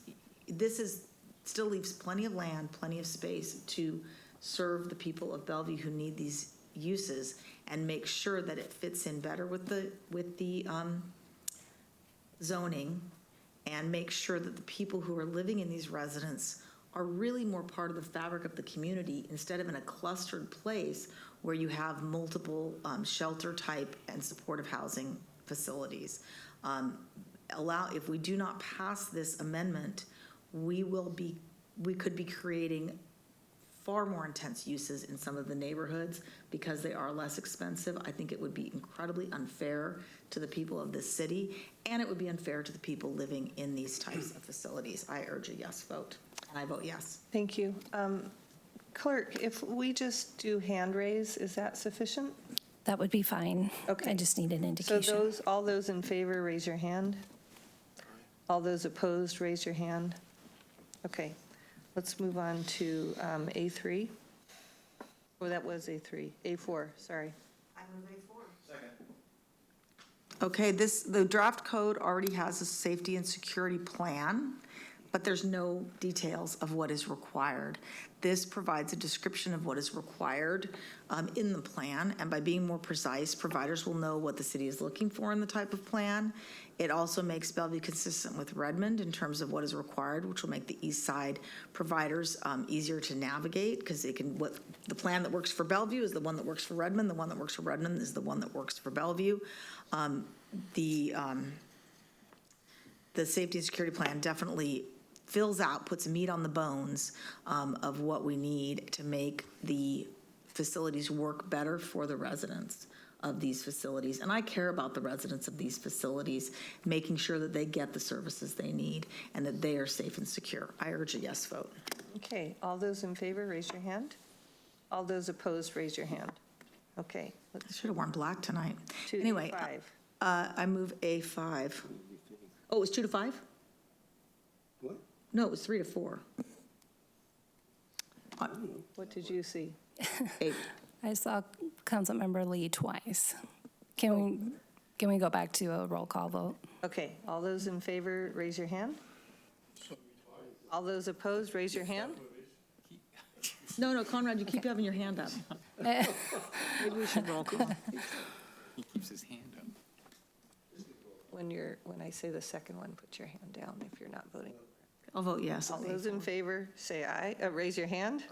This still leaves plenty of land, plenty of space to serve the people of Bellevue who need these uses and make sure that it fits in better with the zoning, and make sure that the people who are living in these residences are really more part of the fabric of the community instead of in a clustered place where you have multiple shelter type and supportive housing facilities. If we do not pass this amendment, we could be creating far more intense uses in some of the neighborhoods because they are less expensive. I think it would be incredibly unfair to the people of this city, and it would be unfair to the people living in these types of facilities. I urge a yes vote, and I vote yes. Thank you. Clerk, if we just do hand raise, is that sufficient? That would be fine. Okay. I just need an indication. So all those in favor, raise your hand. All those opposed, raise your hand. Okay. Let's move on to A3. Oh, that was A3. A4, sorry. I move A4. Second. Okay, the draft code already has a safety and security plan, but there's no details of what is required. This provides a description of what is required in the plan, and by being more precise, providers will know what the city is looking for in the type of plan. It also makes Bellevue consistent with Redmond in terms of what is required, which will make the east side providers easier to navigate because the plan that works for Bellevue is the one that works for Redmond. The one that works for Redmond is the one that works for Bellevue. The safety and security plan definitely puts meat on the bones of what we need to make the facilities work better for the residents of these facilities. And I care about the residents of these facilities, making sure that they get the services they need and that they are safe and secure. I urge a yes vote. Okay, all those in favor, raise your hand. All those opposed, raise your hand. Okay. I should have worn black tonight. 2 to Anyway, 5. I move A5. Oh, it was 2 to 5? What? No, it was 3 to 4. What did you see? 8. I saw Councilmember Lee twice. Can we go back to a roll call vote? Okay, all those in favor, raise your hand. All those opposed, raise your hand. No, Conrad, you keep having your hand up. Maybe we should roll call. He keeps his hand up. When I say the second one, put your hand down if you're not voting. I'll vote yes. All those in favor, say aye. Raise your hand.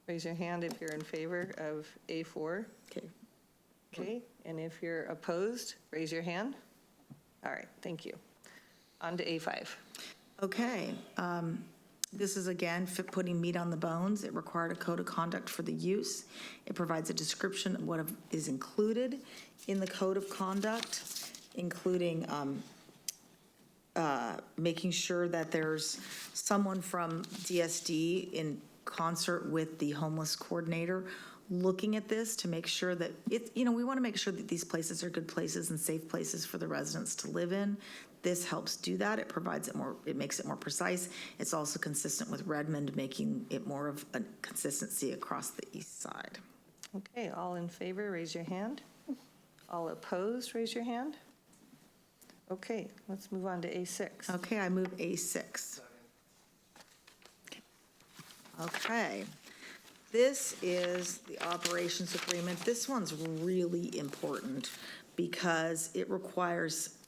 Raise your hand if you're in favor of A4. Okay. Okay, and if you're opposed, raise your hand. All right, thank you. On to A5. Okay. This is, again, putting meat on the bones. It required a code of conduct for the use. It provides a description of what is included in the code of conduct, including making sure that there's someone from DSD in concert with the homeless coordinator looking at this to make sure that we want to make sure that these places are good places and safe places for the residents to live in. This helps do that. It makes it more precise. It's also consistent with Redmond, making it more of a consistency across the east side. Okay, all in favor, raise your hand. All opposed, raise your hand. Okay, let's move on to A6. Okay, I move A6. Okay. This is the operations agreement. This one's really important because it requires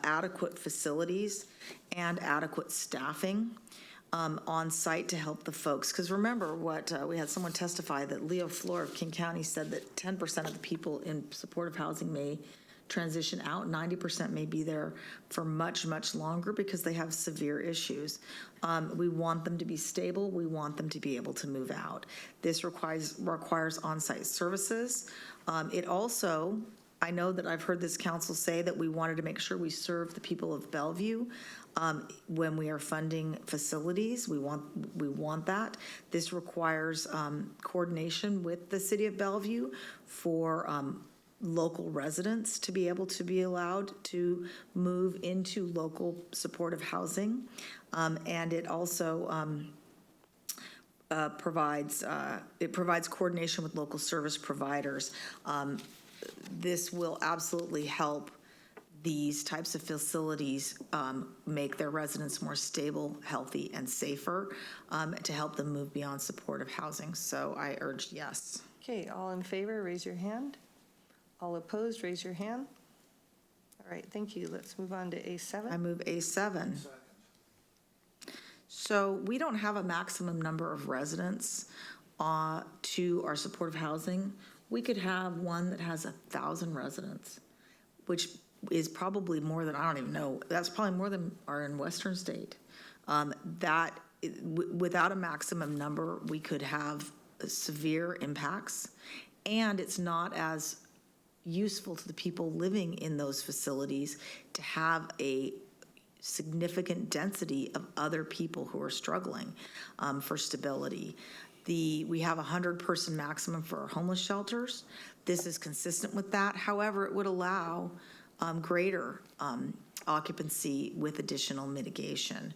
adequate facilities and adequate staffing on site to help the folks. Because remember we had someone testify that Leo Flor of King County said that 10% of the people in supportive housing may transition out. 90% may be there for much, much longer because they have severe issues. We want them to be stable. We want them to be able to move out. This requires on-site services. It also, I know that I've heard this council say that we wanted to make sure we serve the people of Bellevue when we are funding facilities. We want that. This requires coordination with the city of Bellevue for local residents to be able to be allowed to move into local supportive housing. And it also provides coordination with local service providers. This will absolutely help these types of facilities make their residents more stable, healthy, and safer to help them move beyond supportive housing. So I urge yes. Okay, all in favor, raise your hand. All opposed, raise your hand. All right, thank you. Let's move on to A7. I move A7. So we don't have a maximum number of residents to our supportive housing. We could have one that has 1,000 residents, which is probably more than, I don't even know, that's probably more than are in Western State. Without a maximum number, we could have severe impacts, and it's not as useful to the people living in those facilities to have a significant density of other people who are struggling for stability. We have a 100-person maximum for our homeless shelters. This is consistent with that. However, it would allow greater occupancy with additional mitigation.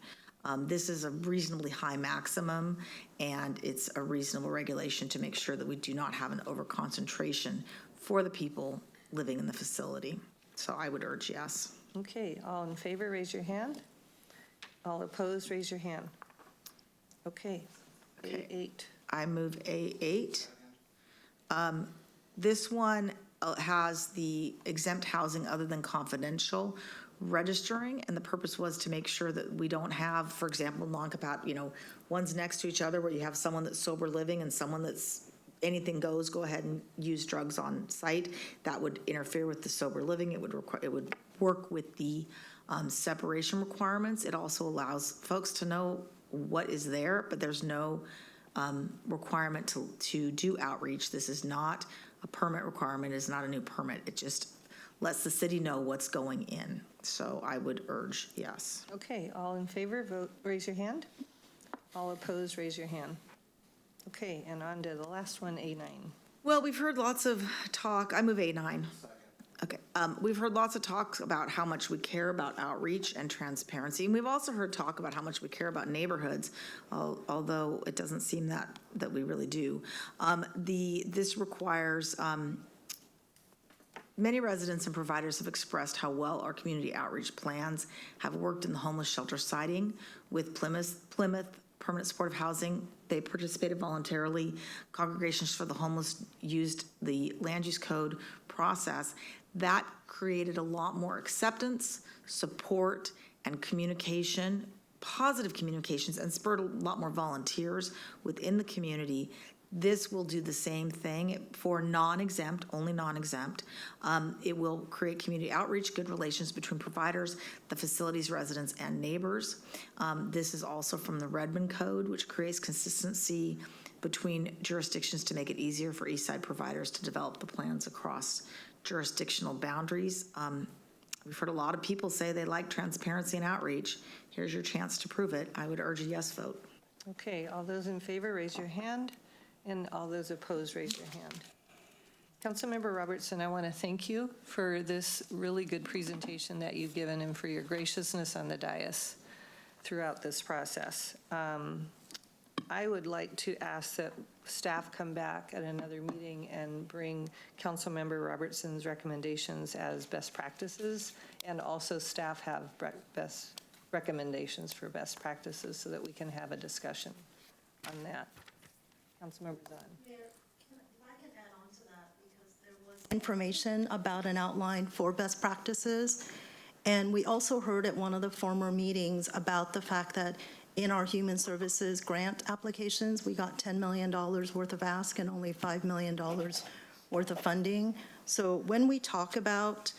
This is a reasonably high maximum, and it's a reasonable regulation to make sure that we do not have an overconcentration for the people living in the facility. So I would urge yes. Okay, all in favor, raise your hand. All opposed, raise your hand. Okay, A8. I move A8. This one has the exempt housing other than confidential registering, and the purpose was to make sure that we don't have, for example, ones next to each other where you have someone that's sober living and someone that's anything goes, go ahead and use drugs on site. That would interfere with the sober living. It would work with the separation requirements. It also allows folks to know what is there, but there's no requirement to do outreach. This is not a permit requirement. It is not a new permit. It just lets the city know what's going in. So I would urge yes. Okay, all in favor, vote, raise your hand. All opposed, raise your hand. Okay, and on to the last one, A9. Well, we've heard lots of talk. I move A9. Okay. We've heard lots of talks about how much we care about outreach and transparency. And we've also heard talk about how much we care about neighborhoods, although it doesn't seem that we really do. This requires, many residents and providers have expressed how well our community outreach plans have worked in the homeless shelter siding with Plymouth Permanent Supportive Housing. They participated voluntarily. Congregations for the Homeless used the land use code process. That created a lot more acceptance, support, and communication, positive communications, and spurred a lot more volunteers within the community. This will do the same thing for non-exempt, only non-exempt. It will create community outreach, good relations between providers, the facilities, residents, and neighbors. This is also from the Redmond Code, which creates consistency between jurisdictions to make it easier for East Side providers to develop the plans across jurisdictional boundaries. We've heard a lot of people say they like transparency and outreach. Here's your chance to prove it. I would urge a yes vote. Okay, all those in favor, raise your hand. And all those opposed, raise your hand. Councilmember Robertson, I want to thank you for this really good presentation that you've given and for your graciousness on the dais throughout this process. I would like to ask that staff come back at another meeting and bring Councilmember Robertson's recommendations as best practices, and also staff have best recommendations for best practices so that we can have a discussion on that. Councilmember Zahn. Mayor, if I can add on to that, because there was information about an outline for best practices, and we also heard at one of the former meetings about the fact that in our human services grant applications, we got $10 million worth of ask and only $5 million worth of funding. So when we talk about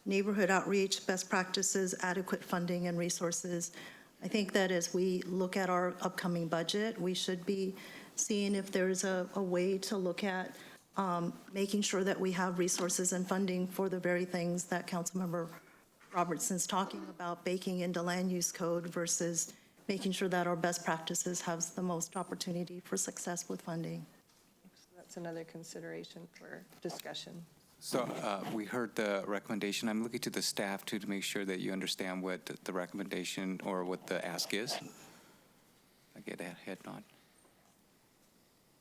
neighborhood outreach, best practices, adequate funding and resources, I think that as we look at our upcoming budget, we should be seeing if there's a way to look at making sure that we have resources and funding for the very things that Councilmember Robertson's talking about, baking into land use code versus making sure that our best practices have the most opportunity for success with funding. So that's another consideration for discussion. So we heard the recommendation. I'm looking to the staff too to make sure that you understand what the recommendation or what the ask is. I get a head nod.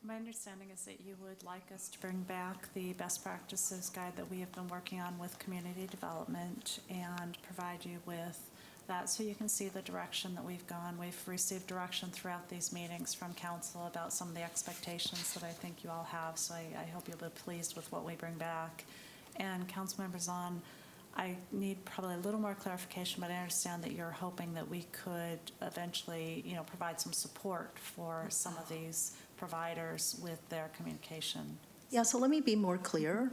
My understanding is that you would like us to bring back the best practices guide that we have been working on with community development and provide you with that so you can see the direction that we've gone. We've received direction throughout these meetings from council about some of the expectations that I think you all have, so I hope you'll be pleased with what we bring back. And Councilmember Zahn, I need probably a little more clarification, but I understand that you're hoping that we could eventually, provide some support for some of these providers with their communication. Yeah, so let me be more clear.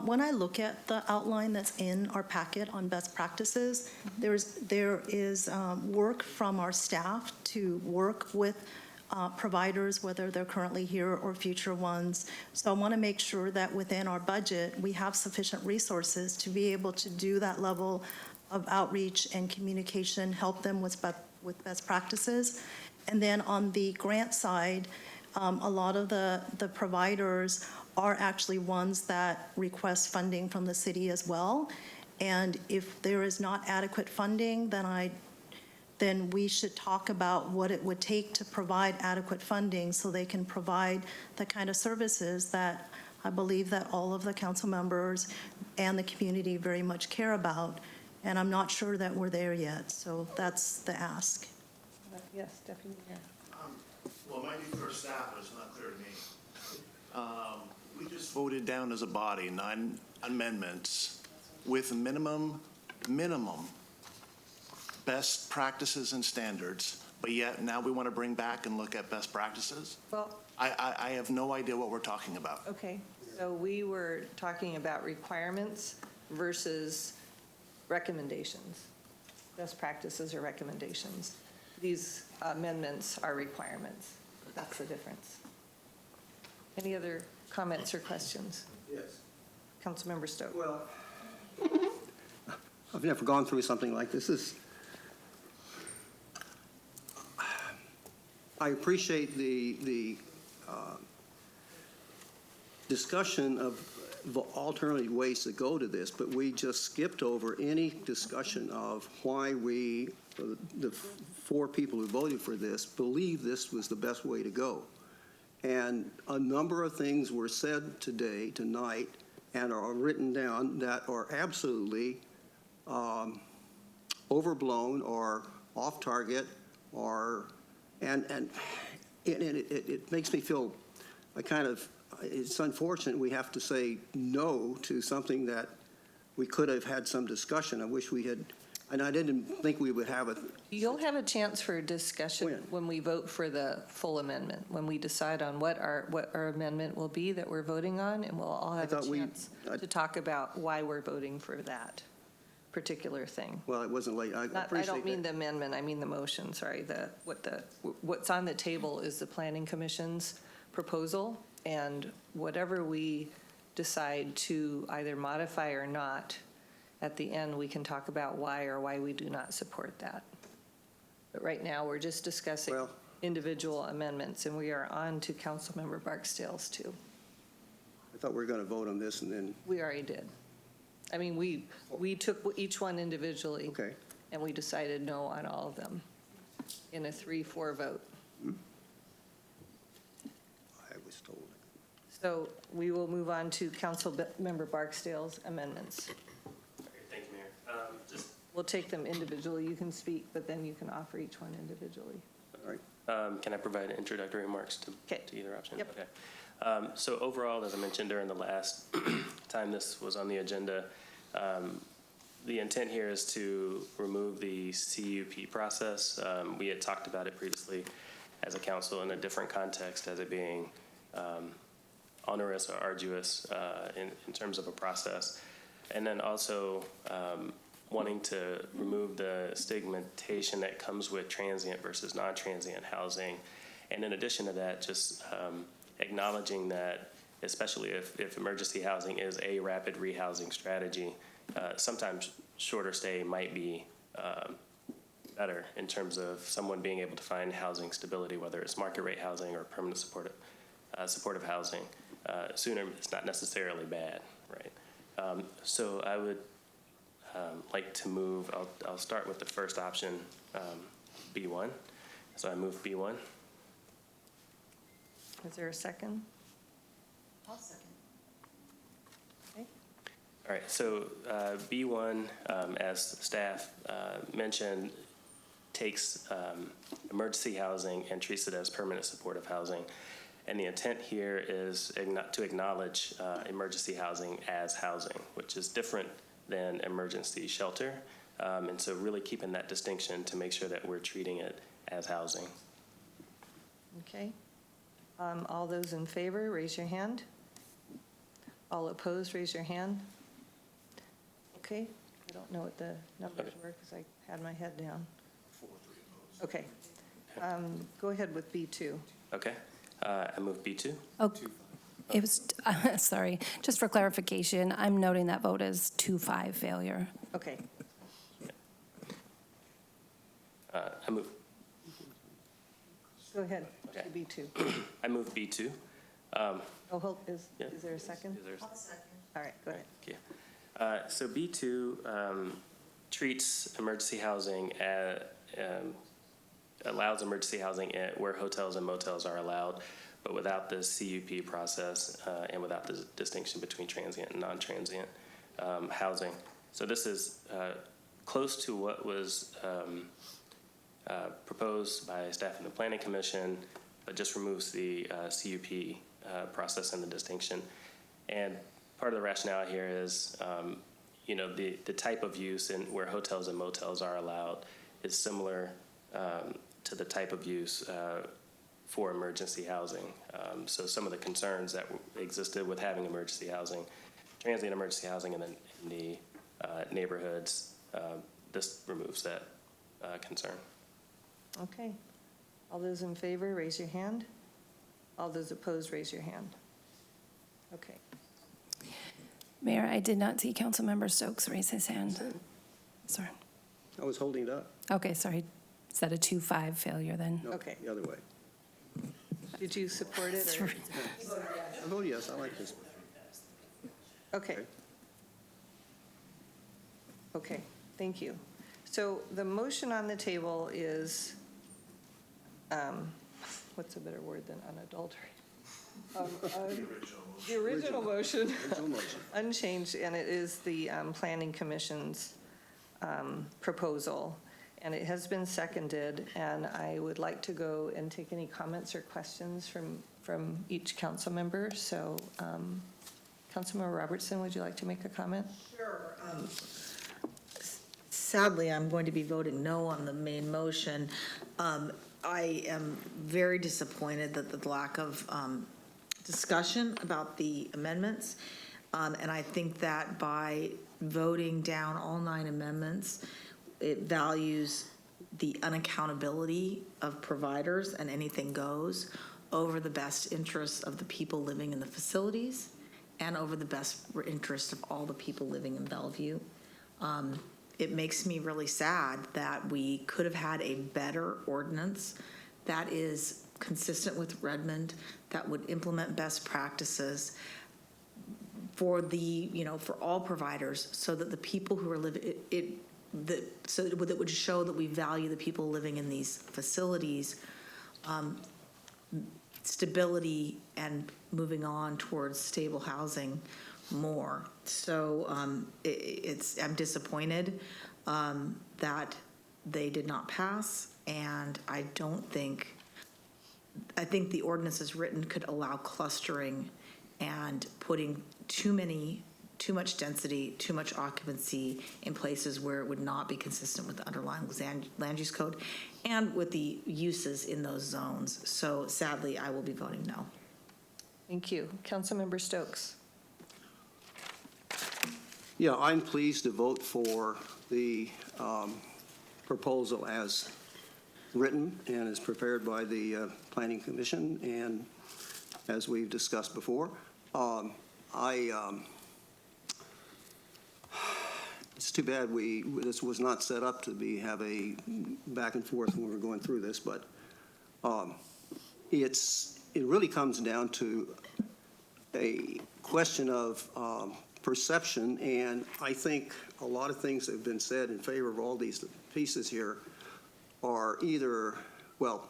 When I look at the outline that's in our packet on best practices, there is work from our staff to work with providers, whether they're currently here or future ones. So I want to make sure that within our budget, we have sufficient resources to be able to do that level of outreach and communication, help them with best practices. And then on the grant side, a lot of the providers are actually ones that request funding from the city as well. And if there is not adequate funding, then we should talk about what it would take to provide adequate funding so they can provide the kind of services that I believe that all of the council members and the community very much care about. And I'm not sure that we're there yet, so that's the ask. Yes, Deputy Mayor. Well, it might be for staff, but it's not clear to me. We just voted down as a body 9 amendments with minimum best practices and standards, but yet now we want to bring back and look at best practices? Well, I have no idea what we're talking about. okay, so we were talking about requirements versus recommendations. Best practices are recommendations. These amendments are requirements. That's the difference. Any other comments or questions? Yes. Councilmember Stowe. Well, I've never gone through something like this. I appreciate the discussion of the alternative ways to go to this, but we just skipped over any discussion of why we, the 4 people who voted for this, believe this was the best way to go. And a number of things were said tonight, and are written down that are absolutely overblown or off target, and it makes me feel it's unfortunate we have to say no to something that we could have had some discussion. I wish we had. And I didn't think we would have it. You'll have a chance for discussion when we vote for the full amendment, when we decide on what our amendment will be that we're voting on, and we'll all have a chance to talk about why we're voting for that particular thing. Well, it wasn't late. I appreciate I don't mean that. the amendment, I mean the motion, sorry. What's on the table is the Planning Commission's proposal, and whatever we decide to either modify or not, at the end, we can talk about why we do not support that. But right now, we're just discussing individual amendments, and we are on to Councilmember Barksdale's too. I thought we were going to vote on this and then, We already did. I mean, we took each one individually. okay. And we decided no on all of them in a 3-4 vote. I was told. So we will move on to Councilmember Barksdale's amendments. Thank you, Mayor. We'll take them individually. You can speak, but then you can offer each one individually. All right. Can I provide introductory remarks to either option? Yep. Okay. So overall, as I mentioned during the last time this was on the agenda, the intent here is to remove the CUP process. We had talked about it previously as a council in a different context as it being onerous or arduous in terms of a process. And then also wanting to remove the stigmatization that comes with transient versus non-transient housing. And in addition to that, just acknowledging that, especially if emergency housing is a rapid rehousing strategy, sometimes shorter stay might be better in terms of someone being able to find housing stability, whether it's market rate housing or permanent supportive housing. Sooner, it's not necessarily bad, right? So I would like to move, I'll start with the first option, B1. So I move B1. Is there a second? I'll second. All right, so B1, as staff mentioned, takes emergency housing and treats it as permanent supportive housing. And the intent here is to acknowledge emergency housing as housing, which is different than emergency shelter. And so really keeping that distinction to make sure that we're treating it as housing. Okay. All those in favor, raise your hand. All opposed, raise your hand. Okay, I don't know what the numbers were because I had my head down. 4, 3 opposed. Okay. Go ahead with B2. Okay, I move B2. Oh, it was, sorry, just for clarification, I'm noting that vote as 2-5 failure. Okay. I move. Go ahead, Okay. B2. I move B2. Is there a second? I'll second. All right, go ahead. Thank you. So B2 treats emergency housing allows emergency housing where hotels and motels are allowed, but without the CUP process and without the distinction between transient and non-transient housing. So this is close to what was proposed by staff in the Planning Commission, but just removes the CUP process and the distinction. And part of the rationale here is, the type of use where hotels and motels are allowed is similar to the type of use for emergency housing. So some of the concerns that existed with having emergency housing, transient emergency housing in the neighborhoods, this removes that concern. Okay. All those in favor, raise your hand. All those opposed, raise your hand. Okay. Mayor, I did not see Councilmember Stokes raise his hand. Sorry. I was holding it up. Okay, sorry. Is that a 2-5 failure then? No, Okay. the other way. Did you support it? Or? I vote yes, I like this. Okay. Okay, thank you. So the motion on the table is, what's a better word than unadulterated? The original motion, unchanged, and it is the Planning Commission's proposal. And it has been seconded, and I would like to go and take any comments or questions from each council member. So Councilmember Robertson, would you like to make a comment? Sure. Sadly, I'm going to be voting no on the main motion. I am very disappointed that the lack of discussion about the amendments. And I think that by voting down all 9 amendments, it values the unaccountability of providers and anything goes over the best interests of the people living in the facilities and over the best interest of all the people living in Bellevue. It makes me really sad that we could have had a better ordinance that is consistent with Redmond, that would implement best practices for for all providers, so that the people who are living, so that would show that we value the people living in these facilities, stability, and moving on towards stable housing more. So I'm disappointed that they did not pass, and I think the ordinance as written could allow clustering and putting too much density, too much occupancy in places where it would not be consistent with the underlying land use code and with the uses in those zones. So sadly, I will be voting no. Thank you. Councilmember Stokes. Yeah, I'm pleased to vote for the proposal as written and as prepared by the Planning Commission, and as we've discussed before. It's too bad this was not set up to have a back and forth when we were going through this, but it really comes down to a question of perception, and I think a lot of things that have been said in favor of all these pieces here are either, well,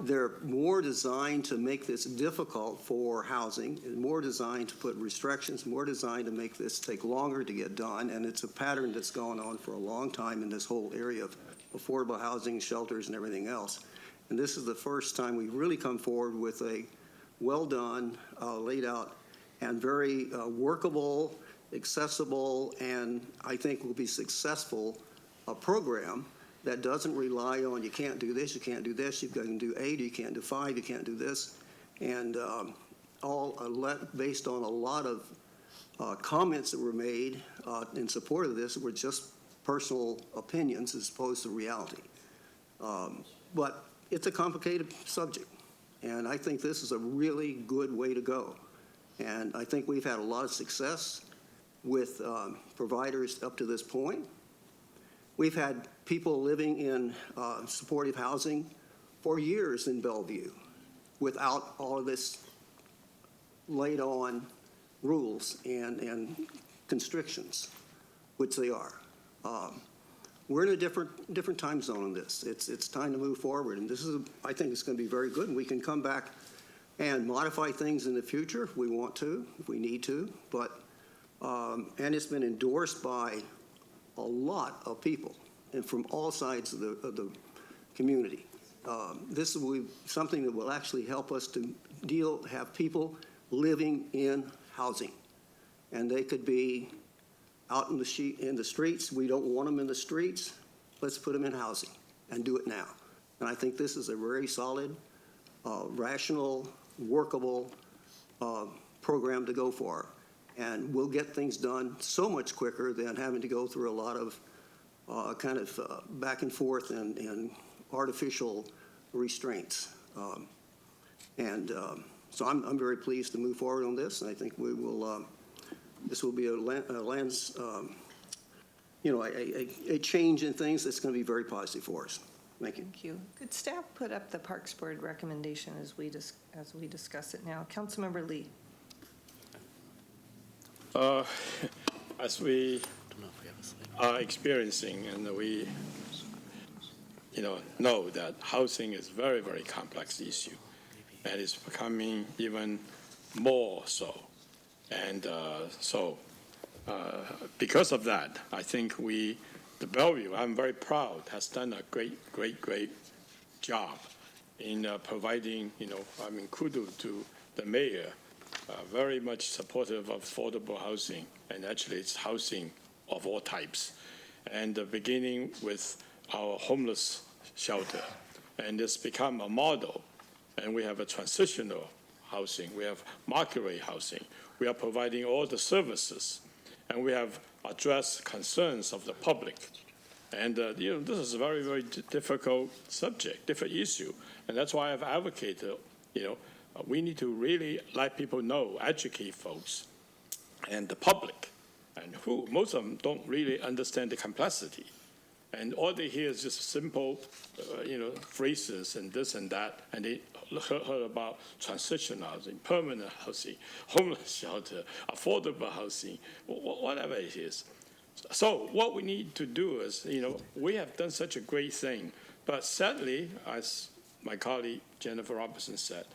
they're more designed to make this difficult for housing, more designed to put restrictions, more designed to make this take longer to get done, and it's a pattern that's gone on for a long time in this whole area of affordable housing, shelters, and everything else. And this is the first time we've really come forward with a well-done, laid out, and very workable, accessible, and I think will be successful program that doesn't rely on you can't do this, you can't do this, you've got to do 8, you can't do 5, you can't do this, and based on a lot of comments that were made in support of this that were just personal opinions as opposed to reality. But it's a complicated subject, and I think this is a really good way to go. And I think we've had a lot of success with providers up to this point. We've had people living in supportive housing for years in Bellevue without all of this laid on rules and constrictions, which they are. We're in a different time zone on this. It's time to move forward, and this is, I think it's going to be very good, and we can come back and modify things in the future if we want to, if we need to, but, and it's been endorsed by a lot of people and from all sides of the community. This will be something that will actually help us to have people living in housing. And they could be out in the streets. We don't want them in the streets. Let's put them in housing and do it now. And I think this is a very solid, rational, workable program to go for. And we'll get things done so much quicker than having to go through a lot of back and forth and artificial restraints. So I'm very pleased to move forward on this, and I think we will. This will be a change in things that's going to be very positive for us. Thank you. Thank you. Could staff put up the Parks Board recommendation as we discuss it now? Councilmember Lee. As we are experiencing, and we know that housing is a very, very complex issue, and it's becoming even more so. And because of that, I think the Bellevue, I'm very proud, has done a great job in providing, kudos to the mayor, very much supportive of affordable housing, and actually it's housing of all types. And beginning with our homeless shelter, and it's become a model. And we have a transitional housing, we have market rate housing, we are providing all the services, and we have addressed concerns of the public. And this is a very, very difficult subject, different issue, and that's why I've advocated, we need to really let people know, educate folks, and the public, and most of them don't really understand the complexity. And all they hear is just simple, phrases and this and that, and they heard about transitional housing, permanent housing, homeless shelter, affordable housing, whatever it is. So what we need to do is, we have done such a great thing, but sadly, as my colleague Jennifer Robertson said,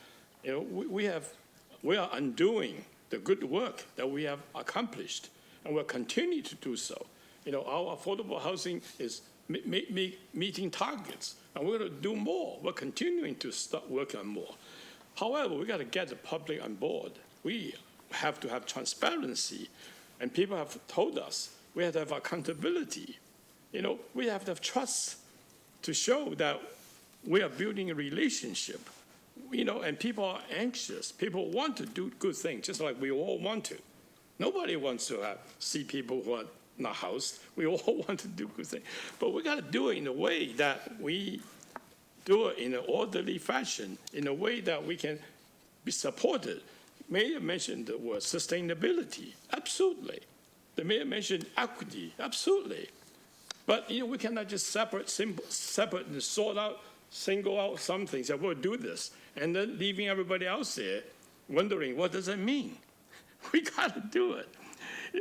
we are undoing the good work that we have accomplished, and we'll continue to do so. Our affordable housing is meeting targets, and we're going to do more. We're continuing to start working on more. However, we got to get the public on board. We have to have transparency, and people have told us we have to have accountability. We have to have trust to show that we are building a relationship. And people are anxious. People want to do good things, just like we all want to. Nobody wants to see people who are not housed. We all want to do good things. But we got to do it in a way that we do it in an orderly fashion, in a way that we can be supported. Mayor mentioned the word sustainability. Absolutely. The mayor mentioned equity. Absolutely. But, we cannot just separate and sort out, single out some things that we'll do this, and then leaving everybody else there wondering, what does it mean? We got to do it.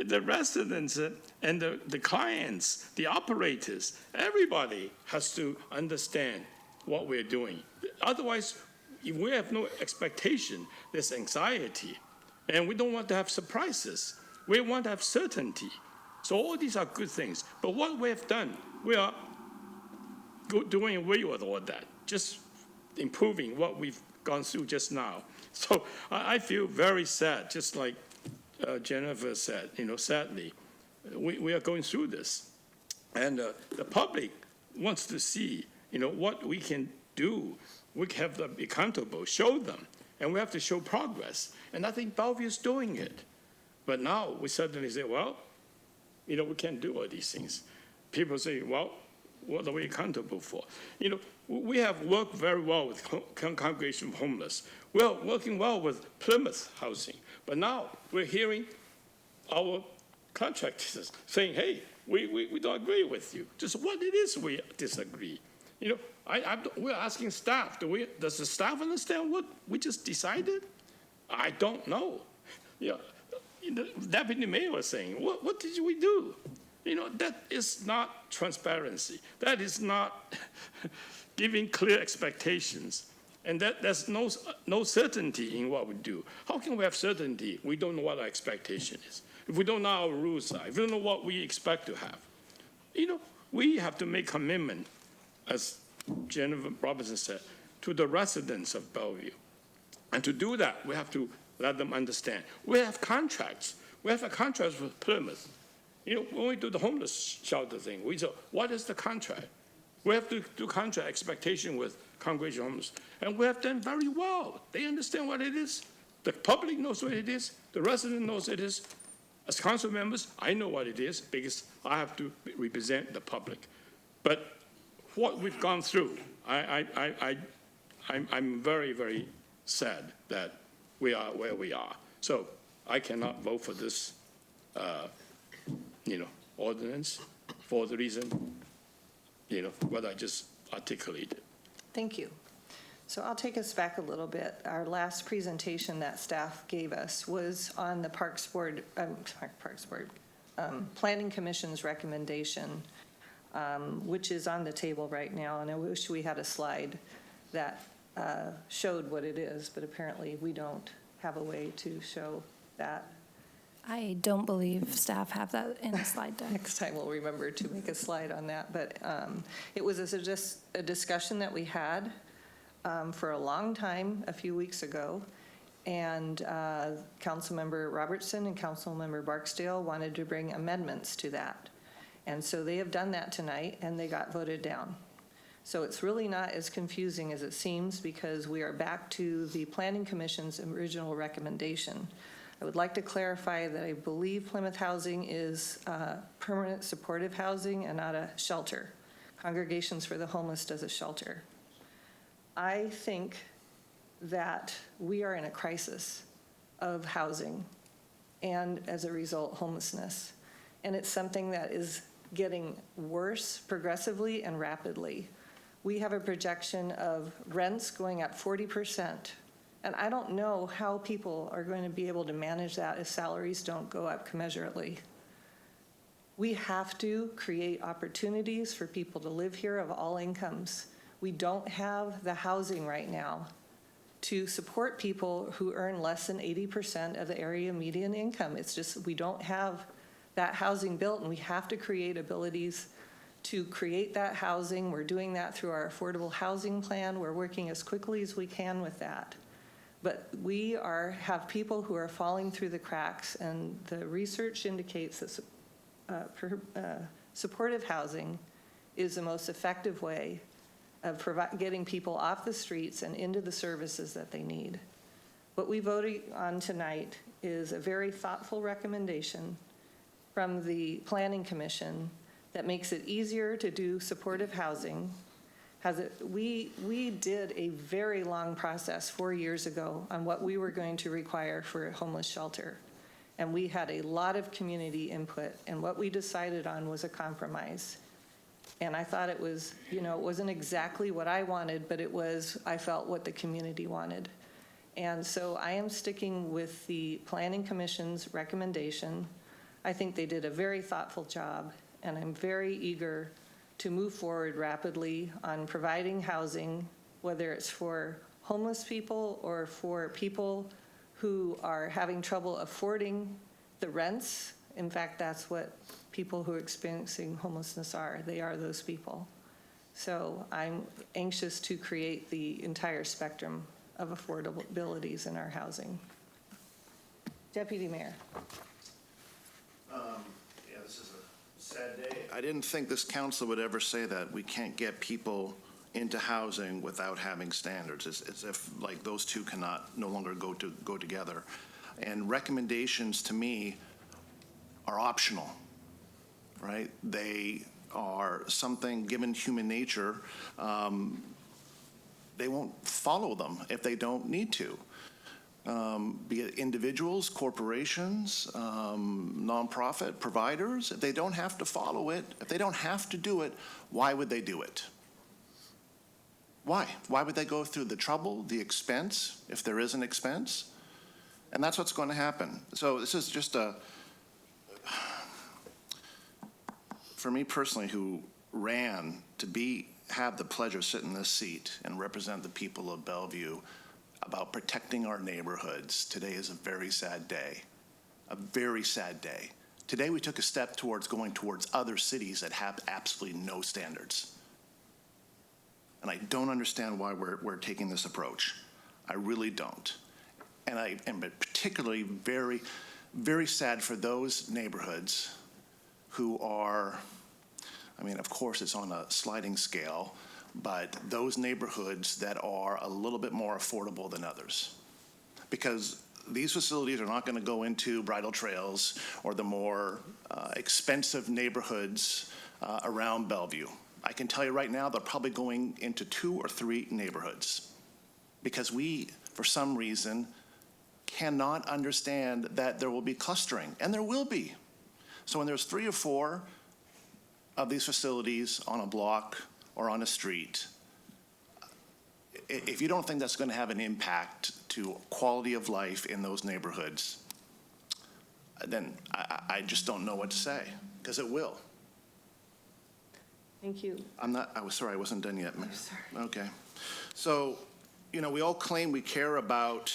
The residents and the clients, the operators, everybody has to understand what we're doing. Otherwise, if we have no expectation, there's anxiety. And we don't want to have surprises. We want to have certainty. So all these are good things. But what we have done, we are doing away with all that, just improving what we've gone through just now. So I feel very sad, just like Jennifer said, sadly, we are going through this. And the public wants to see, what we can do. We have to be accountable, show them, and we have to show progress. And I think Bellevue is doing it. But now we suddenly say, well, we can't do all these things. People say, well, what are we accountable for? We have worked very well with Congregation of Homeless. We're working well with Plymouth Housing. But now we're hearing our contractors saying, hey, we don't agree with you. Just what it is we disagree. We're asking staff, does the staff understand what we just decided? I don't know. The deputy mayor was saying, what did we do? That is not transparency. That is not giving clear expectations. And there's no certainty in what we do. How can we have certainty? We don't know what our expectation is. If we don't know our rules are, if we don't know what we expect to have. We have to make commitment, as Jennifer Robertson said, to the residents of Bellevue. And to do that, we have to let them understand. We have contracts. We have a contract with Plymouth. When we do the homeless shelter thing, we say, what is the contract? We have to do contract expectation with Congregation of Homeless. And we have done very well. They understand what it is. The public knows what it is. The resident knows what it is. As council members, I know what it is because I have to represent the public. But what we've gone through, I'm very, very sad that we are where we are. So I cannot vote for this, ordinance for the reason, what I just articulated. Thank you. So I'll take us back a little bit. Our last presentation that staff gave us was on the Planning Commission's recommendation, which is on the table right now. And I wish we had a slide that showed what it is, but apparently we don't have a way to show that. I don't believe staff have that in a slide deck. Next time we'll remember to make a slide on that. But it was just a discussion that we had for a long time, a few weeks ago. And Councilmember Robertson and Councilmember Barksdale wanted to bring amendments to that. And so they have done that tonight, and they got voted down. So it's really not as confusing as it seems, because we are back to the Planning Commission's original recommendation. I would like to clarify that I believe Plymouth Housing is permanent supportive housing and not a shelter. Congregations for the Homeless does a shelter. I think that we are in a crisis of housing and, as a result, homelessness. And it's something that is getting worse progressively and rapidly. We have a projection of rents going up 40%. And I don't know how people are going to be able to manage that if salaries don't go up commensurately. We have to create opportunities for people to live here of all incomes. We don't have the housing right now to support people who earn less than 80% of the area median income. It's just, we don't have that housing built, and we have to create abilities to create that housing. We're doing that through our affordable housing plan. We're working as quickly as we can with that. But we have people who are falling through the cracks, and the research indicates that supportive housing is the most effective way of getting people off the streets and into the services that they need. What we voted on tonight is a very thoughtful recommendation from the Planning Commission that makes it easier to do supportive housing. We did a very long process 4 years ago on what we were going to require for a homeless shelter. And we had a lot of community input, and what we decided on was a compromise. And I thought it was, it wasn't exactly what I wanted, but it was, I felt, what the community wanted. And so I am sticking with the Planning Commission's recommendation. I think they did a very thoughtful job, and I'm very eager to move forward rapidly on providing housing, whether it's for homeless people or for people who are having trouble affording the rents. In fact, that's what people who are experiencing homelessness are. They are those people. So I'm anxious to create the entire spectrum of affordabilities in our housing. Deputy Mayor. Yeah, this is a sad day. I didn't think this council would ever say that we can't get people into housing without having standards. It's as if like those two cannot no longer go together. And recommendations to me are optional, right? They are something, given human nature, they won't follow them if they don't need to. Be it individuals, corporations, nonprofit providers, if they don't have to follow it, if they don't have to do it, why would they do it? Why? Why would they go through the trouble, the expense, if there is an expense? And that's what's going to happen. So this is just for me personally, who ran to have the pleasure of sitting in this seat and represent the people of Bellevue about protecting our neighborhoods, today is a very sad day. A very sad day. Today we took a step towards going towards other cities that have absolutely no standards. And I don't understand why we're taking this approach. I really don't. And I am particularly very, very sad for those neighborhoods who are, I mean, of course it's on a sliding scale, but those neighborhoods that are a little bit more affordable than others. Because these facilities are not going to go into bridle trails or the more expensive neighborhoods around Bellevue. I can tell you right now, they're probably going into 2 or 3 neighborhoods because we, for some reason, cannot understand that there will be clustering, and there will be. So when there's 3 or 4 of these facilities on a block or on a street, if you don't think that's going to have an impact to quality of life in those neighborhoods, then I just don't know what to say, because it will. Thank you. I was sorry, I wasn't done yet. I'm sorry. Okay. So, we all claim we care about,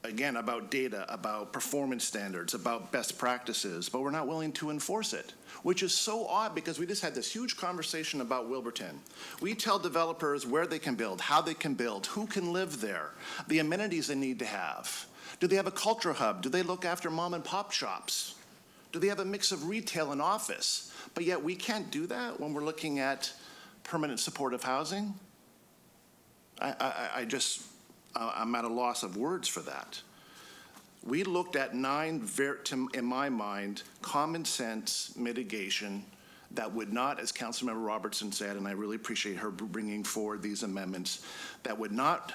again, about data, about performance standards, about best practices, but we're not willing to enforce it, which is so odd because we just had this huge conversation about Wilberton. We tell developers where they can build, how they can build, who can live there, the amenities they need to have. Do they have a culture hub? Do they look after mom and pop shops? Do they have a mix of retail and office? But yet we can't do that when we're looking at permanent supportive housing. I'm at a loss of words for that. We looked at 9, in my mind, common sense mitigation that would not, as Councilmember Robertson said, and I really appreciate her bringing forward these amendments, that would not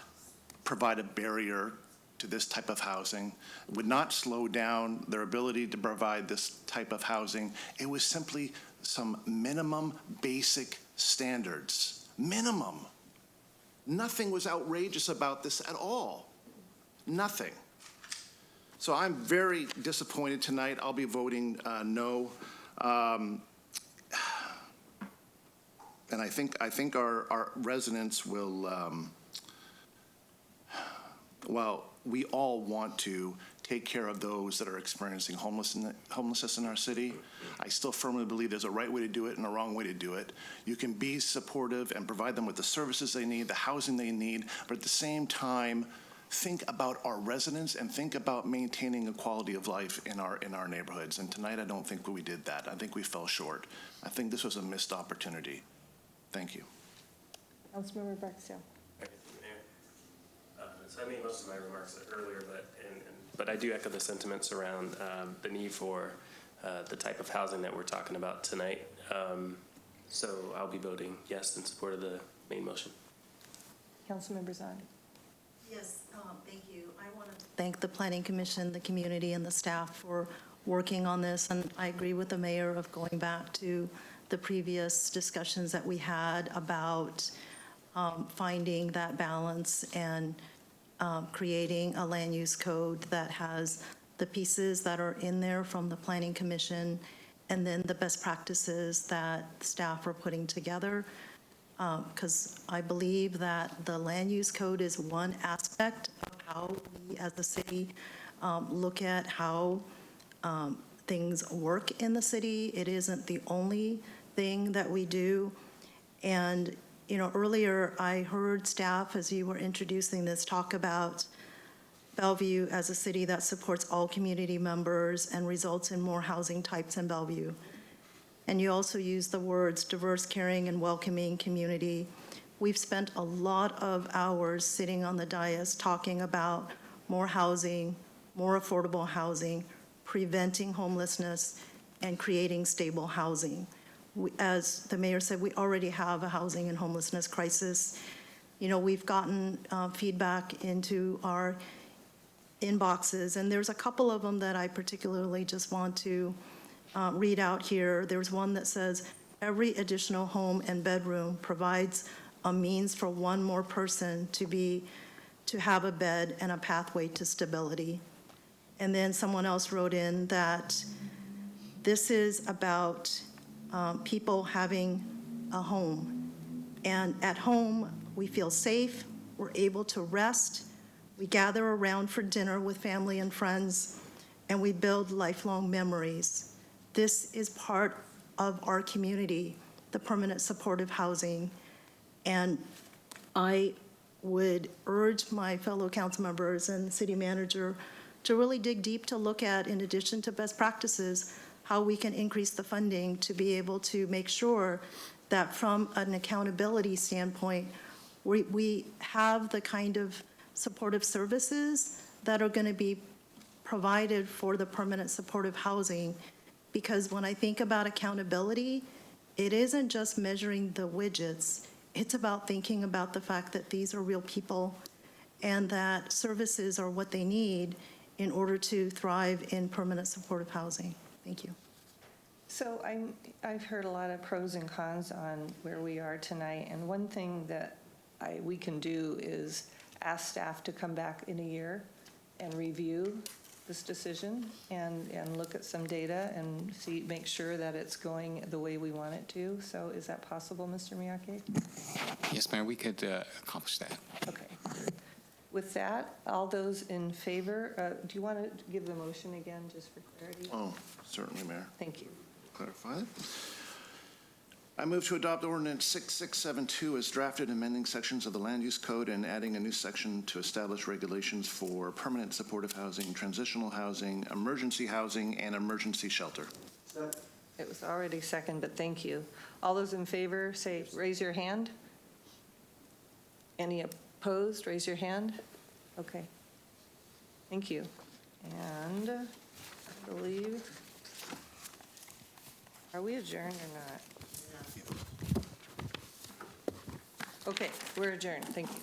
provide a barrier to this type of housing. It would not slow down their ability to provide this type of housing. It was simply some minimum basic standards. Minimum. Nothing was outrageous about this at all. Nothing. So I'm very disappointed tonight. I'll be voting no. And I think our residents will, well, we all want to take care of those that are experiencing homelessness in our city. I still firmly believe there's a right way to do it and a wrong way to do it. You can be supportive and provide them with the services they need, the housing they need, but at the same time, think about our residents and think about maintaining a quality of life in our neighborhoods. And tonight, I don't think we did that. I think we fell short. I think this was a missed opportunity. Thank you. Councilmember Barksdale. So I made most of my remarks earlier, but I do echo the sentiments around the need for the type of housing that we're talking about tonight. So I'll be voting yes in support of the main motion. Councilmember Zahn. Yes, thank you. I want to thank the Planning Commission, the community, and the staff for working on this. And I agree with the mayor of going back to the previous discussions that we had about finding that balance and creating a land use code that has the pieces that are in there from the Planning Commission and then the best practices that staff are putting together. Because I believe that the land use code is one aspect of how we as a city look at how things work in the city. It isn't the only thing that we do. And, you know, earlier I heard staff, as you were introducing this, talk about Bellevue as a city that supports all community members and results in more housing types in Bellevue. And you also use the words diverse, caring, and welcoming community. We've spent a lot of hours sitting on the dais talking about more housing, more affordable housing, preventing homelessness, and creating stable housing. As the mayor said, we already have a housing and homelessness crisis. You know, we've gotten feedback into our inboxes, and there's a couple of them that I particularly just want to read out here. There's one that says, every additional home and bedroom provides a means for one more person to have a bed and a pathway to stability. And then someone else wrote in that this is about people having a home. And at home, we feel safe, we're able to rest, we gather around for dinner with family and friends, and we build lifelong memories. This is part of our community, the permanent supportive housing. And I would urge my fellow council members and city manager to really dig deep to look at, in addition to best practices, how we can increase the funding to be able to make sure that from an accountability standpoint, we have the kind of supportive services that are going to be provided for the permanent supportive housing. Because when I think about accountability, it isn't just measuring the widgets. It's about thinking about the fact that these are real people and that services are what they need in order to thrive in permanent supportive housing. Thank you. So I've heard a lot of pros and cons on where we are tonight, and one thing that we can do is ask staff to come back in a year and review this decision and look at some data and make sure that it's going the way we want it to. So is that possible, Mr. Miyake? Yes, ma'am, we could accomplish that. Okay. With that, all those in favor, do you want to give the motion again, just for clarity? Oh, certainly, Mayor. Thank you. Clarify it. I move to adopt Ordinance 6672 as drafted, amending sections of the Land Use Code and adding a new section to establish regulations for permanent supportive housing, transitional housing, emergency housing, and emergency shelter. It was already second, but thank you. All those in favor, say, raise your hand. Any opposed, raise your hand. Okay. Thank you. And I believe, are we adjourned or not? Okay, we're adjourned. Thank you.